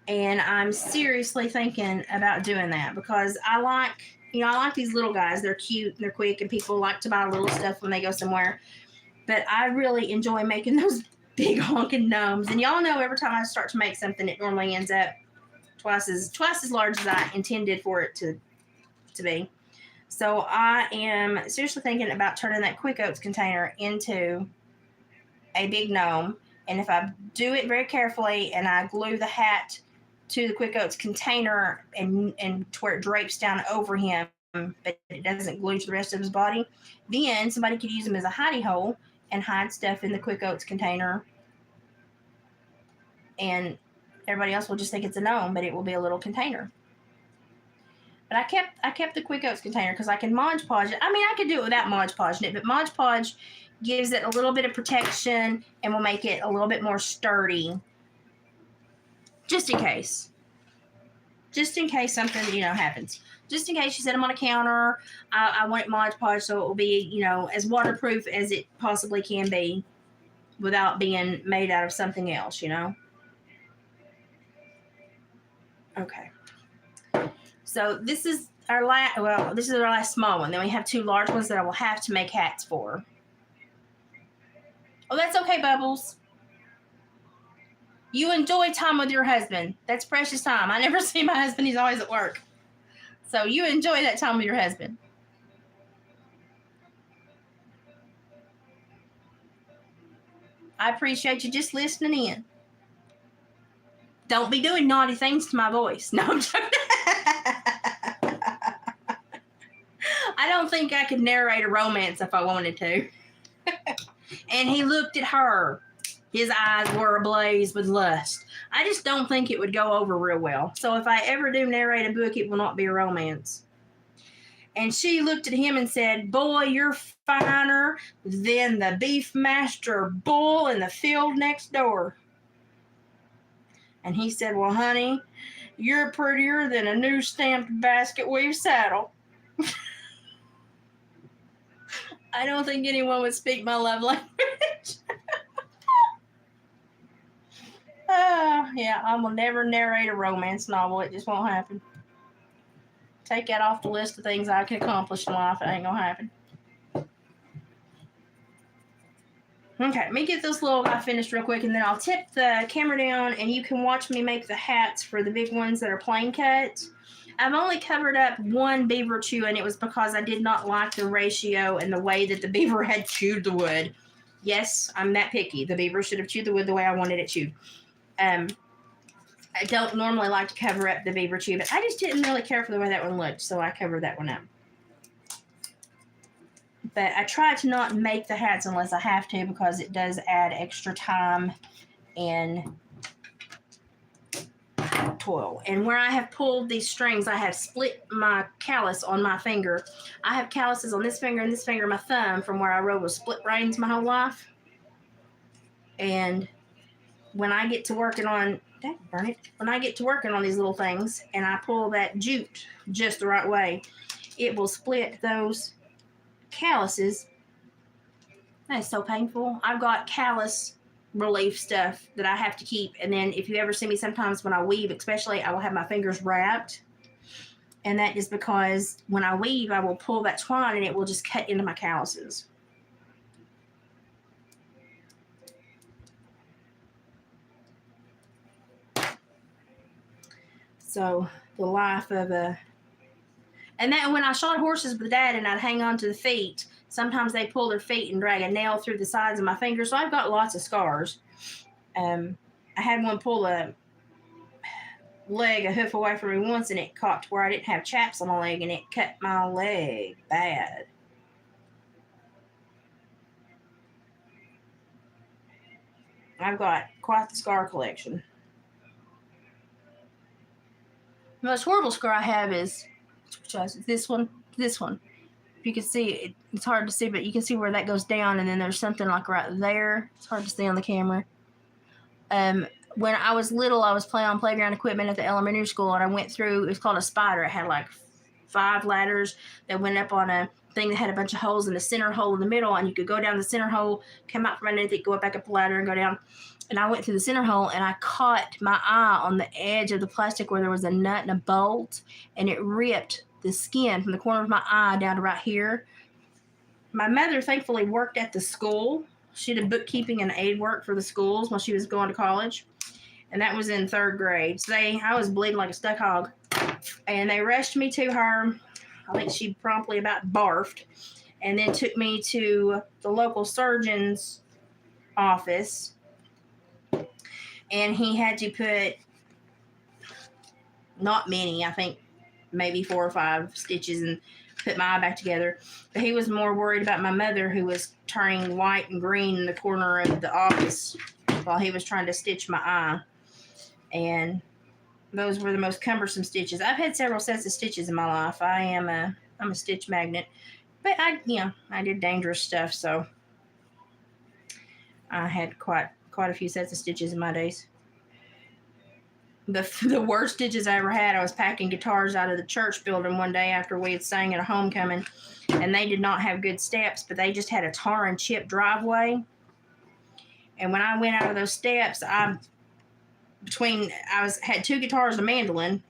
S1: And I'm seriously thinking about doing that because I like these little guys. They're cute and they're quick, and people like to buy little stuff when they go somewhere. But I really enjoy making those big honking gnomes. And y'all know every time I start to make something, it normally ends up twice as large as I intended for it to be. So I am seriously thinking about turning that Quick Oats container into a big gnome. And if I do it very carefully and I glue the hat to the Quick Oats container and to where it drapes down over him, but it doesn't glue to the rest of his body, then somebody could use him as a hidey hole and hide stuff in the Quick Oats container. And everybody else will just think it's a gnome, but it will be a little container. But I kept the Quick Oats container because I can Mod Podge it. I mean, I could do it without Mod Podging it, but Mod Podge gives it a little bit of protection and will make it a little bit more sturdy. Just in case. Just in case something, happens. Just in case you set them on a counter. I want it Mod Podge so it will be, as waterproof as it possibly can be without being made out of something else, Okay. So this is our last small one. Then we have 2 large ones that I will have to make hats for. Oh, that's okay, Bubbles. You enjoy time with your husband. That's precious time. I never see my husband. He's always at work. So you enjoy that time with your husband. I appreciate you just listening in. Don't be doing naughty things to my voice. No, I'm joking. I don't think I could narrate a romance if I wanted to. And he looked at her. His eyes were ablaze with lust. I just don't think it would go over real well. So if I ever do narrate a book, it will not be a romance. And she looked at him and said, "Boy, you're finer than the beef master bull in the field next door." And he said, "Well, honey, you're prettier than a new stamped basket weave saddle." I don't think anyone would speak my love language. Yeah, I will never narrate a romance novel. It just won't happen. Take that off the list of things I can accomplish in life. It ain't gonna happen. Okay, let me get this little guy finished real quick, and then I'll tip the camera down, and you can watch me make the hats for the big ones that are plain cut. I've only covered up one beaver chew, and it was because I did not like the ratio and the way that the beaver had chewed the wood. Yes, I'm that picky. The beaver should have chewed the wood the way I wanted it chewed. I don't normally like to cover up the beaver chew, but I just didn't really care for the way that one looked, so I covered that one up. But I try to not make the hats unless I have to because it does add extra time and toil. And where I have pulled these strings, I have split my callus on my finger. I have calluses on this finger and this finger, my thumb, from where I rode with split reins my whole life. And when I get to working on when I get to working on these little things and I pull that jute just the right way, it will split those calluses. That is so painful. I've got callus relief stuff that I have to keep, and then if you ever see me sometimes when I weave especially, I will have my fingers wrapped, and that is because when I weave I will pull that twine and it will just cut into my calluses. So the life of and then when I shot horses with Dad and I'd hang on to the feet, sometimes they pull their feet and drag a nail through the sides of my fingers. So I've got lots of scars. I had one pull a hoof away from me once, and it caught to where I didn't have chaps on my leg, and it cut my leg bad. I've got quite the scar collection. The most horrible scar I have is this one. If you can see it, it's hard to see, but you can see where that goes down, and then there's something like right there. It's hard to see on the camera. When I was little, I was playing on playground equipment at the elementary school, and I went through, it was called a spider. It had like 5 ladders that went up on a thing that had a bunch of holes in the center hole in the middle, and you could go down the center hole, come out from underneath it, go back up the ladder and go down. And I went through the center hole, and I caught my eye on the edge of the plastic where there was a nut and a bolt, and it ripped the skin from the corner of my eye down to right here. My mother thankfully worked at the school. She did bookkeeping and aid work for the schools while she was going to college. And that was in 3rd grade. So I was bleeding like a stuck hog. And they rushed me to her. I think she promptly about barfed. And then took me to the local surgeon's office. And he had to put, not many, I think maybe 4 or 5 stitches and put my eye back together. But he was more worried about my mother, who was turning white and green in the corner of the office while he was trying to stitch my eye. And those were the most cumbersome stitches. I've had several sets of stitches in my life. I'm a stitch magnet. But I did dangerous stuff, so I had quite a few sets of stitches in my days. The worst stitches I ever had, I was packing guitars out of the church building one day after we had sang at a homecoming, and they did not have good steps, but they just had a tar and chip driveway. And when I went out of those steps, I had 2 guitars and a mandolin,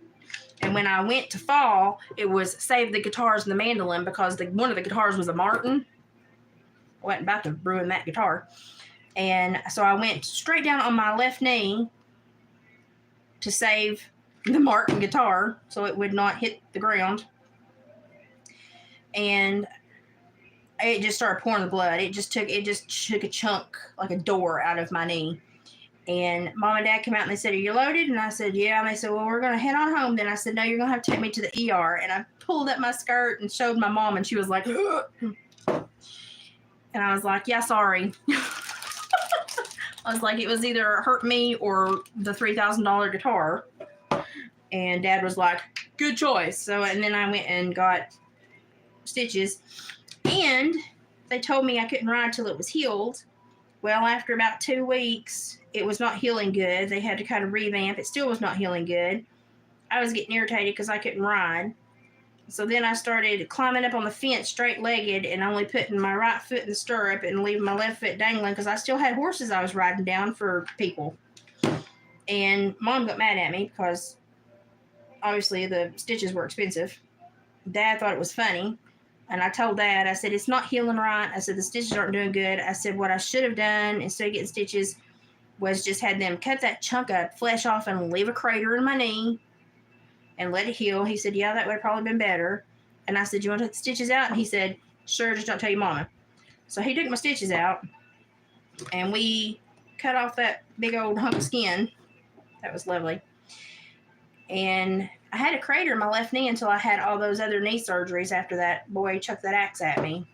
S1: and when I went to fall, it was save the guitars and the mandolin, because one of the guitars was a Martin. I wasn't about to ruin that guitar. And so I went straight down on my left knee to save the Martin guitar so it would not hit the ground. And it just started pouring the blood. It just took a chunk, like a door, out of my knee. And Mom and Dad came out and they said, "Are you loaded?" And I said, "Yeah." And they said, "Well, we're going to head on home then." I said, "No, you're going to have to take me to the ER." And I pulled up my skirt and showed my mom, and she was like, "Ugh." And I was like, "Yeah, sorry." I was like, it was either hurt me or the $3,000 guitar. And Dad was like, "Good choice." So, and then I went and got stitches. And they told me I couldn't ride till it was healed. Well, after about 2 weeks, it was not healing good. They had to kind of revamp. It still was not healing good. I was getting irritated because I couldn't ride. So then I started climbing up on the fence straight-legged and only putting my right foot in the stirrup and leaving my left foot dangling, because I still had horses I was riding down for people. And Mom got mad at me because obviously the stitches were expensive. Dad thought it was funny. And I told Dad, I said, "It's not healing right." I said, "The stitches aren't doing good." I said, "What I should have done instead of getting stitches was just had them cut that chunk of flesh off and leave a crater in my knee and let it heal." He said, "Yeah, that would have probably been better." And I said, "You want to take the stitches out?" And he said, "Sure, just don't tell your mama." So he took my stitches out, and we cut off that big old hunk of skin. That was lovely. And I had a crater in my left knee until I had all those other knee surgeries after that boy chucked that axe at me.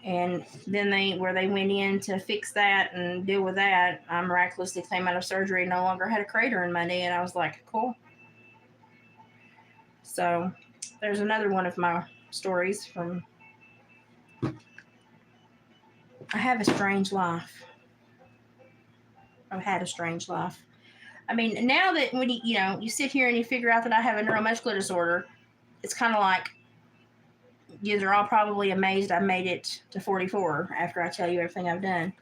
S1: And then they went in to fix that and deal with that, I miraculously came out of surgery and no longer had a crater in my knee. And I was like, cool. So there's another one of my stories from, I have a strange life. I've had a strange life. I mean, now that when you sit here and you figure out that I have a neuromuscular disorder, it's kind of like, you're all probably amazed I made it to 44 after I tell you everything I've done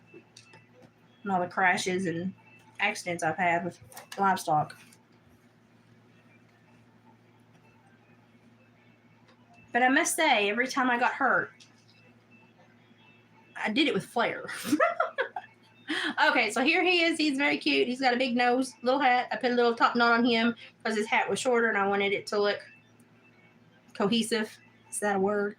S1: and all the crashes and accidents I've had with livestock. But I must say, every time I got hurt, I did it with flair. Okay, so here he is. He's very cute. He's got a big nose, little hat. I put a little top knot on him because his hat was shorter and I wanted it to look cohesive. Is that a word?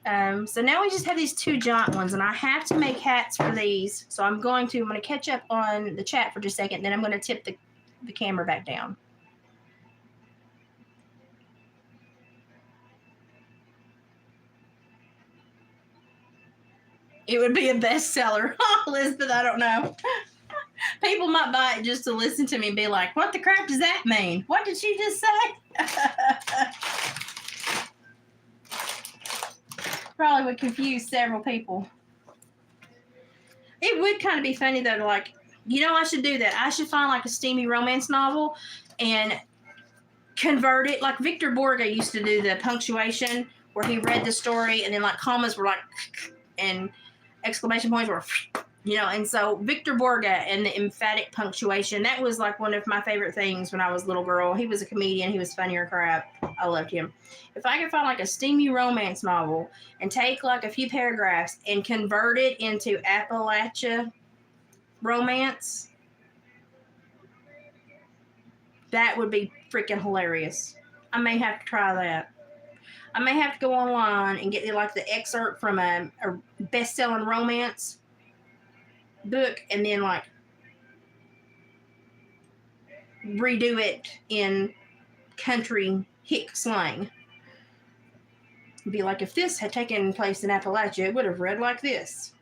S1: So now we just have these 2 giant ones, and I have to make hats for these. So I'm going to catch up on the chat for just a second, then I'm going to tip the camera back down. It would be a bestseller. Elizabeth, I don't know. People might buy it just to listen to me and be like, what the crap does that mean? What did she just say? Probably would confuse several people. It would kind of be funny though, to like, I should do that. I should find like a steamy romance novel and convert it. Like Victor Borge used to do the punctuation where he read the story and then like commas were like, and exclamation points were, and so Victor Borge and the emphatic punctuation, that was like one of my favorite things when I was a little girl. He was a comedian. He was funnier crap. I loved him. If I could find like a steamy romance novel and take like a few paragraphs and convert it into Appalachia romance, that would be freaking hilarious. I may have to try that. I may have to go online and get like the excerpt from a best-selling romance book and then like redo it in country hick slang. It'd be like if this had taken place in Appalachia, it would have read like this.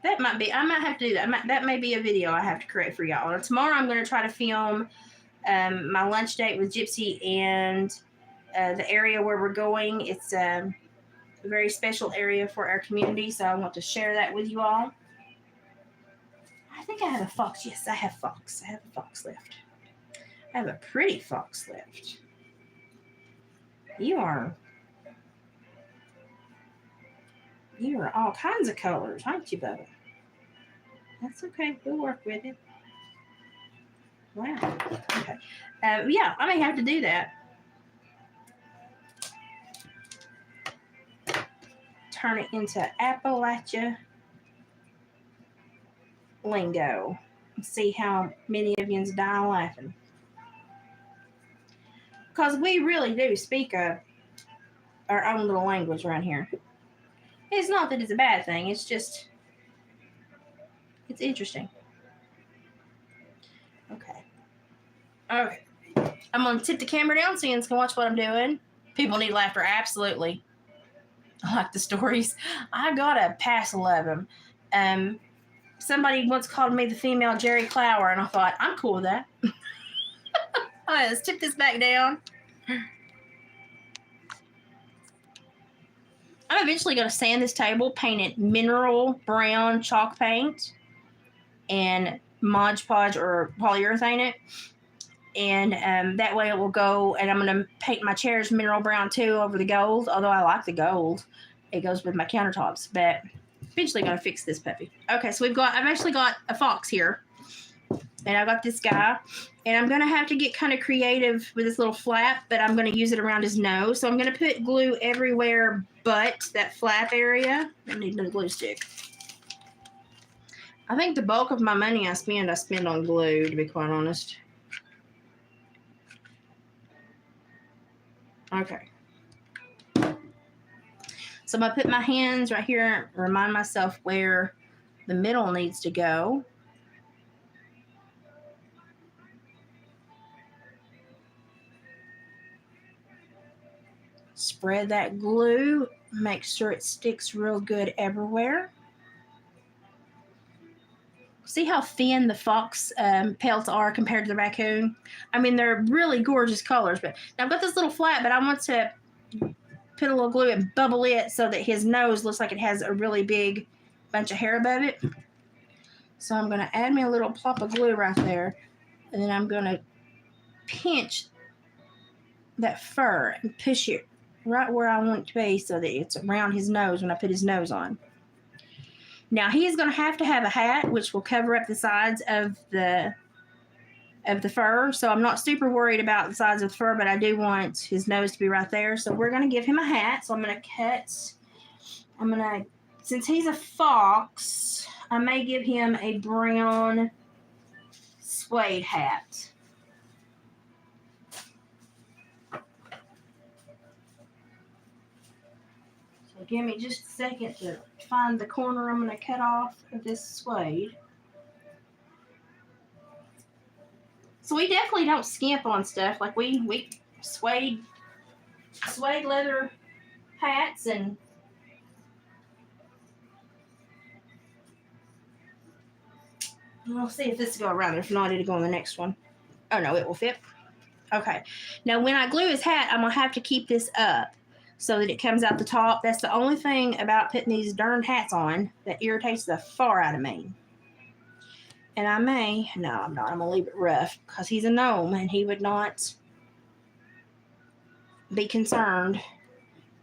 S1: I might have to do that. That may be a video I have to create for y'all. Tomorrow I'm going to try to film my lunch date with Gypsy and the area where we're going. It's a very special area for our community, so I want to share that with you all. I think I have a fox. Yes, I have fox. I have a fox left. I have a pretty fox left. You are all kinds of colors, aren't you, Bubba? That's okay. We'll work with it. Wow. Okay. Yeah, I may have to do that. Turn it into Appalachia lingo. See how many of yous die laughing. Because we really do speak our own little language around here. It's not that it's a bad thing. It's just, it's interesting. Okay. I'm going to tip the camera down so you can watch what I'm doing. People need laughter. Absolutely. I like the stories. I got a pass 11. Somebody once called me the female Jerry Clower, and I thought, I'm cool with that. All right, let's tip this back down. I'm eventually going to sand this table, paint it mineral brown chalk paint, and Mod Podge or polyurethane it. And that way it will go, and I'm going to paint my chairs mineral brown too over the gold, although I like the gold. It goes with my countertops, but eventually going to fix this puppy. Okay, so I've actually got a fox here, and I got this guy, and I'm going to have to get kind of creative with this little flap, but I'm going to use it around his nose. So I'm going to put glue everywhere but that flap area. I need a glue stick. I think the bulk of my money I spend on glue, to be quite honest. Okay. So I'm going to put my hands right here, remind myself where the middle needs to go. Spread that glue, make sure it sticks real good everywhere. See how thin the fox pelts are compared to the raccoon? I mean, they're really gorgeous colors, but now I've got this little flap, but I want to put a little glue and bubble it so that his nose looks like it has a really big bunch of hair above it. So I'm going to add me a little plop of glue right there, and then I'm going to pinch that fur and push it right where I want it to be so that it's around his nose when I put his nose on. Now he's going to have a hat which will cover up the sides of the fur. So I'm not super worried about the sides of the fur, but I do want his nose to be right there. So we're going to give him a hat. So since he's a fox, I may give him a brown suede hat. So give me just a second to find the corner I'm going to cut off of this suede. So we definitely don't skimp on stuff. Like we suede leather hats and We'll see if this will go around. If not, it'll go on the next one. Oh, no, it will fit. Okay. Now, when I glue his hat, I'm going to have to keep this up so that it comes out the top. That's the only thing about putting these darn hats on that irritates the far out of me. And I'm not. I'm going to leave it rough because he's a gnome and he would not be concerned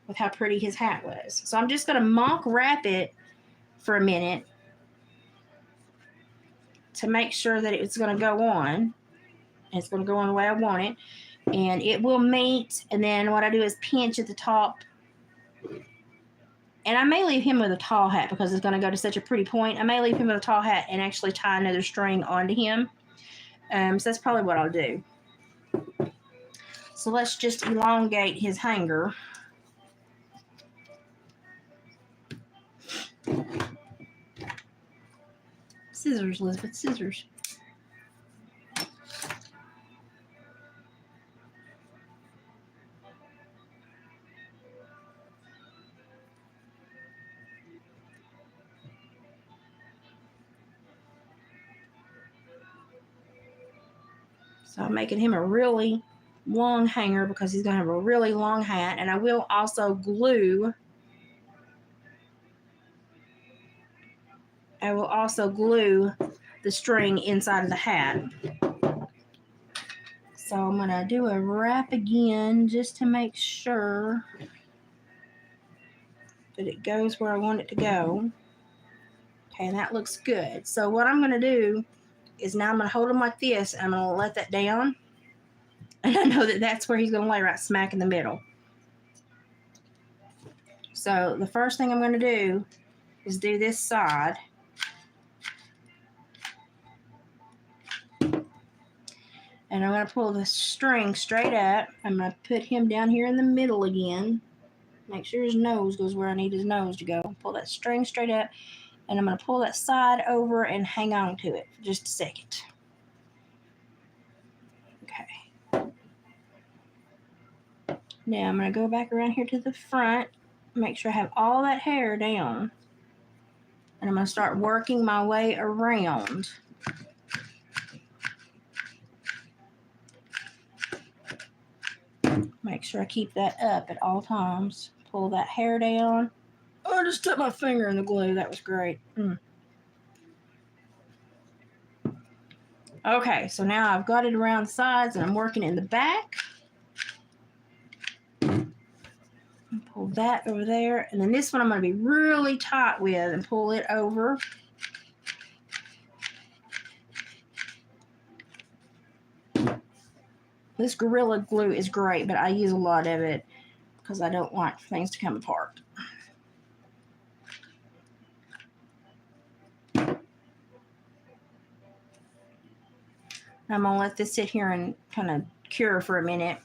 S1: with how pretty his hat was. So I'm just going to mock wrap it for a minute to make sure that it's going to go on. It's going to go on the way I want it. And it will meet. And then what I do is pinch at the top. And I may leave him with a tall hat because it's going to go to such a pretty point. I may leave him with a tall hat and actually tie another string onto him. So that's probably what I'll do. So let's just elongate his hanger. Scissors, Elizabeth, scissors. So I'm making him a really long hanger because he's going to have a really long hat. And I will also glue. I will also glue the string inside of the hat. So I'm going to do a wrap again just to make sure that it goes where I want it to go. Okay, and that looks good. So what I'm going to do is now I'm going to hold him like this, and I'm going to let that down. And I know that that's where he's going to lay right smack in the middle. So the first thing I'm going to do is do this side. And I'm going to pull the string straight up. I'm going to put him down here in the middle again. Make sure his nose goes where I need his nose to go. Pull that string straight up. And I'm going to pull that side over and hang on to it for just a second. Okay. Now I'm going to go back around here to the front. Make sure I have all that hair down. And I'm going to start working my way around. Make sure I keep that up at all times. Pull that hair down. Oh, I just stuck my finger in the glue. That was great. Okay, so now I've got it around the sides and I'm working in the back. Pull that over there. And then this one I'm going to be really tight with and pull it over. This Gorilla Glue is great, but I use a lot of it because I don't want things to come apart. I'm going to let this sit here and kind of cure for a minute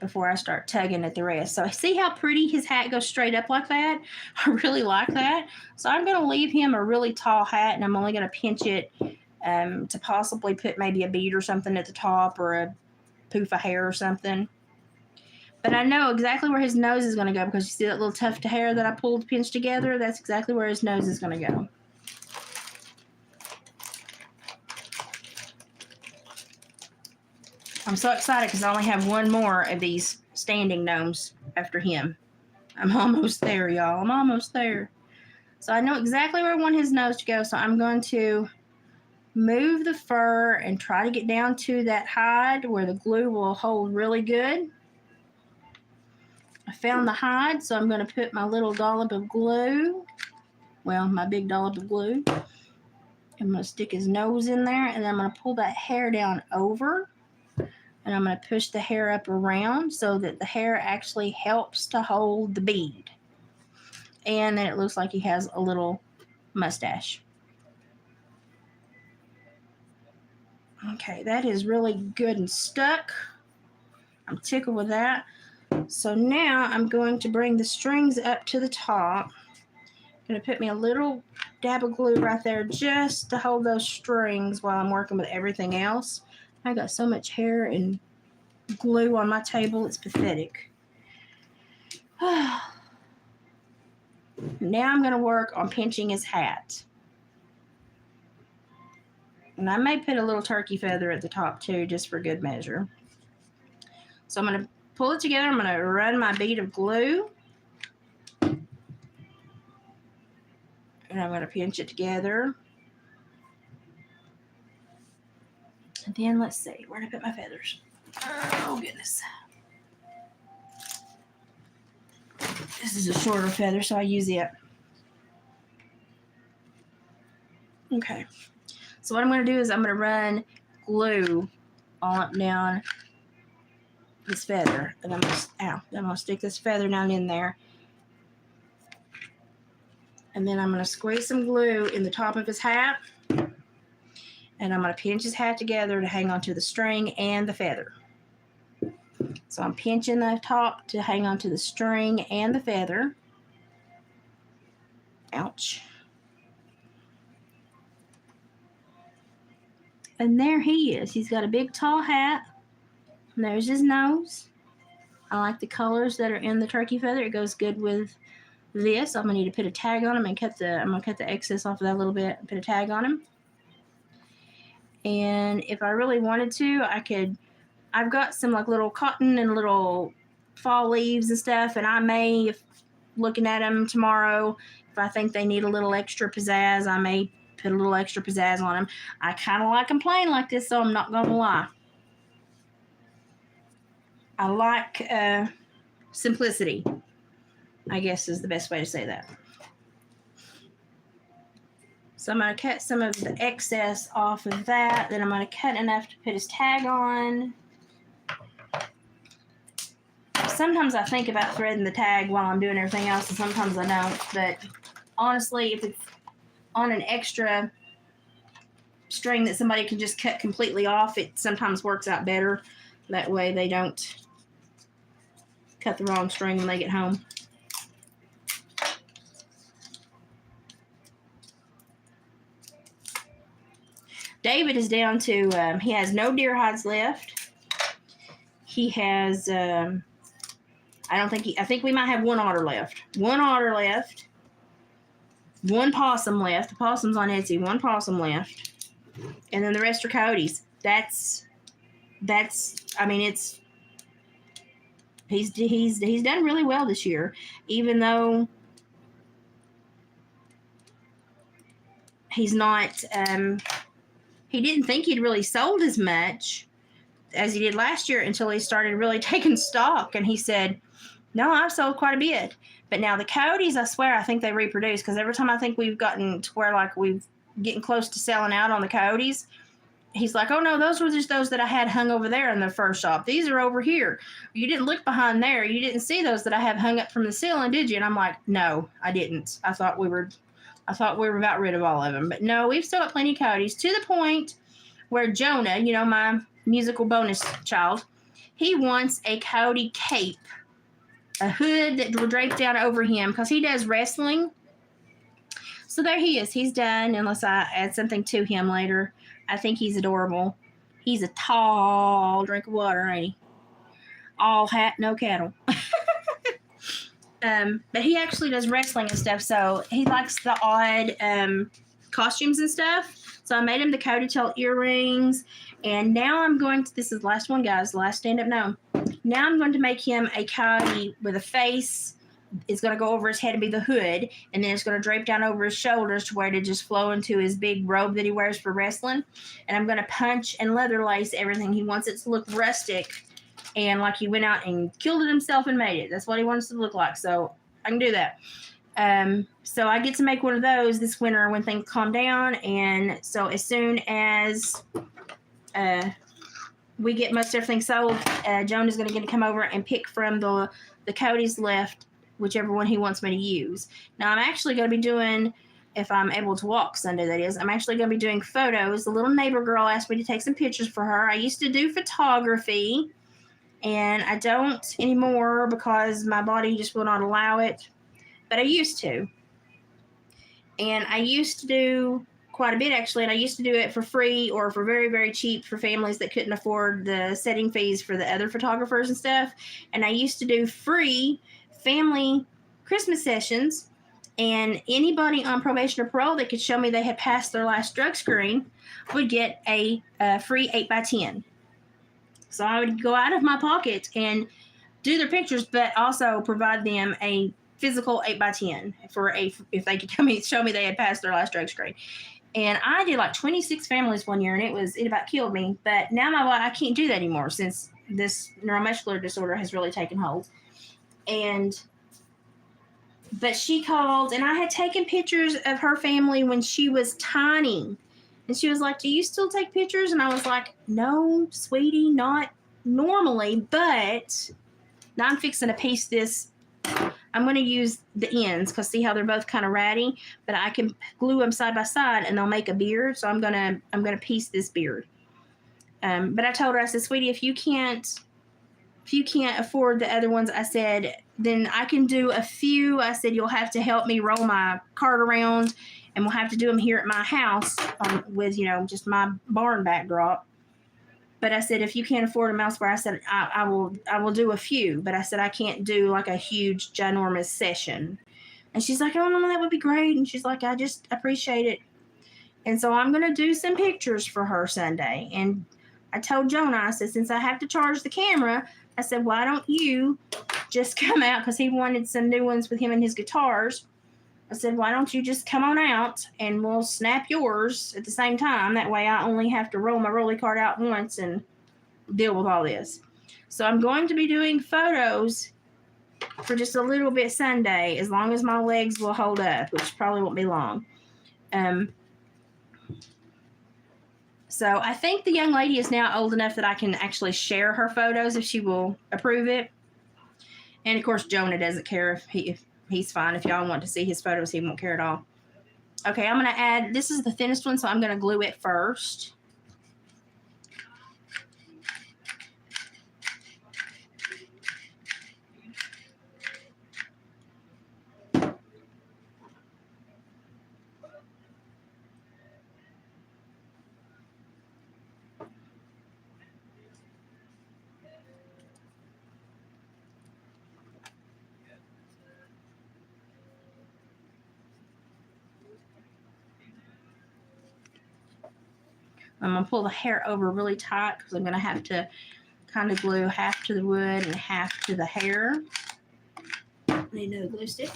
S1: before I start tugging at the rest. So see how pretty his hat goes straight up like that? I really like that. So I'm going to leave him a really tall hat, and I'm only going to pinch it to possibly put maybe a bead or something at the top or a poof of hair or something. But I know exactly where his nose is going to go because you see that little tuft of hair that I pulled pinched together? That's exactly where his nose is going to go. I'm so excited because I only have one more of these standing gnomes after him. I'm almost there, y'all. I'm almost there. So I know exactly where I want his nose to go, so I'm going to move the fur and try to get down to that hide where the glue will hold really good. I found the hide, so I'm going to put my little dollop of glue. Well, my big dollop of glue. I'm going to stick his nose in there, and then I'm going to pull that hair down over. And I'm going to push the hair up around so that the hair actually helps to hold the bead. And then it looks like he has a little mustache. Okay, that is really good and stuck. I'm tickled with that. So now I'm going to bring the strings up to the top. I'm going to put me a little dab of glue right there just to hold those strings while I'm working with everything else. I got so much hair and glue on my table, it's pathetic. Now I'm going to work on pinching his hat. And I may put a little turkey feather at the top too, just for good measure. So I'm going to pull it together. I'm going to run my bead of glue. And I'm going to pinch it together. And then let's see, where did I put my feathers? Oh, goodness. This is a shorter feather, so I use it. Okay. So what I'm going to do is I'm going to run glue all up down this feather. And I'm going to stick this feather down in there. And then I'm going to squeeze some glue in the top of his hat. And I'm going to pinch his hat together to hang onto the string and the feather. So I'm pinching the top to hang onto the string and the feather. Ouch. And there he is. He's got a big tall hat. And there's his nose. I like the colors that are in the turkey feather. It goes good with this. I'm going to need to put a tag on him and I'm going to cut the excess off of that a little bit and put a tag on him. And if I really wanted to, I've got some like little cotton and little fall leaves and stuff, and I may, if looking at them tomorrow, if I think they need a little extra pizzazz, I may put a little extra pizzazz on them. I kind of like them plain like this, so I'm not going to lie. I like simplicity, I guess is the best way to say that. So I'm going to cut some of the excess off of that. Then I'm going to cut enough to put his tag on. Sometimes I think about threading the tag while I'm doing everything else, and sometimes I don't. But honestly, if it's on an extra string that somebody can just cut completely off, it sometimes works out better. That way they don't cut the wrong string when they get home. David is down to, he has no deer hides left. He has, I think we might have one otter left. One otter left. One possum left. The possum's on Etsy. One possum left. And then the rest are coyotes. I mean, he's done really well this year, even though he's not, he didn't think he'd really sold as much as he did last year until he started really taking stock. And he said, no, I've sold quite a bit. But now the coyotes, I swear, I think they reproduce, because every time I think we've gotten to where like we've getting close to selling out on the coyotes, he's like, oh no, those were just those that I had hung over there in the first shop. These are over here. You didn't look behind there. You didn't see those that I have hung up from the ceiling, did you? And I'm like, no, I didn't. I thought we were about rid of all of them. But no, we've still got plenty of coyotes, to the point where Jonah, you know, my musical bonus child, he wants a coyote cape, a hood that will drape down over him, because he does wrestling. So there he is. He's done, unless I add something to him later. I think he's adorable. He's a tall drink of water, ain't he? All hat, no cattle. But he actually does wrestling and stuff, so he likes the odd costumes and stuff. So I made him the coyote tail earrings, and now I'm going to, this is the last one, guys, the last stand-up gnome. Now I'm going to make him a coyote with a face. It's going to go over his head and be the hood, and then it's going to drape down over his shoulders to where it just flow into his big robe that he wears for wrestling. And I'm going to punch and leather lace everything. He wants it to look rustic and like he went out and killed it himself and made it. That's what he wants it to look like, so I can do that. So I get to make one of those this winter when things calm down, and so as soon as we get most everything sold, Joan is going to get to come over and pick from the coyotes left, whichever one he wants me to use. Now, I'm actually going to be doing, if I'm able to walk Sunday, that is, I'm actually going to be doing photos. The little neighbor girl asked me to take some pictures for her. I used to do photography, and I don't anymore because my body just will not allow it, but I used to. And I used to do quite a bit, actually, and I used to do it for free or for very, very cheap for families that couldn't afford the setting fees for the other photographers and stuff. And I used to do free family Christmas sessions And anybody on probation or parole that could show me they had passed their last drug screen would get a free 8x10. So I would go out of my pocket and do their pictures, but also provide them a physical 8x10 if they could come and show me they had passed their last drug screen. And I did like 26 families one year, and it about killed me. But now I can't do that anymore since this neuromuscular disorder has really taken hold. But she called, and I had taken pictures of her family when she was tiny. And she was like, "Do you still take pictures?" And I was like, "No, sweetie, not normally, but now I'm fixing to piece this. I'm going to use the ends because see how they're both kind of ratty, but I can glue them side by side and they'll make a beard. So I'm gonna piece this beard." But I told her, I said, "Sweetie, if you can't afford the other ones," I said, "then I can do a few." I said, "You'll have to help me roll my cart around, and we'll have to do them here at my house with just my barn backdrop." But I said, "If you can't afford them elsewhere," I said, I will do a few. But I said, "I can't do like a huge, ginormous session." And she's like, "Oh, no, that would be great." And she's like, "I just appreciate it." And so I'm going to do some pictures for her Sunday. And I told Jonah, I said, "Since I have to charge the camera," I said, "why don't you just come out?" Because he wanted some new ones with him and his guitars. I said, "Why don't you just come on out and we'll snap yours at the same time? That way I only have to roll my rolly cart out once and deal with all this." So I'm going to be doing photos for just a little bit Sunday, as long as my legs will hold up, which probably won't be long. So I think the young lady is now old enough that I can actually share her photos if she will approve it. And of course, Jonah doesn't care if he's fine. If y'all want to see his photos, he won't care at all. Okay, I'm going to add, this is the thinnest one, so I'm going to glue it first. I'm going to pull the hair over really tight because I'm going to have to kind of glue half to the wood and half to the hair. Need another glue stick.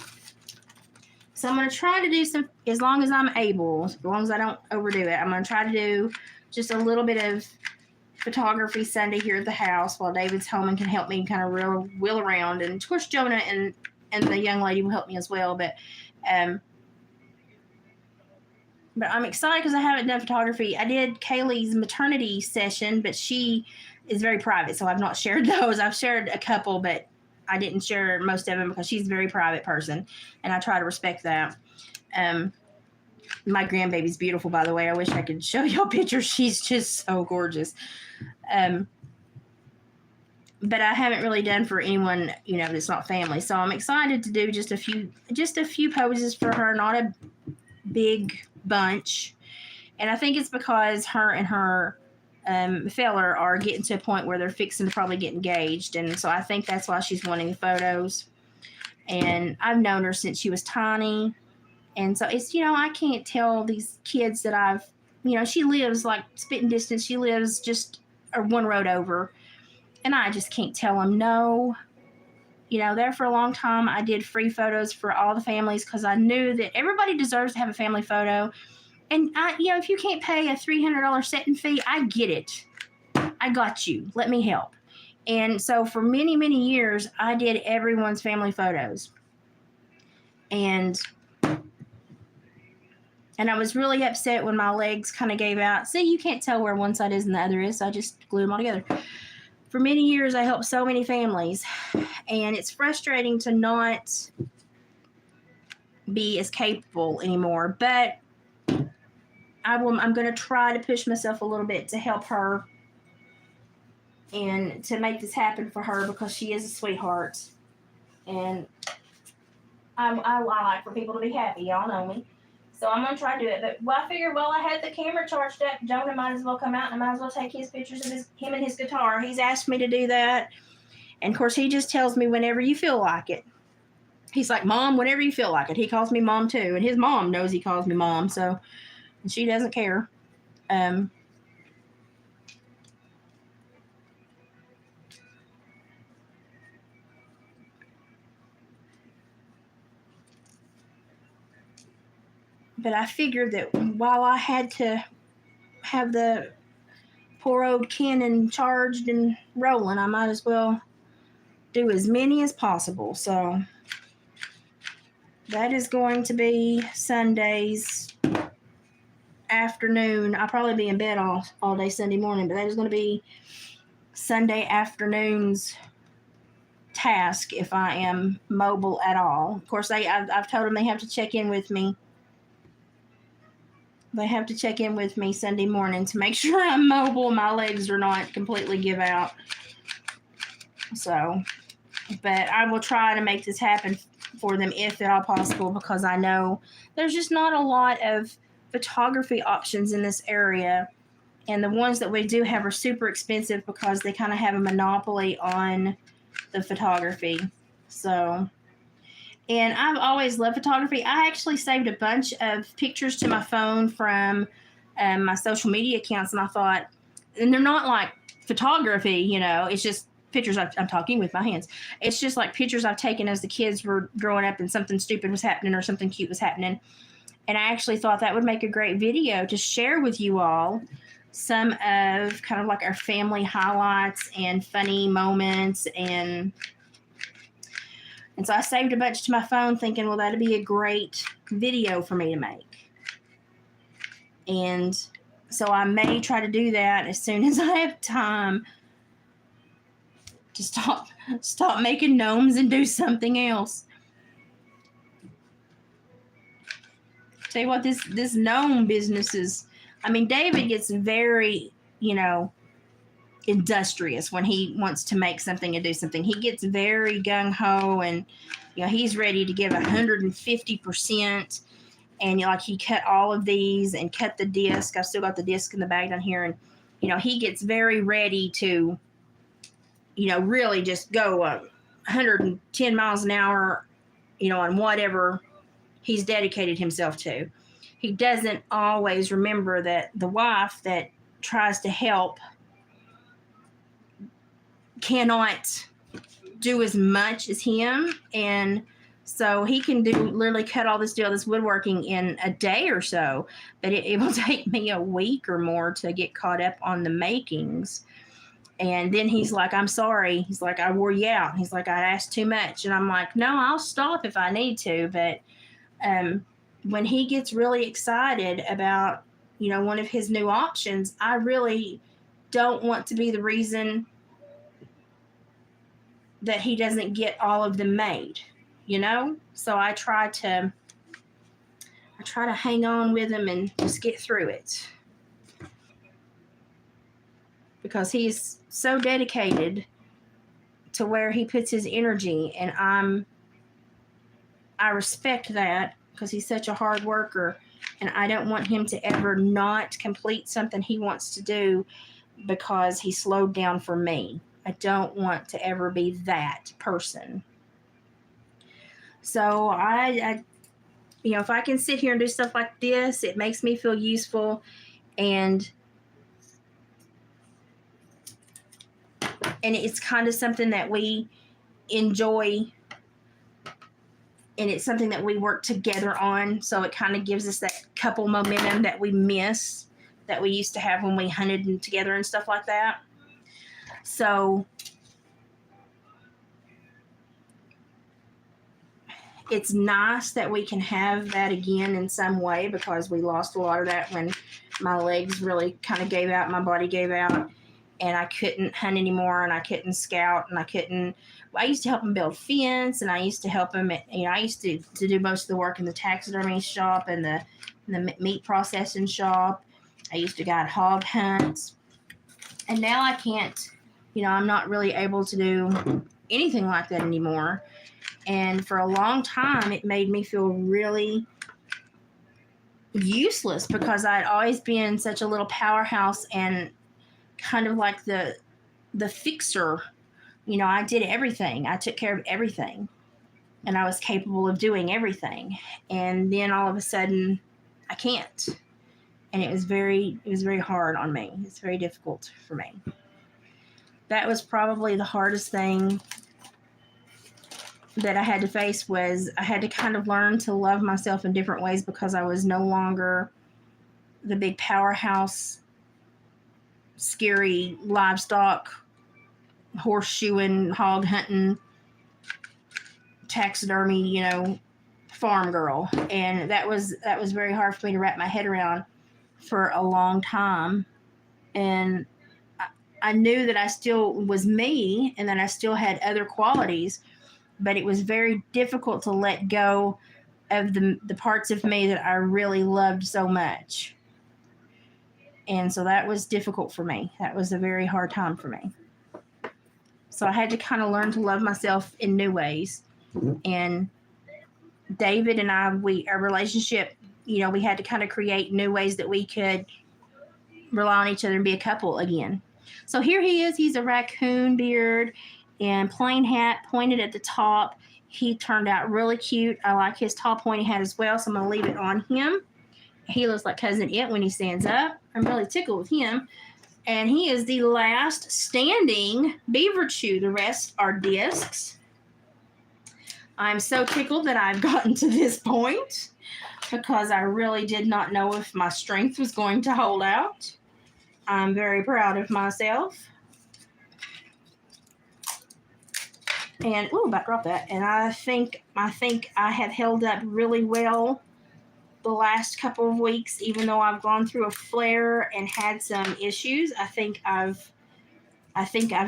S1: So I'm going to try to do some, as long as I'm able, as long as I don't overdo it, I'm going to try to do just a little bit of photography Sunday here at the house while David's home and can help me kind of wheel around. And of course, Jonah and the young lady will help me as well. But I'm excited because I haven't done photography. I did Kaylee's maternity session, but she is very private, so I've not shared those. I've shared a couple, but I didn't share most of them because she's a very private person, and I try to respect that. My grandbaby's beautiful, by the way. I wish I could show y'all pictures. She's just so gorgeous. But I haven't really done for anyone, that's not family. So I'm excited to do just a few poses for her, not a big bunch. And I think it's because her and her feller are getting to a point where they're fixing to probably get engaged. And so I think that's why she's wanting the photos. And I've known her since she was tiny. And so it's, I can't tell these kids that she lives like spitting distance. She lives just one road over. And I just can't tell them no. There for a long time, I did free photos for all the families because I knew that everybody deserves to have a family photo. And if you can't pay a $300 setting fee, I get it. I got you. Let me help. And so for many, many years, I did everyone's family photos. And I was really upset when my legs kind of gave out. See, you can't tell where one side is and the other is, so I just glue them all together. For many years, I helped so many families, and it's frustrating to not be as capable anymore. But I'm going to try to push myself a little bit to help her and to make this happen for her because she is a sweetheart. And I like for people to be happy. Y'all know me. So I'm going to try to do it. But I figured, I had the camera charged up. Jonah might as well come out and I might as well take his pictures of him and his guitar. He's asked me to do that. And, of course, he just tells me whenever you feel like it. He's like, Mom, whenever you feel like it. He calls me Mom too. And his mom knows he calls me Mom. So, and she doesn't care. But I figured that while I had to have the poor old cannon charged and rolling, I might as well do as many as possible. So that is going to be Sunday's afternoon. I'll probably be in bed all day Sunday morning, but that is going to be Sunday afternoon's task if I am mobile at all. Of course, I've told them they have to check in with me. They have to check in with me Sunday morning to make sure I'm mobile. My legs are not completely give out. So, but I will try to make this happen for them if at all possible, because I know there's just not a lot of photography options in this area. And the ones that we do have are super expensive because they kind of have a monopoly on the photography. So, and I've always loved photography. I actually saved a bunch of pictures to my phone from my social media accounts, and I thought, and they're not like photography, you know, it's just pictures I'm talking with my hands. It's just like pictures I've taken as the kids were growing up and something stupid was happening or something cute was happening. And I actually thought that would make a great video to share with you all some of kind of like our family highlights and funny moments. And so I saved a bunch to my phone thinking, well, that'd be a great video for me to make. And so I may try to do that as soon as I have time to stop making gnomes and do something else. Tell you what, this gnome business is, I mean, David gets very, you know, industrious when he wants to make something and do something. He gets very gung-ho, and, you know, he's ready to give 150%. And, you know, like, he cut all of these and cut the disc. I've still got the disc in the bag down here. And, you know, he gets very ready to, you know, really just go 110 miles an hour, you know, on whatever he's dedicated himself to. He doesn't always remember that the wife that tries to help cannot do as much as him. And so he can literally cut all this woodworking in a day or so, but it will take me a week or more to get caught up on the makings. And then he's like, I'm sorry. He's like, I wore you out. He's like, I asked too much. And I'm like, no, I'll stop if I need to. But when he gets really excited about, you know, one of his new options, I really don't want to be the reason that he doesn't get all of them made, you know? So I try to hang on with him and just get through it, because he's so dedicated to where he puts his energy, and I respect that because he's such a hard worker, and I don't want him to ever not complete something he wants to do because he slowed down for me. I don't want to ever be that person. So I you know, if I can sit here and do stuff like this, it makes me feel useful, and it's kind of something that we enjoy, and it's something that we work together on. So it kind of gives us that couple momentum that we miss, that we used to have when we hunted together and stuff like that. So it's nice that we can have that again in some way, because we lost a lot of that when my legs really kind of gave out, my body gave out, and I couldn't hunt anymore, and I couldn't scout, and I used to help him build fence, and I used to help him, you know, I used to do most of the work in the taxidermy shop and the meat processing shop. I used to guide hog hunts, and now I can't, you know, I'm not really able to do anything like that anymore. And for a long time, it made me feel really useless, because I'd always been such a little powerhouse and kind of like the fixer. You know, I did everything. I took care of everything. and I was capable of doing everything. And then all of a sudden, I can't. And it was very hard on me. It's very difficult for me. That was probably the hardest thing that I had to face. Was I had to kind of learn to love myself in different ways, because I was no longer the big powerhouse, scary livestock, horseshoeing, hog hunting, taxidermy, farm girl. And that was very hard for me to wrap my head around for a long time. And I knew that I still was me and that I still had other qualities, but it was very difficult to let go of the parts of me that I really loved so much. And so that was difficult for me. That was a very hard time for me. So I had to kind of learn to love myself in new ways. And David and I, our relationship, we had to kind of create new ways that we could rely on each other and be a couple again. So here he is. He's a raccoon beard and plain hat pointed at the top. He turned out really cute. I like his tall pointy hat as well, so I'm going to leave it on him. He looks like Cousin It when he stands up. I'm really tickled with him. And he is the last standing beaver chew. The rest are discs. I'm so tickled that I've gotten to this point, because I really did not know if my strength was going to hold out. I'm very proud of myself. And, about dropped that. And I think I have held up really well the last couple of weeks, even though I've gone through a flare and had some issues. I think I've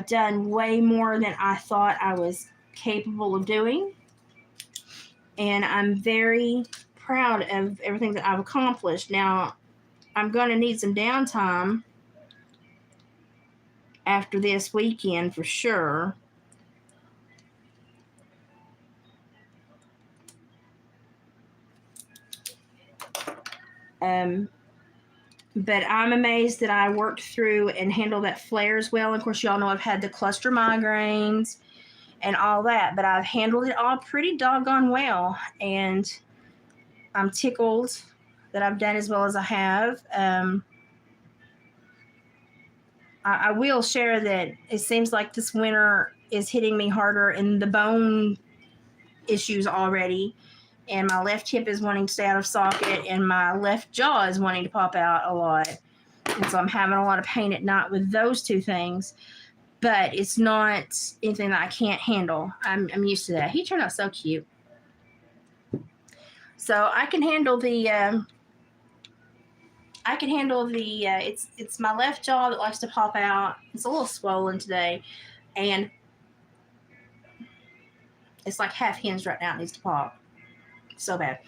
S1: done way more than I thought I was capable of doing. And I'm very proud of everything that I've accomplished. Now, I'm going to need some downtime after this weekend for sure. But I'm amazed that I worked through and handled that flare as well. And of course, y'all know I've had the cluster migraines and all that, but I've handled it all pretty doggone well. And I'm tickled that I've done as well as I have. I will share that it seems like this winter is hitting me harder in the bone issues already. And my left hip is wanting to stay out of socket, and my left jaw is wanting to pop out a lot. And so I'm having a lot of pain at night with those two things. But it's not anything that I can't handle. I'm used to that. He turned out so cute. So I can handle it's my left jaw that likes to pop out. It's a little swollen today, and it's like half hinged right now. It needs to pop so bad.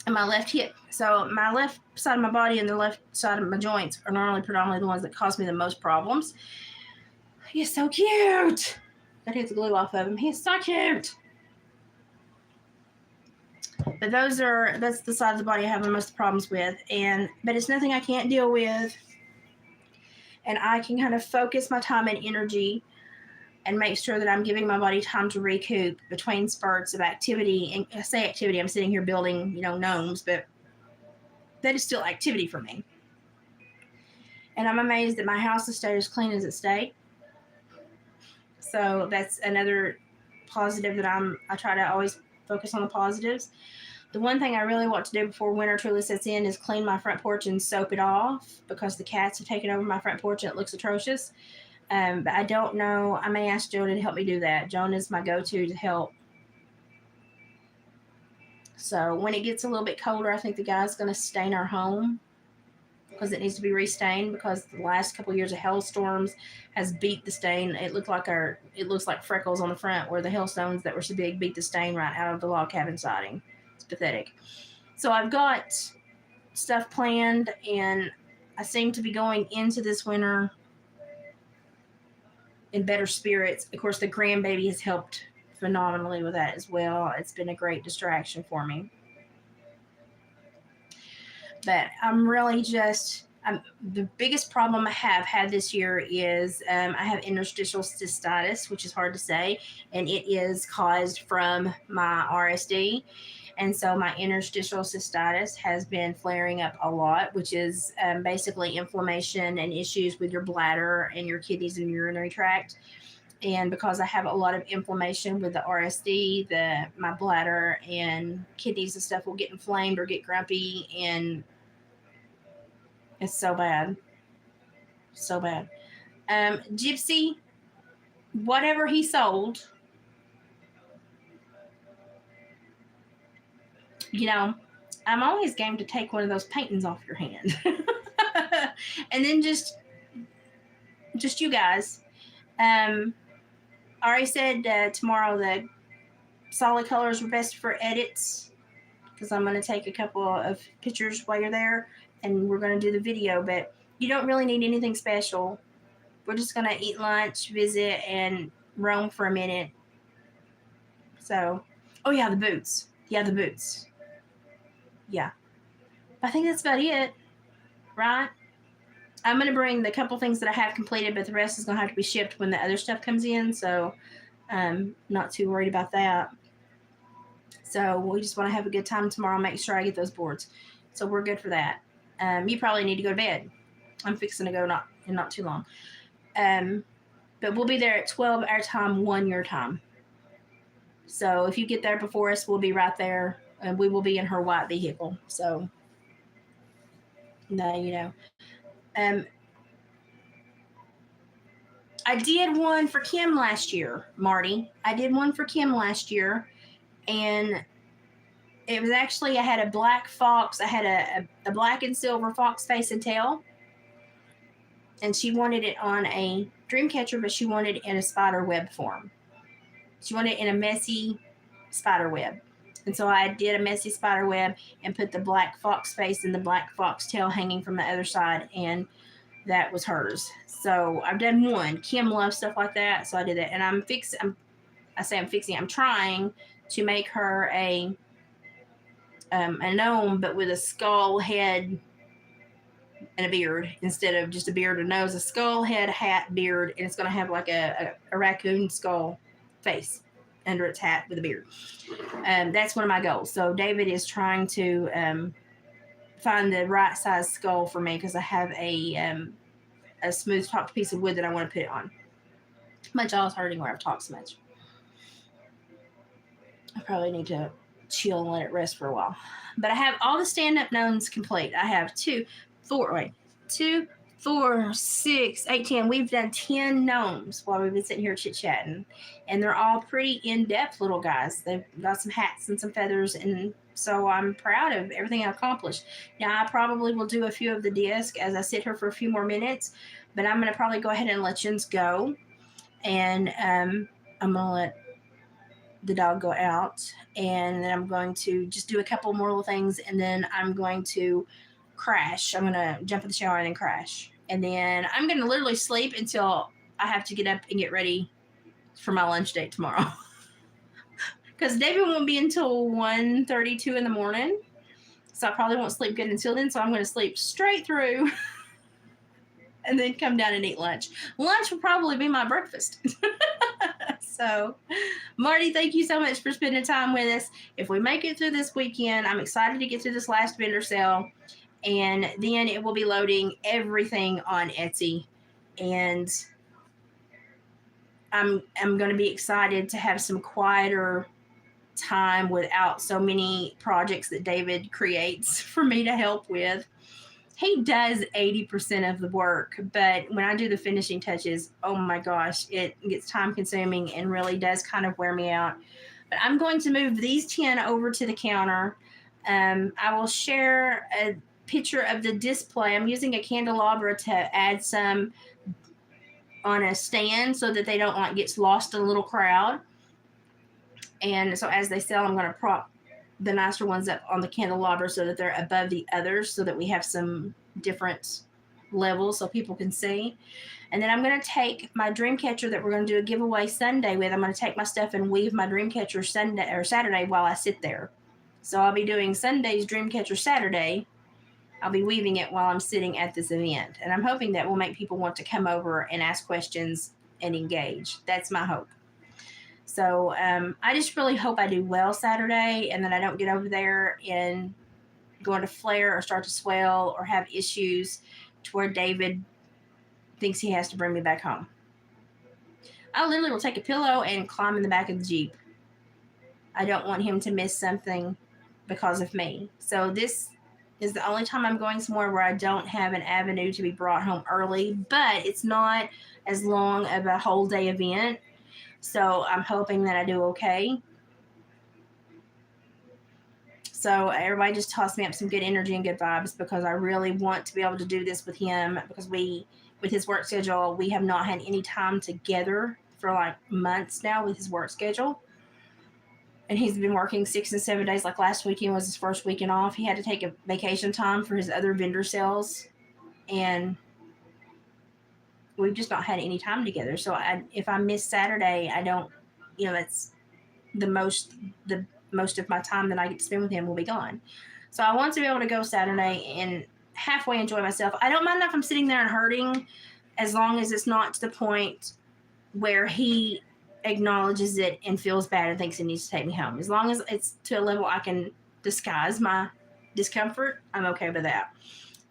S1: And my left hip. So my left side of my body and the left side of my joints are normally predominantly the ones that cause me the most problems. He's so cute. I take the glue off of him. He's so cute. But that's the side of the body I have the most problems with. But it's nothing I can't deal with. And I can kind of focus my time and energy and make sure that I'm giving my body time to recoup between spurts of activity. And I say activity, I'm sitting here building, gnomes, but that is still activity for me. And I'm amazed that my house has stayed as clean as it stayed. So that's another positive that I try to always focus on the positives. The one thing I really want to do before winter truly sets in is clean my front porch and soap it off, because the cats have taken over my front porch and it looks atrocious. But I don't know. I may ask Jonah to help me do that. Jonah is my go-to to help. So when it gets a little bit colder, I think the guy's going to stain our home, because it needs to be restained, because the last couple of years of hailstorms has beat the stain. It looks like freckles on the front where the hailstones that were so big beat the stain right out of the log cabin siding. It's pathetic. So I've got stuff planned, and I seem to be going into this winter in better spirits. Of course, the grandbaby has helped phenomenally with that as well. It's been a great distraction for me. But I'm really just The biggest problem I have had this year is I have interstitial cystitis, which is hard to say, and it is caused from my RSD. And so my interstitial cystitis has been flaring up a lot, which is basically inflammation and issues with your bladder and your kidneys and urinary tract. And because I have a lot of inflammation with the RSD, my bladder and kidneys and stuff will get inflamed or get grumpy, and it's so bad. So bad. Gypsy, whatever he sold, you know, I'm always game to take one of those paintings off your hand. And then just you guys. I already said tomorrow the solid colors were best for edits, because I'm going to take a couple of pictures while you're there, and we're going to do the video, but you don't really need anything special. We're just going to eat lunch, visit, and roam for a minute. So, oh yeah, the boots. Yeah, the boots. Yeah. I think that's about it, right? I'm going to bring the couple things that I have completed, but the rest is going to have to be shipped when the other stuff comes in, so I'm not too worried about that. So we just want to have a good time tomorrow, make sure I get those boards. So we're good for that. You probably need to go to bed. I'm fixing to go in not too long. But we'll be there at 12 our time, 1 your time. So if you get there before us, we'll be right there, and we will be in her white vehicle. So now you know. I did one for Kim last year, Marty. I did one for Kim last year, and it was actually, I had a black fox. I had a black and silver fox face and tail, and she wanted it on a dream catcher, but she wanted it in a spider web form. She wanted it in a messy spider web. And so I did a messy spider web and put the black fox face and the black fox tail hanging from the other side, and that was hers. So I've done one. Kim loves stuff like that, so I did that. And I'm trying to make her a gnome, but with a skull head and a beard instead of just a beard and nose. A skull head, hat, beard, and it's going to have like a raccoon skull face under its hat with a beard. That's one of my goals. So David is trying to find the right size skull for me, because I have a smooth topped piece of wood that I want to put it on. My jaw's hurting where I've talked so much. I probably need to chill and let it rest for a while. But I have all the stand-up gnomes complete. I have 2, 4, 6, 8, 10. We've done 10 gnomes while we've been sitting here chit-chatting. And they're all pretty in-depth little guys. They've got some hats and some feathers, and so I'm proud of everything I accomplished. Now, I probably will do a few of the disc as I sit here for a few more minutes, but I'm going to probably go ahead and let Jens go. And I'm going to let the dog go out, and then I'm going to just do a couple more little things, and then I'm going to crash. I'm going to jump in the shower and then crash. And then I'm going to literally sleep until I have to get up and get ready for my lunch date tomorrow. Because David won't be until 1:32 in the morning, so I probably won't sleep good until then, so I'm going to sleep straight through and then come down and eat lunch. Lunch will probably be my breakfast. So, Marty, thank you so much for spending time with us. If we make it through this weekend, I'm excited to get through this last vendor sale, and then it will be loading everything on Etsy, and I'm going to be excited to have some quieter time without so many projects that David creates for me to help with. He does 80% of the work, but when I do the finishing touches, oh my gosh, it gets time consuming and really does kind of wear me out. But I'm going to move these 10 over to the counter. I will share a picture of the display. I'm using a candelabra to add some on a stand so that they don't like get lost in a little crowd. And so as they sell, I'm going to prop the nicer ones up on the candelabra so that they're above the others, so that we have some different levels so people can see. And then I'm going to take my dream catcher that we're going to do a giveaway Sunday with. I'm going to take my stuff and weave my dream catcher Sunday or Saturday while I sit there. So I'll be doing Sunday's dream catcher Saturday, I'll be weaving it while I'm sitting at this event. And I'm hoping that will make people want to come over and ask questions and engage. That's my hope. So I just really hope I do well Saturday and that I don't get over there and go into flare or start to swell or have issues to where David thinks he has to bring me back home. I literally will take a pillow and climb in the back of the Jeep. I don't want him to miss something because of me. So this is the only time I'm going somewhere where I don't have an avenue to be brought home early, but it's not as long of a whole day event. So I'm hoping that I do okay. So everybody just toss me up some good energy and good vibes because I really want to be able to do this with him because with his work schedule, we have not had any time together for like months now with his work schedule. And he's been working 6 and 7 days. Like last weekend was his first weekend off. He had to take a vacation time for his other vendor sales. And we've just not had any time together. So if I miss Saturday, I don't, that's the most of my time that I get to spend with him will be gone. So I want to be able to go Saturday and halfway enjoy myself. I don't mind if I'm sitting there and hurting as long as it's not to the point where he acknowledges it and feels bad and thinks he needs to take me home. As long as it's to a level I can disguise my discomfort, I'm okay with that.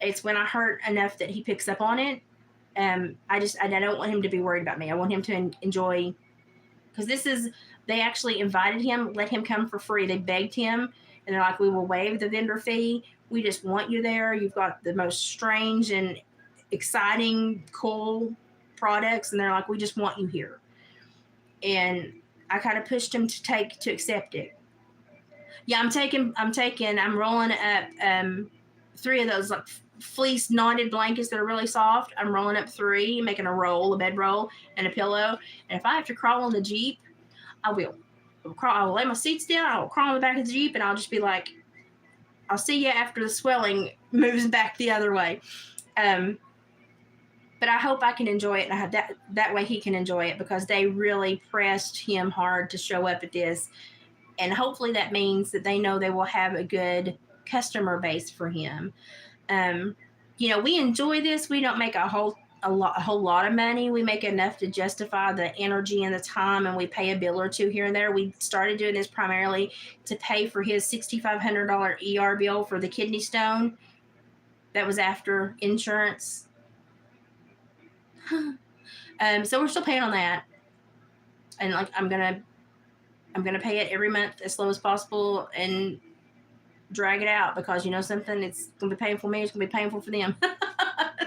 S1: It's when I hurt enough that he picks up on it. I don't want him to be worried about me. I want him to enjoy, because they actually invited him, let him come for free. They begged him, and they're like, we will waive the vendor fee. We just want you there. You've got the most strange and exciting, cool products, and they're like, we just want you here. And I kind of pushed him to accept it. Yeah, I'm rolling up 3 of those like fleece knotted blankets that are really soft. I'm rolling up 3, making a bed roll, and a pillow. And if I have to crawl on the Jeep, I will. I will lay my seats down. I will crawl on the back of the Jeep, and I'll just be like, I'll see you after the swelling moves back the other way. But I hope I can enjoy it, and that way he can enjoy it, because they really pressed him hard to show up at this. And hopefully that means that they know they will have a good customer base for him. We enjoy this. We don't make a whole lot of money. We make enough to justify the energy and the time, and we pay a bill or two here and there. We started doing this primarily to pay for his $6,500 ER bill for the kidney stone. That was after insurance. So we're still paying on that, and like I'm gonna pay it every month as slow as possible and drag it out, because something, it's gonna be painful for me, it's gonna be painful for them.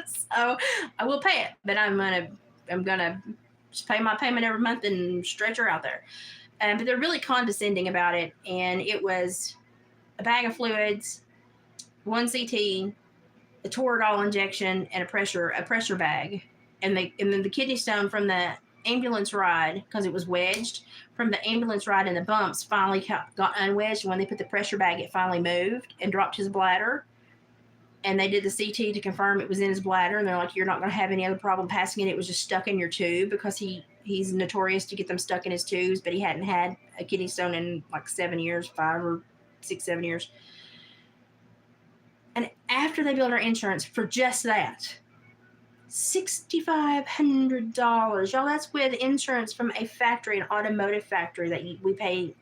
S1: So I will pay it, but I'm gonna just pay my payment every month and stretch her out there. But they're really condescending about it, and it was a bag of fluids, 1 CT, a Toradol injection, and a pressure bag. And then the kidney stone from the ambulance ride, because it was wedged from the ambulance ride, and the bumps finally got unwedged. And when they put the pressure bag, it finally moved and dropped his bladder. And they did the CT to confirm it was in his bladder. And they're like, you're not going to have any other problem passing it. It was just stuck in your tube, because he's notorious to get them stuck in his tubes, but he hadn't had a kidney stone in like 7 years, 5 or 6, 7 years. And after they billed our insurance for just that, $6,500. Y'all, that's with insurance from a factory, an automotive factory that we pay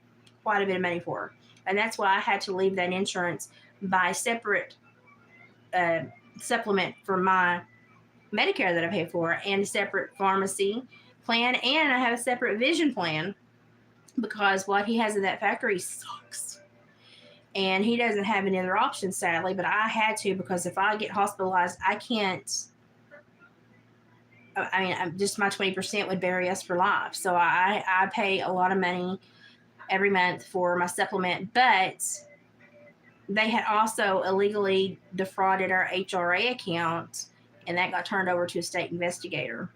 S1: quite a bit of money for. And that's why I had to leave that insurance, buy separate supplement for my Medicare that I pay for, and a separate pharmacy plan, and I have a separate vision plan, because what he has in that factory sucks. And he doesn't have any other options, sadly, but I had to, because if I get hospitalized, I can't. Just my 20% would bury us for life. So I pay a lot of money every month for my supplement, but they had also illegally defrauded our HRA account, and that got turned over to a state investigator.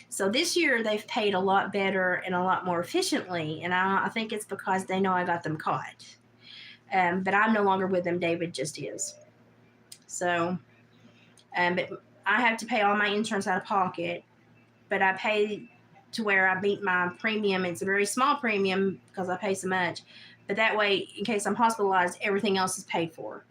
S1: So this year they've paid a lot better and a lot more efficiently, and I think it's because they know I got them caught. But I'm no longer with them. David just is. So, but I have to pay all my insurance out of pocket, but I pay to where I meet my premium. It's a very small premium because I pay so much. But that way, in case I'm hospitalized, everything else is paid for.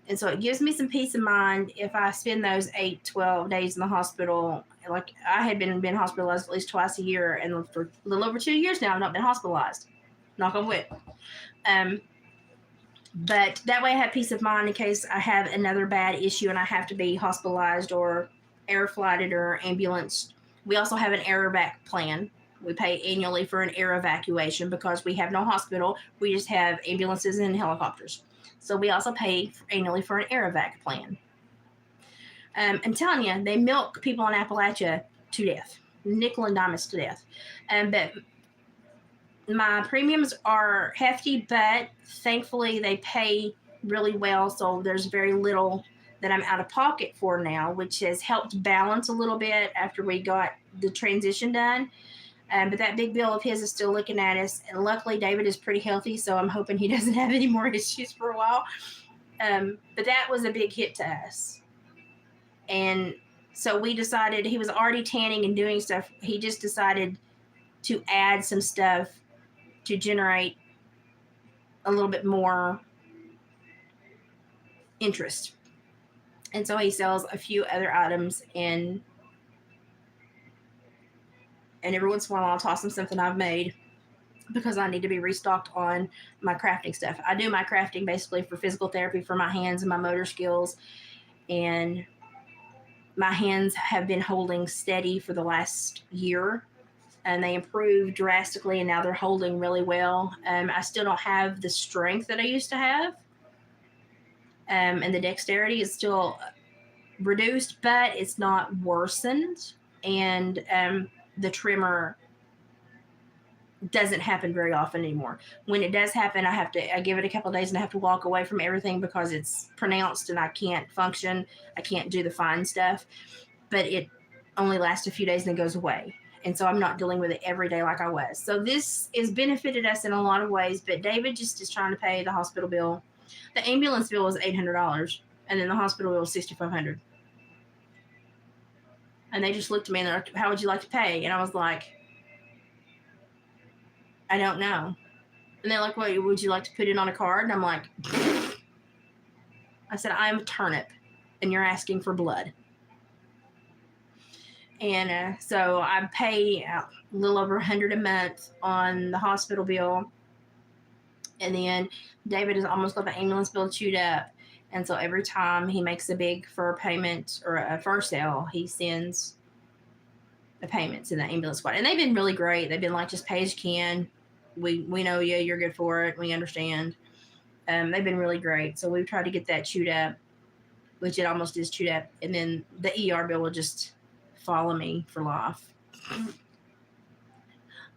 S1: And so it gives me some peace of mind if I spend those 8, 12 days in the hospital. Like I had been hospitalized at least twice a year, and for a little over 2 years now, I've not been hospitalized. Knock on wood. But that way I have peace of mind in case I have another bad issue and I have to be hospitalized or air flighted or ambulanced. We also have an air evac plan. We pay annually for an air evacuation because we have no hospital. We just have ambulances and helicopters. So we also pay annually for an air evac plan. I'm telling you, they milk people in Appalachia to death, nickel and dime to death. But my premiums are hefty, but thankfully they pay really well. So there's very little that I'm out of pocket for now, which has helped balance a little bit after we got the transition done. But that big bill of his is still looking at us. And luckily, David is pretty healthy, so I'm hoping he doesn't have any more issues for a while. But that was a big hit to us. And so we decided, he was already tanning and doing stuff. He just decided to add some stuff to generate a little bit more interest. And so he sells a few other items, and every once in a while I'll toss him something I've made because I need to be restocked on my crafting stuff. I do my crafting basically for physical therapy for my hands and my motor skills, and my hands have been holding steady for the last year, and they improved drastically, and now they're holding really well. I still don't have the strength that I used to have, and the dexterity is still reduced, but it's not worsened, and the tremor doesn't happen very often anymore. When it does happen, I give it a couple of days and I have to walk away from everything because it's pronounced and I can't function. I can't do the fine stuff, but it only lasts a few days and it goes away. And so I'm not dealing with it every day like I was. So this has benefited us in a lot of ways, but David just is trying to pay the hospital bill. The ambulance bill was $800, and then the hospital bill was $6,500. And they just looked at me and they're like, how would you like to pay? And I was like, I don't know. And they're like, well, would you like to put it on a card? And I'm like, I said, I'm a turnip and you're asking for blood. And so I pay a little over $100 a month on the hospital bill. And then David has almost got the ambulance bill chewed up. And so every time he makes a big fur payment or a fur sale, he sends the payments in the ambulance squad. And they've been really great. They've been like, just pay as you can. We know you. You're good for it. We understand. They've been really great. So we've tried to get that chewed up, which it almost is chewed up. And then the ER bill will just follow me for life.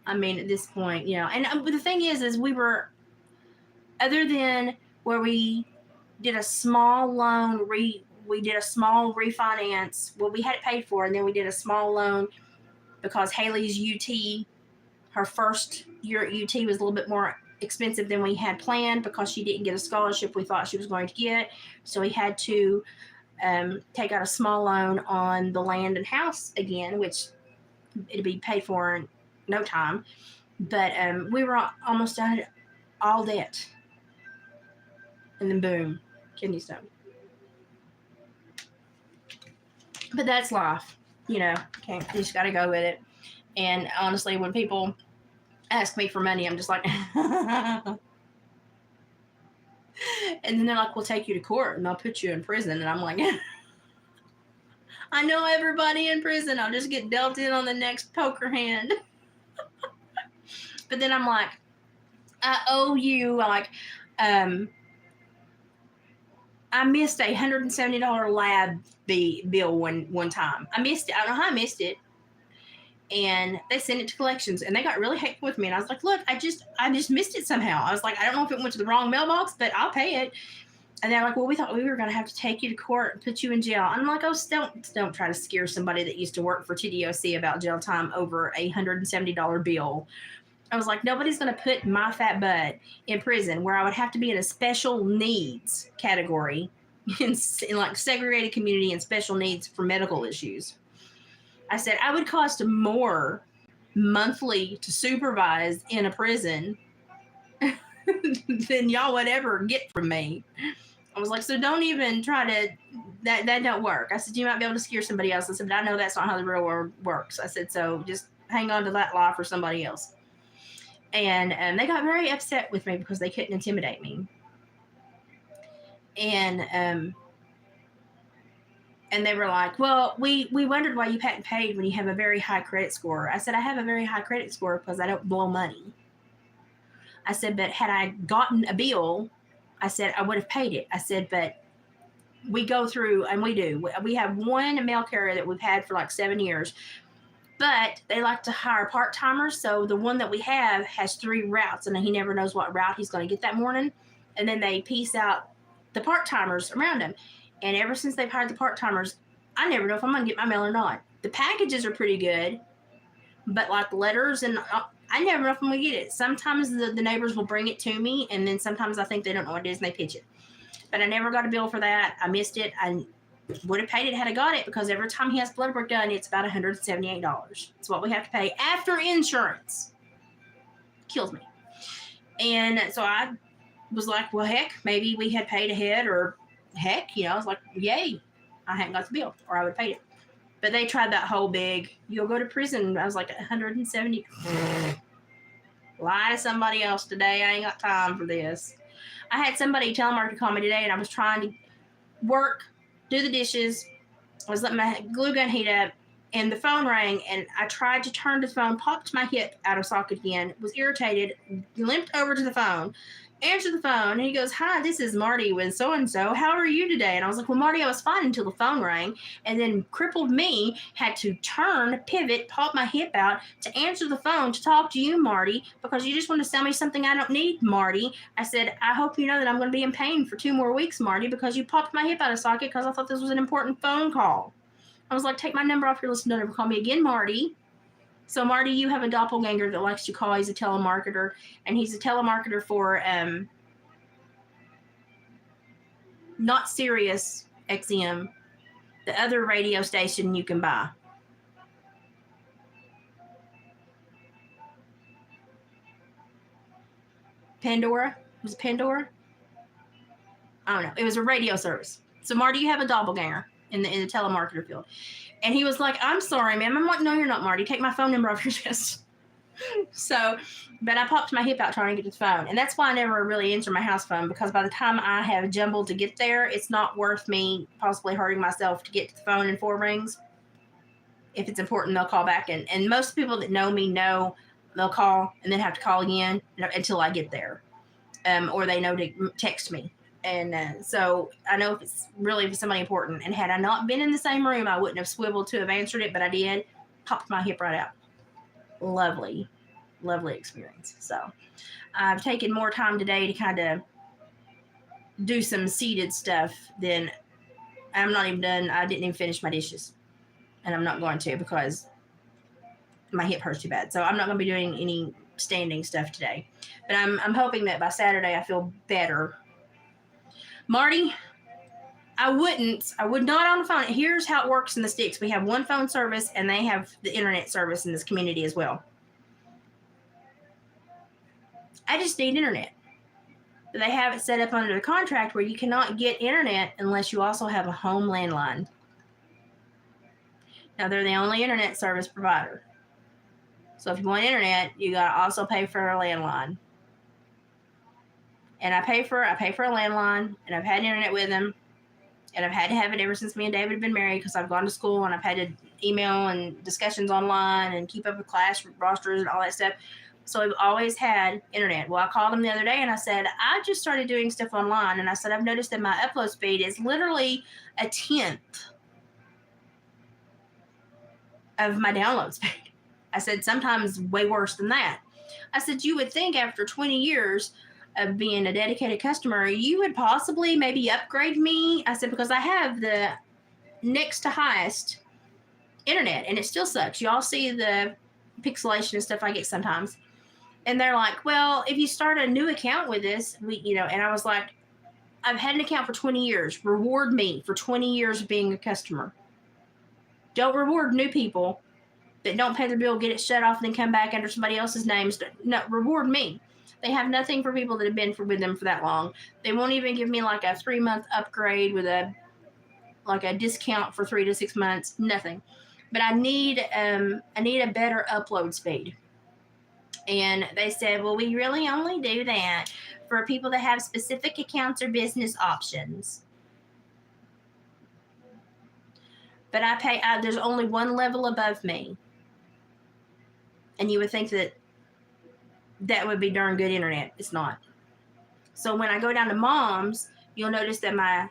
S1: I mean, at this point, you know, and the thing is we were, other than where we did a small loan, we did a small refinance. Well, we had it paid for, and then we did a small loan because Haley's UT, her first year at UT was a little bit more expensive than we had planned because she didn't get a scholarship we thought she was going to get. So we had to take out a small loan on the land and house again, which it'd be paid for in no time. But we were almost done all debt. And then boom, kidney stone. But that's life, you know. You just got to go with it. And honestly, when people ask me for money, I'm just like, and then they're like, we'll take you to court and they'll put you in prison. And I'm like, I know everybody in prison. I'll just get dealt in on the next poker hand. But then I'm like, I owe you, like, I missed a $170 lab bill one time. I missed it. I don't know how I missed it. And they sent it to collections, and they got really hateful with me. And I was like, look, I just missed it somehow. I was like, I don't know if it went to the wrong mailbox, but I'll pay it. And they're like, well, we thought we were going to have to take you to court and put you in jail. And I'm like, oh, don't try to scare somebody that used to work for TDOC about jail time over a $170 bill. I was like, nobody's going to put my fat butt in prison where I would have to be in a special needs category in like segregated community and special needs for medical issues. I said, I would cost more monthly to supervise in a prison than y'all would ever get from me. I was like, so don't even try to, that don't work. I said, you might be able to scare somebody else. I said, but I know that's not how the real world works. I said, so just hang on to that lie for somebody else. And they got very upset with me because they couldn't intimidate me. And they were like, well, we wondered why you hadn't paid when you have a very high credit score. I said, I have a very high credit score because I don't blow money. I said, but had I gotten a bill, I said, I would have paid it. I said, but we go through, and we do. We have one mail carrier that we've had for like 7 years, but they like to hire part-timers. So the one that we have has 3 routes, and he never knows what route he's going to get that morning. And then they piece out the part-timers around him. And ever since they've hired the part-timers, I never know if I'm going to get my mail or not. The packages are pretty good, but like letters and I never know if I'm going to get it. Sometimes the neighbors will bring it to me, and then sometimes I think they don't know what it is, and they pitch it. But I never got a bill for that. I missed it. I would have paid it had I got it, because every time he has blood work done, it's about $178. It's what we have to pay after insurance. Kills me. And so I was like, well, heck, maybe we had paid ahead, or heck, I was like, yay, I hadn't got the bill, or I would have paid it. But they tried that whole big, you'll go to prison. I was like, 170. Lie to somebody else today. I ain't got time for this. I had somebody telemarketer call me today, and I was trying to work, do the dishes. I was letting my glue gun heat up, and the phone rang, and I tried to turn the phone, popped my hip out of socket again, was irritated, limped over to the phone, answered the phone, and he goes, hi, this is Marty with so-and-so. How are you today? And I was like, well, Marty, I was fine until the phone rang. And then crippled me had to turn, pivot, pop my hip out to answer the phone to talk to you, Marty, because you just want to sell me something I don't need, Marty. I said, I hope you know that I'm going to be in pain for 2 more weeks, Marty, because you popped my hip out of socket because I thought this was an important phone call. I was like, take my number off your list and don't ever call me again, Marty. So, Marty, you have a doppelganger that likes to call. He's a telemarketer, and he's a telemarketer for not Sirius XM, the other radio station you can buy. Pandora? Was it Pandora? I don't know. It was a radio service. So, Marty, you have a doppelganger in the telemarketer field. And he was like, I'm sorry, ma'am. I'm like, no, you're not, Marty. Take my phone number off your list. So, but I popped my hip out trying to get the phone. And that's why I never really answer my house phone, because by the time I have jumbled to get there, it's not worth me possibly hurting myself to get to the phone in 4 rings. If it's important, they'll call back. And most people that know me know they'll call and then have to call again until I get there. Or they know to text me. And so I know if it's somebody important. And had I not been in the same room, I wouldn't have swiveled to have answered it, but I did. Popped my hip right out. Lovely, lovely experience. So I've taken more time today to kind of do some seated stuff than I'm not even done. I didn't even finish my dishes. And I'm not going to, because my hip hurts too bad. So I'm not going to be doing any standing stuff today. But I'm hoping that by Saturday I feel better. Marty, I would not on the phone. Here's how it works in the sticks. We have one phone service, and they have the internet service in this community as well. I just need internet. But they have it set up under the contract where you cannot get internet unless you also have a home landline. Now, they're the only internet service provider. So if you want internet, you got to also pay for a landline. And I pay for a landline, and I've had internet with them, and I've had to have it ever since me and David have been married, because I've gone to school and I've had to email and discussions online and keep up with class rosters and all that stuff. So I've always had internet. Well, I called them the other day and I said, I just started doing stuff online, and I said, I've noticed that my upload speed is literally 1/10 of my download speed. I said, sometimes way worse than that. I said, you would think after 20 years of being a dedicated customer, you would possibly maybe upgrade me. I said, because I have the next to highest internet, and it still sucks. Y'all see the pixelation and stuff I get sometimes. And they're like, well, if you start a new account with us, and I was like, I've had an account for 20 years. Reward me for 20 years of being a customer. Don't reward new people that don't pay their bill, get it shut off, and then come back under somebody else's names. No, reward me. They have nothing for people that have been with them for that long. They won't even give me like a 3-month upgrade with a discount for 3 to 6 months. Nothing. But I need a better upload speed. And they said, well, we really only do that for people that have specific accounts or business options. But there's only one level above me. And you would think that would be darn good internet. It's not. So when I go down to Mom's, you'll notice that my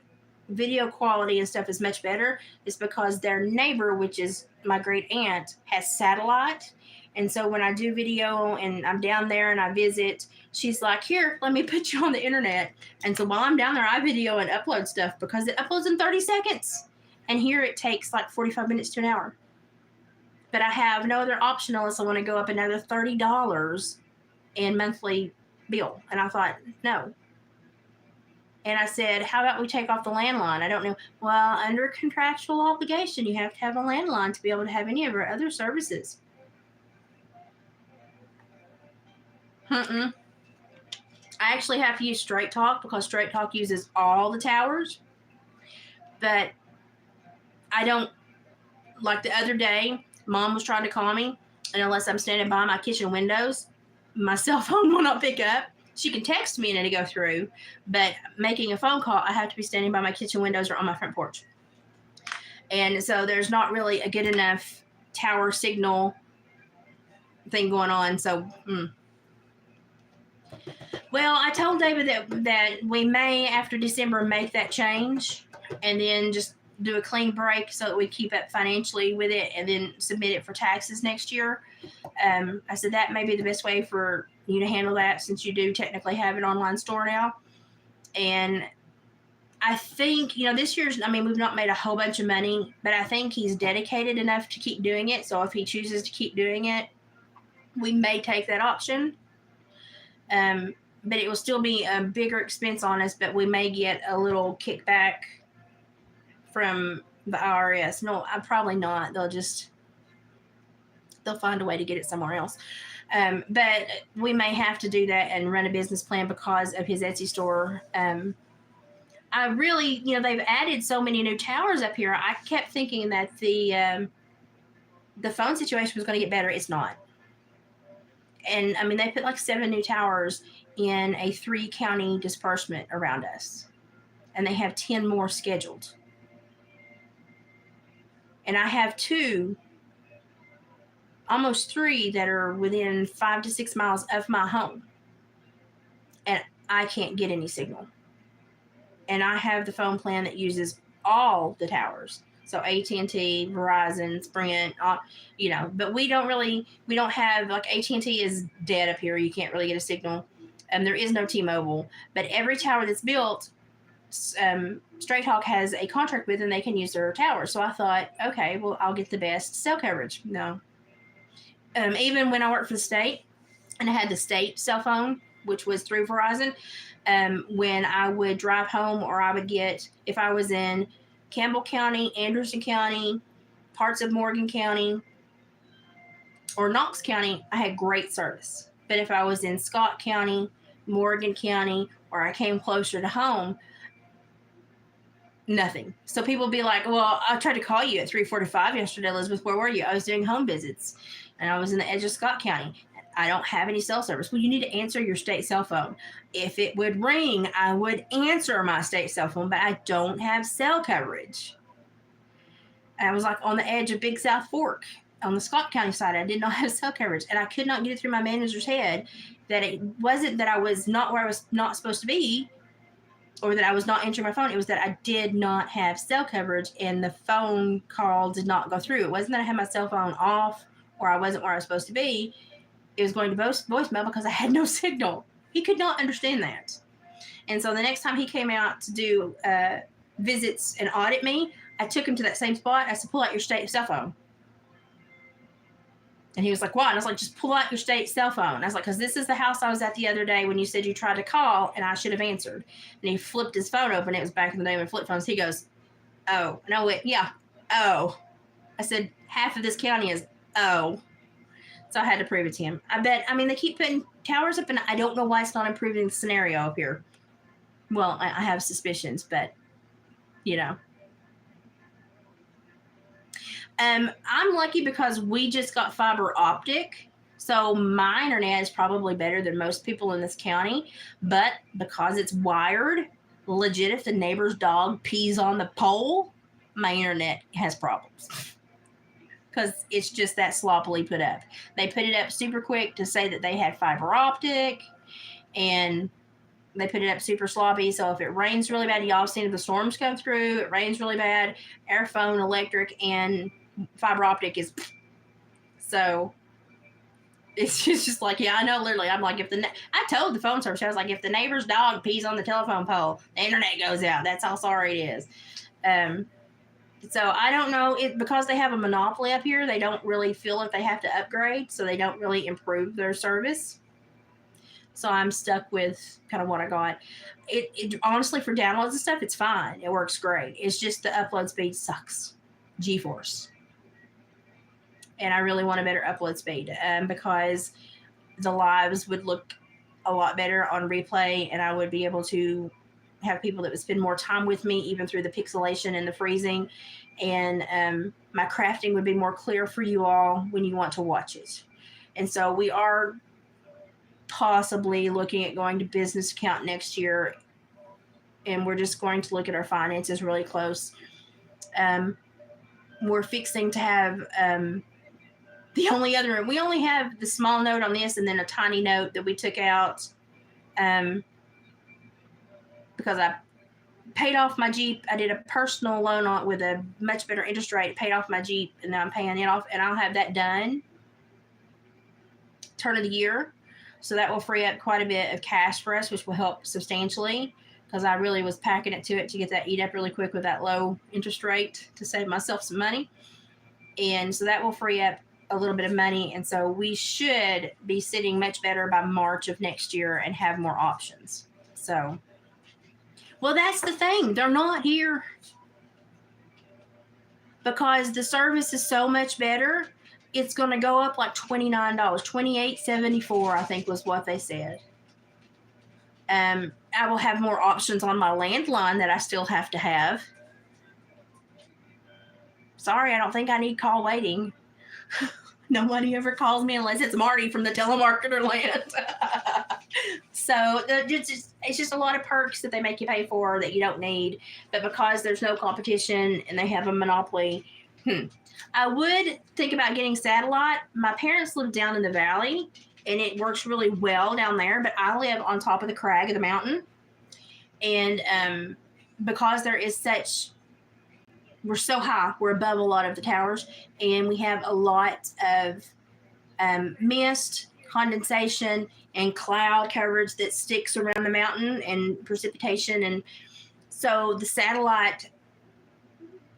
S1: video quality and stuff is much better. It's because their neighbor, which is my great aunt, has satellite. And so when I do video and I'm down there and I visit, she's like, here, let me put you on the internet. And so while I'm down there, I video and upload stuff because it uploads in 30 seconds. And here it takes like 45 minutes to an hour. But I have no other option unless I want to go up another $30 in monthly bill. And I thought, no. And I said, how about we take off the landline? I don't know. Well, under contractual obligation, you have to have a landline to be able to have any of our other services. I actually have to use Straight Talk because Straight Talk uses all the towers. But I don't, like the other day, Mom was trying to call me, and unless I'm standing by my kitchen windows, my cell phone will not pick up. She can text me and it'll go through, but making a phone call, I have to be standing by my kitchen windows or on my front porch. And so there's not really a good enough tower signal thing going on. So, Well, I told David that we may, after December, make that change and then just do a clean break so that we keep up financially with it and then submit it for taxes next year. I said that may be the best way for you to handle that since you do technically have an online store now. And I think, this year's, we've not made a whole bunch of money, but I think he's dedicated enough to keep doing it. So if he chooses to keep doing it, we may take that option. But it will still be a bigger expense on us, but we may get a little kickback from the IRS. No, I'm probably not. They'll find a way to get it somewhere else. But we may have to do that and run a business plan because of his Etsy store. I really, they've added so many new towers up here. I kept thinking that the phone situation was going to get better. It's not. And they put like 7 new towers in a 3-county disbursement around us. And they have 10 more scheduled. And I have 2, almost 3 that are within 5 to 6 miles of my home. And I can't get any signal. And I have the phone plan that uses all the towers. So AT&T, Verizon, Sprint, but we don't have, like AT&T is dead up here. You can't really get a signal. There is no T-Mobile. But every tower that's built, Straight Talk has a contract with, and they can use their tower. So I thought, okay, well, I'll get the best cell coverage. No. Even when I worked for the state, and I had the state cell phone, which was through Verizon, when I would drive home, or I would get, if I was in Campbell County, Anderson County, parts of Morgan County, or Knox County, I had great service. But if I was in Scott County, Morgan County, or I came closer to home, nothing. So people be like, well, I tried to call you at 3:45 yesterday, Elizabeth. Where were you? I was doing home visits, and I was in the edge of Scott County. I don't have any cell service. Well, you need to answer your state cell phone. If it would ring, I would answer my state cell phone, but I don't have cell coverage. I was like on the edge of Big South Fork on the Scott County side. I did not have cell coverage, and I could not get it through my manager's head that it wasn't that I was not where I was not supposed to be, or that I was not answering my phone. It was that I did not have cell coverage, and the phone call did not go through. It wasn't that I had my cell phone off or I wasn't where I was supposed to be. It was going to voicemail because I had no signal. He could not understand that. And so the next time he came out to do visits and audit me, I took him to that same spot. I said, pull out your state cell phone. And he was like, why? And I was like, just pull out your state cell phone. I was like, because this is the house I was at the other day when you said you tried to call and I should have answered. And he flipped his phone open. It was back in the day when flip phones. He goes, oh. And I went, yeah, oh. I said, half of this county is oh. So I had to prove it to him. I mean, they keep putting towers up, and I don't know why it's not improving the scenario up here. Well, I have suspicions, but, you know. I'm lucky because we just got fiber optic. So my internet is probably better than most people in this county. But because it's wired, legit, if the neighbor's dog pees on the pole, my internet has problems. Because it's just that sloppily put up. They put it up super quick to say that they had fiber optic, and they put it up super sloppy. So if it rains really bad, y'all seen if the storms come through, it rains really bad, air, phone, electric, and fiber optic is. So it's just like, yeah, I know, literally. I'm like, I told the phone service, I was like, if the neighbor's dog pees on the telephone pole, the internet goes out. That's how sorry it is. So I don't know, because they have a monopoly up here, they don't really feel like they have to upgrade, so they don't really improve their service. So I'm stuck with kind of what I got. It honestly, for downloads and stuff, it's fine. It works great. It's just the upload speed sucks. GeForce. And I really want a better upload speed because the lives would look a lot better on replay, and I would be able to have people that would spend more time with me, even through the pixelation and the freezing. And my crafting would be more clear for you all when you want to watch it. And so we are possibly looking at going to business account next year, and we're just going to look at our finances really close. We're fixing to have the only other room. We only have the small note on this, and then a tiny note that we took out because I paid off my Jeep. I did a personal loan on it with a much better interest rate, paid off my Jeep, and now I'm paying it off, and I'll have that done turn of the year. So that will free up quite a bit of cash for us, which will help substantially, because I really was packing it to get that eat up really quick with that low interest rate to save myself some money. And so that will free up a little bit of money. And so we should be sitting much better by March of next year and have more options. So, well, that's the thing. They're not here because the service is so much better. It's going to go up like $29, $28.74, I think was what they said. I will have more options on my landline that I still have to have. Sorry, I don't think I need call waiting. Nobody ever calls me unless it's Marty from the telemarketer land. So it's just a lot of perks that they make you pay for that you don't need. But because there's no competition and they have a monopoly, I would think about getting satellite. My parents live down in the valley, and it works really well down there. But I live on top of the crag of the mountain. And because there is we're so high, we're above a lot of the towers, and we have a lot of mist, condensation, and cloud coverage that sticks around the mountain, and precipitation. And so the satellite,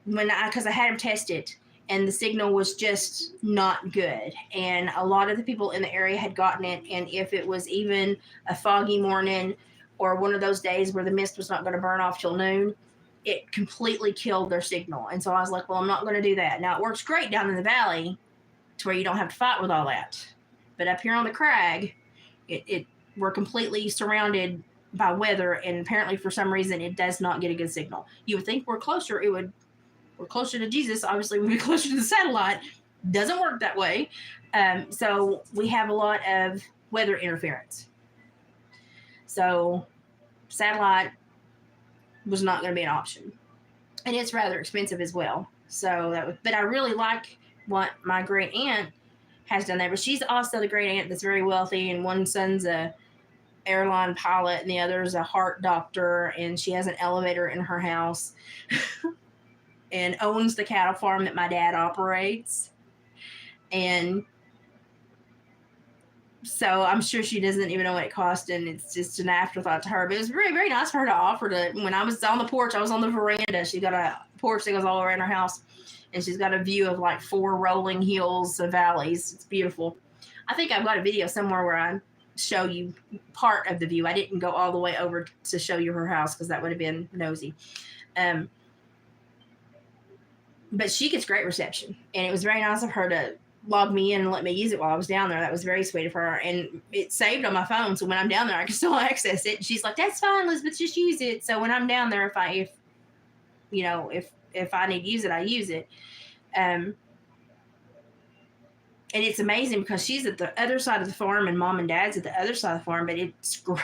S1: because I had them test it, and the signal was just not good. And a lot of the people in the area had gotten it, and if it was even a foggy morning or one of those days where the mist was not going to burn off till noon, it completely killed their signal. And so I was like, well, I'm not going to do that. Now, it works great down in the valley to where you don't have to fight with all that. But up here on the crag, we're completely surrounded by weather, and apparently for some reason it does not get a good signal. You would think we're closer, we're closer to Jesus, obviously we'd be closer to the satellite. Doesn't work that way. So we have a lot of weather interference. So satellite was not going to be an option, and it's rather expensive as well. So but I really like what my great aunt has done there. But she's also the great aunt that's very wealthy, and one son's a airline pilot and the other's a heart doctor, and she has an elevator in her house and owns the cattle farm that my dad operates. And so I'm sure she doesn't even know what it cost, and it's just an afterthought to her. But it was very, very nice for her to offer to. When I was on the porch, I was on the veranda. She's got a porch that goes all around her house, and she's got a view of like 4 rolling hills of valleys. It's beautiful. I think I've got a video somewhere where I show you part of the view. I didn't go all the way over to show you her house because that would have been nosy. But she gets great reception, and it was very nice of her to logged me in and let me use it while I was down there. That was very sweet of her. And it saved on my phone. So when I'm down there, I can still access it. And she's like, that's fine, Elizabeth, just use it. So when I'm down there, if I need to use it, I use it. And it's amazing because she's at the other side of the farm and mom and dad's at the other side of the farm, but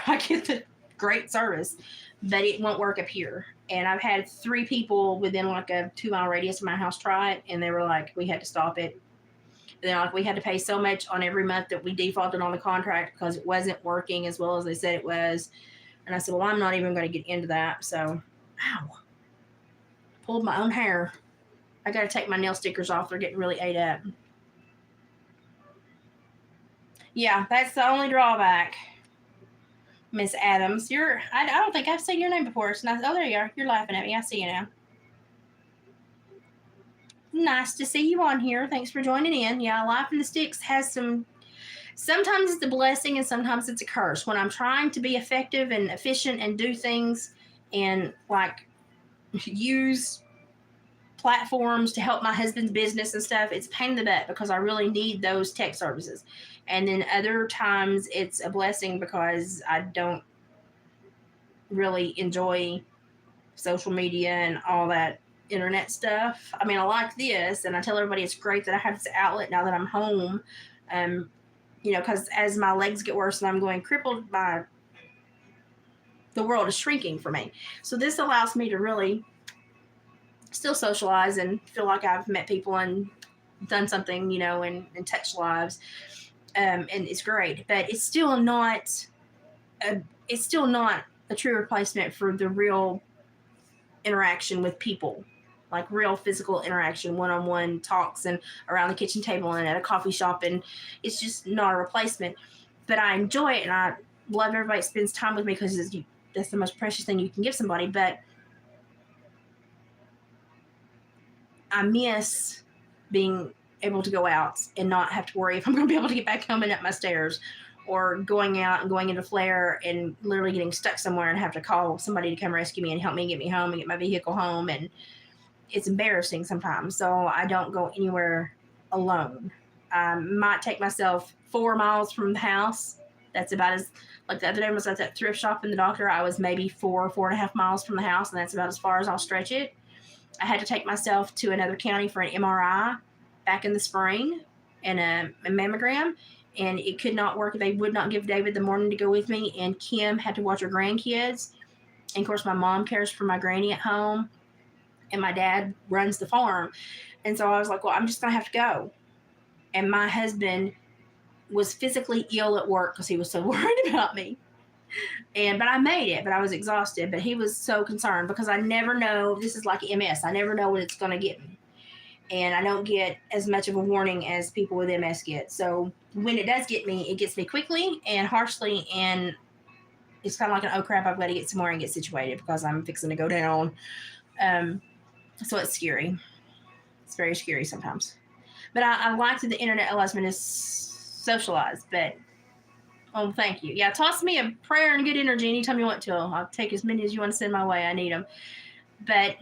S1: I get the great service, but it won't work up here. And I've had 3 people within like a 2-mile radius of my house try it, and they were like, we had to stop it. And they're like, we had to pay so much on every month that we defaulted on the contract because it wasn't working as well as they said it was. And I said, well, I'm not even going to get into that. So, ow, pulled my own hair. I got to take my nail stickers off. They're getting really ate up. Yeah, that's the only drawback. Miss Adams, I don't think I've seen your name before. It's nice. Oh, there you are. You're laughing at me. I see you now. Nice to see you on here. Thanks for joining in. Yeah, Life in the Sticks has sometimes it's a blessing and sometimes it's a curse. When I'm trying to be effective and efficient and do things and like use platforms to help my husband's business and stuff, it's a pain in the butt because I really need those tech services. And then other times it's a blessing because I don't really enjoy social media and all that internet stuff. I mean, I like this, and I tell everybody it's great that I have this outlet now that I'm home. Because as my legs get worse and I'm going crippled, the world is shrinking for me. So this allows me to really still socialize and feel like I've met people and done something, and touched lives. And it's great, but it's still not a true replacement for the real interaction with people, like real physical interaction, one-on-one talks and around the kitchen table and at a coffee shop. And it's just not a replacement, but I enjoy it. And I love everybody that spends time with me because that's the most precious thing you can give somebody. But I miss being able to go out and not have to worry if I'm going to be able to get back home and up my stairs, or going out and going into flare and literally getting stuck somewhere and have to call somebody to come rescue me and help me get me home and get my vehicle home. And it's embarrassing sometimes. So I don't go anywhere alone. I might take myself 4 miles from the house. That's about as, like the other day I was at that thrift shop and the doctor, I was maybe 4.5 miles from the house, and that's about as far as I'll stretch it. I had to take myself to another county for an MRI back in the spring and a mammogram, and it could not work. They would not give David the morning to go with me, and Kim had to watch her grandkids. And of course, my mom cares for my granny at home, and my dad runs the farm. And so I was like, well, I'm just going to have to go. And my husband was physically ill at work because he was so worried about me. But I made it, but I was exhausted. But he was so concerned because I never know. This is like MS. I never know when it's going to get me. And I don't get as much of a warning as people with MS get. So when it does get me, it gets me quickly and harshly. And it's kind of like an, oh crap, I've got to get somewhere and get situated because I'm fixing to go down. So it's scary. It's very scary sometimes. But I like that the internet allows me to socialize. But, thank you. Yeah, toss me a prayer and good energy anytime you want to. I'll take as many as you want to send my way. I need them. But,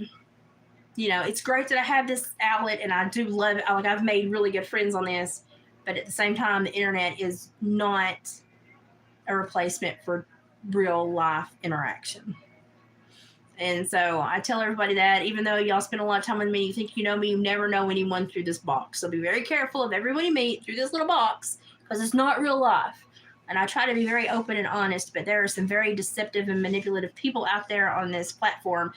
S1: it's great that I have this outlet, and I do love it. Like, I've made really good friends on this. But at the same time, the internet is not a replacement for real life interaction. And so I tell everybody that, even though y'all spend a lot of time with me, you think you know me, you never know anyone through this box. So be very careful of everyone you meet through this little box, because it's not real life. And I try to be very open and honest, but there are some very deceptive and manipulative people out there on this platform.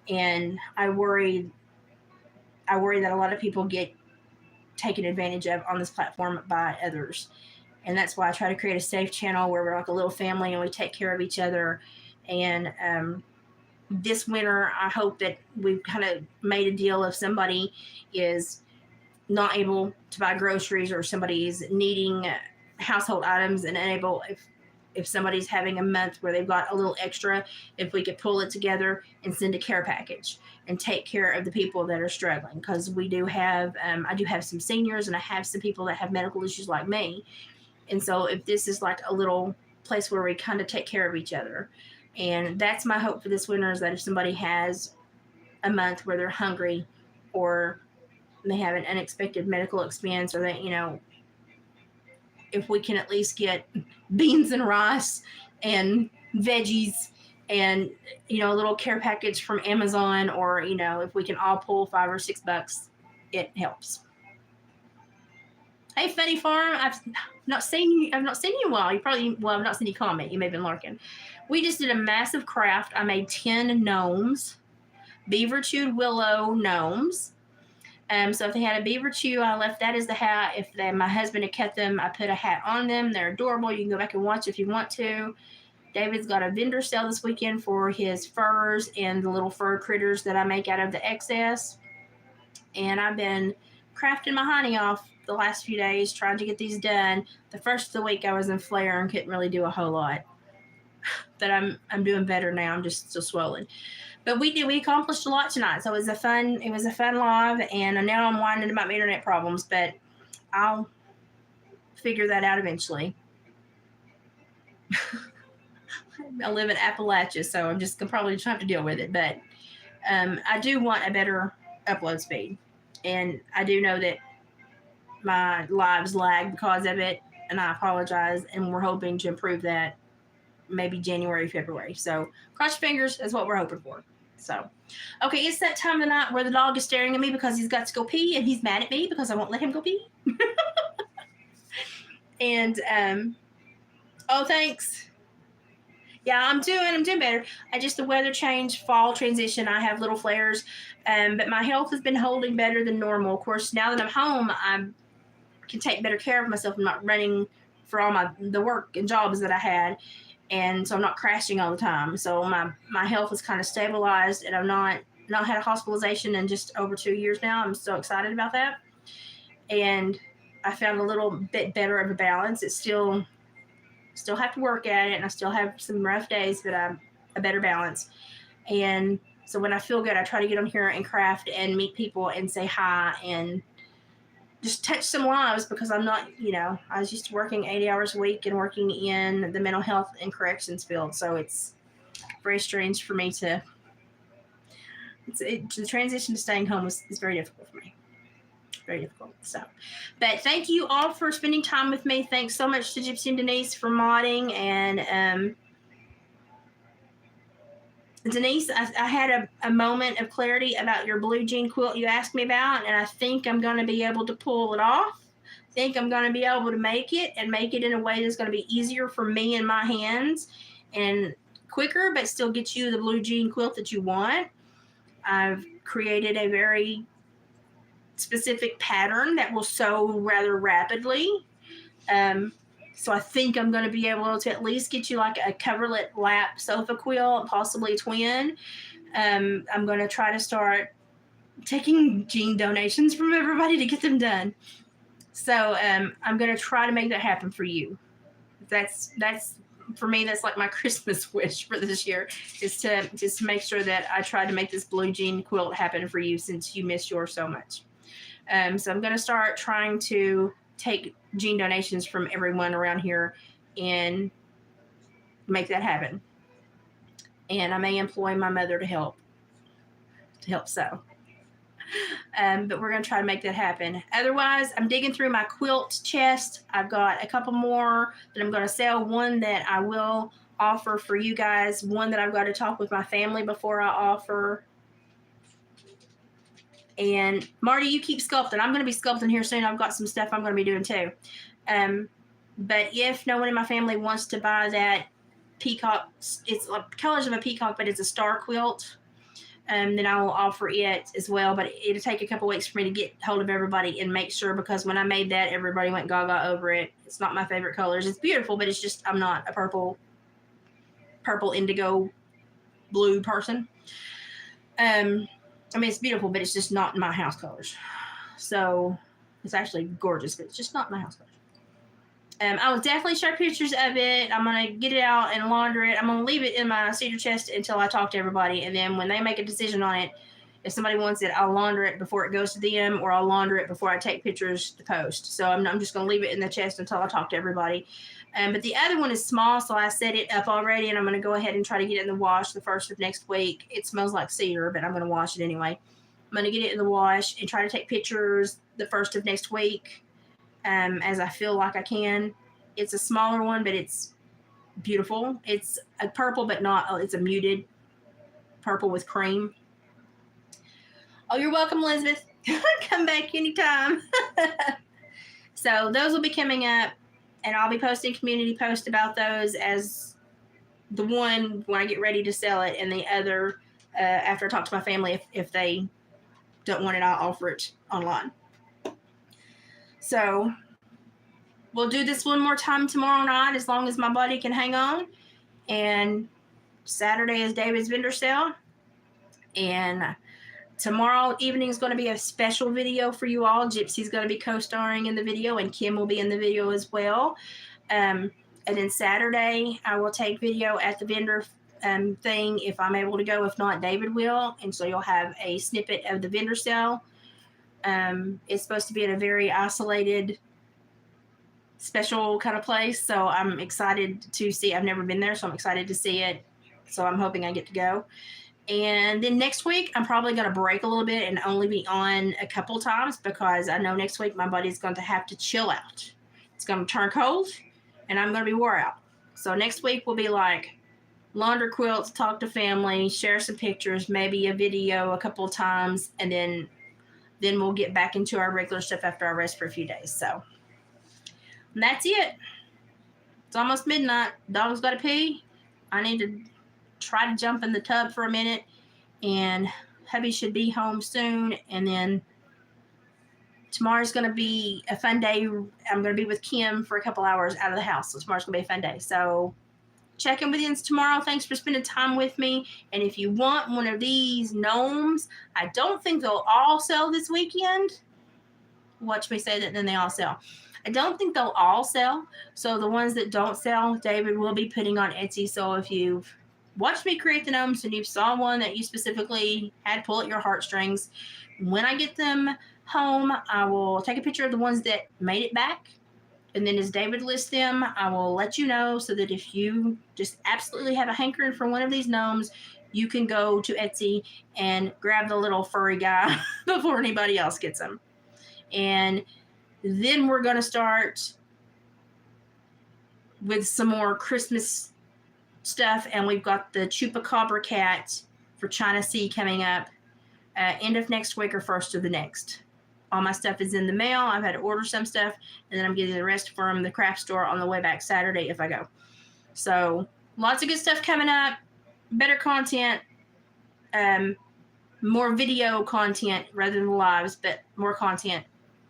S1: And I worry that a lot of people get taken advantage of on this platform by others. And that's why I try to create a safe channel where we're like a little family and we take care of each other. And this winter, I hope that we've kind of made a deal if somebody is not able to buy groceries or somebody's needing household items and unable, if somebody's having a month where they've got a little extra, if we could pull it together and send a care package and take care of the people that are struggling. Because we do have, I do have some seniors, and I have some people that have medical issues like me. And so if this is like a little place where we kind of take care of each other. And that's my hope for this winter, is that if somebody has a month where they're hungry or they have an unexpected medical expense, or that, if we can at least get beans and rice and veggies and, a little care package from Amazon, or, if we can all pull $5 or $6, it helps. Hey, Funny Farm, I've not seen you in a while. I've not seen you comment. You may have been lurking. We just did a massive craft. I made 10 gnomes, beaver chewed willow gnomes. So if they had a beaver chew, I left that as the hat. If my husband had cut them, I put a hat on them. They're adorable. You can go back and watch if you want to. David's got a vendor sale this weekend for his furs and the little fur critters that I make out of the excess. And I've been crafting my honey off the last few days, trying to get these done. The first of the week I was in flare and couldn't really do a whole lot. But I'm doing better now. I'm just still swollen. But we accomplished a lot tonight. So it was a fun live, and now I'm whining about my internet problems, but I'll figure that out eventually. I live in Appalachia, so I'm just gonna probably have to deal with it. But I do want a better upload speed, and I do know that my lives lag because of it, and I apologize, and we're hoping to improve that maybe January, February. So cross your fingers is what we're hoping for. So, okay, it's that time of the night where the dog is staring at me because he's got to go pee, and he's mad at me because I won't let him go pee. And oh, thanks. Yeah, I'm doing better. The weather change, fall transition, I have little flares, but my health has been holding better than normal. Of course, now that I'm home, I can take better care of myself. I'm not running for all the work and jobs that I had, and so I'm not crashing all the time. So my health is kind of stabilized, and I've not had a hospitalization in just over 2 years now. I'm so excited about that, and I found a little bit better of a balance. It's still have to work at it, and I still have some rough days, but I'm a better balance. And so when I feel good, I try to get on here and craft and meet people and say hi and just touch some lives, because I'm not, I was used to working 80 hours a week and working in the mental health and corrections field. So it's very strange for me the transition to staying home is very difficult for me. Very difficult. So, but thank you all for spending time with me. Thanks so much to Gypsy and Denise for modding. And Denise, I had a moment of clarity about your blue jean quilt you asked me about, and I think I'm going to be able to pull it off. I think I'm going to be able to make it in a way that's going to be easier for me and my hands and quicker, but still get you the blue jean quilt that you want. I've created a very specific pattern that will sew rather rapidly. So I think I'm going to be able to at least get you like a coverlet lap sofa quilt, possibly a twin. I'm going to try to start taking jean donations from everybody to get them done. So I'm going to try to make that happen for you. That's for me, that's like my Christmas wish for this year, is to just make sure that I try to make this blue jean quilt happen for you, since you miss yours so much. So I'm going to start trying to take jean donations from everyone around here and make that happen. And I may employ my mother to help sew. But we're going to try to make that happen. Otherwise, I'm digging through my quilt chest. I've got a couple more that I'm going to sell. One that I will offer for you guys. One that I've got to talk with my family before I offer. And Marty, you keep sculpting. I'm going to be sculpting here soon. I've got some stuff I'm going to be doing too. But if no one in my family wants to buy that peacock, it's like colors of a peacock, but it's a star quilt, then I will offer it as well. But it'll take a couple weeks for me to get hold of everybody and make sure, because when I made that, everybody went gaga over it. It's not my favorite colors. It's beautiful, but it's just, I'm not a purple, indigo, blue person. I mean, it's beautiful, but it's just not my house colors. So it's actually gorgeous, but it's just not my house colors. I will definitely share pictures of it. I'm going to get it out and launder it. I'm going to leave it in my cedar chest until I talk to everybody. And then when they make a decision on it, if somebody wants it, I'll launder it before it goes to them, or I'll launder it before I take pictures to post. So I'm just going to leave it in the chest until I talk to everybody. But the other one is small, so I set it up already, and I'm going to go ahead and try to get it in the wash the first of next week. It smells like cedar, but I'm going to wash it anyway. I'm going to get it in the wash and try to take pictures the first of next week as I feel like I can. It's a smaller one, but it's beautiful. It's a purple, but not, it's a muted purple with cream. Oh, you're welcome, Elizabeth. Come back anytime. So those will be coming up, and I'll be posting community posts about those as the one when I get ready to sell it, and the other after I talk to my family if they don't want it, I'll offer it online. So we'll do this one more time tomorrow night as long as my body can hang on. And Saturday is David's vendor sale. And tomorrow evening is going to be a special video for you all. Gypsy's going to be co-starring in the video, and Kim will be in the video as well. And then Saturday, I will take video at the vendor thing if I'm able to go. If not, David will. And so you'll have a snippet of the vendor sale. It's supposed to be at a very isolated, special kind of place. So I'm excited to see. I've never been there, so I'm excited to see it. So I'm hoping I get to go. And then next week, I'm probably going to break a little bit and only be on a couple times because I know next week my body's going to have to chill out. It's going to turn cold, and I'm going to be wore out. So next week will be like launder quilts, talk to family, share some pictures, maybe a video a couple of times, and then we'll get back into our regular stuff after I rest for a few days. So that's it. It's almost midnight. Dog's got to pee. I need to try to jump in the tub for a minute, and hubby should be home soon. And then tomorrow's going to be a fun day. I'm going to be with Kim for a couple hours out of the house. So tomorrow's going to be a fun day. So check in with you tomorrow. Thanks for spending time with me. And if you want one of these gnomes, I don't think they'll all sell this weekend. Watch me say that, then they all sell. I don't think they'll all sell. So the ones that don't sell, David will be putting on Etsy. So if you've watched me create the gnomes and you saw one that you specifically had pull at your heartstrings, when I get them home, I will take a picture of the ones that made it back. And then as David lists them, I will let you know so that if you just absolutely have a hankering for one of these gnomes, you can go to Etsy and grab the little furry guy before anybody else gets them. And then we're going to start with some more Christmas stuff. And we've got the Chupacabra cat for China Sea coming up end of next week or first of the next. All my stuff is in the mail. I've had to order some stuff, and then I'm getting the rest from the craft store on the way back Saturday if I go. So lots of good stuff coming up, better content, more video content rather than lives, but more content.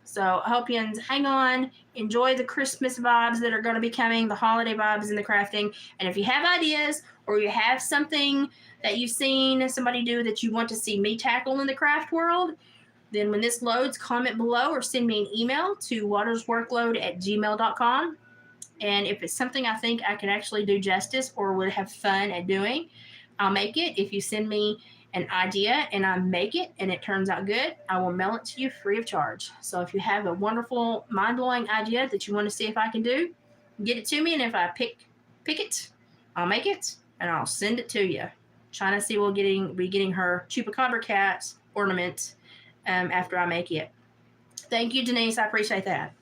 S1: So I hope you hang on, enjoy the Christmas vibes that are going to be coming, the holiday vibes in the crafting. And if you have ideas or you have something that you've seen somebody do that you want to see me tackle in the craft world, then when this loads, comment below or send me an email to watersworkload@gmail.com. And if it's something I think I can actually do justice or would have fun at doing, I'll make it. If you send me an idea and I make it and it turns out good, I will mail it to you free of charge. So if you have a wonderful, mind-blowing idea that you want to see if I can do, get it to me. And if I pick it, I'll make it and I'll send it to you. China Sea will be getting her Chupacabra cat ornament after I make it. Thank you, Denise. I appreciate that.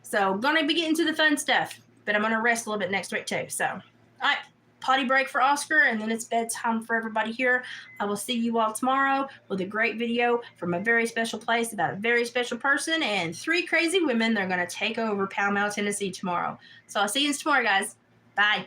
S1: So going to be getting to the fun stuff, but I'm going to rest a little bit next week too. So, all right, potty break for Oscar, and then it's bedtime for everybody here. I will see you all tomorrow with a great video from a very special place about a very special person and 3 crazy women that are going to take over Pall Mall, Tennessee tomorrow. So I'll see you tomorrow, guys. Bye.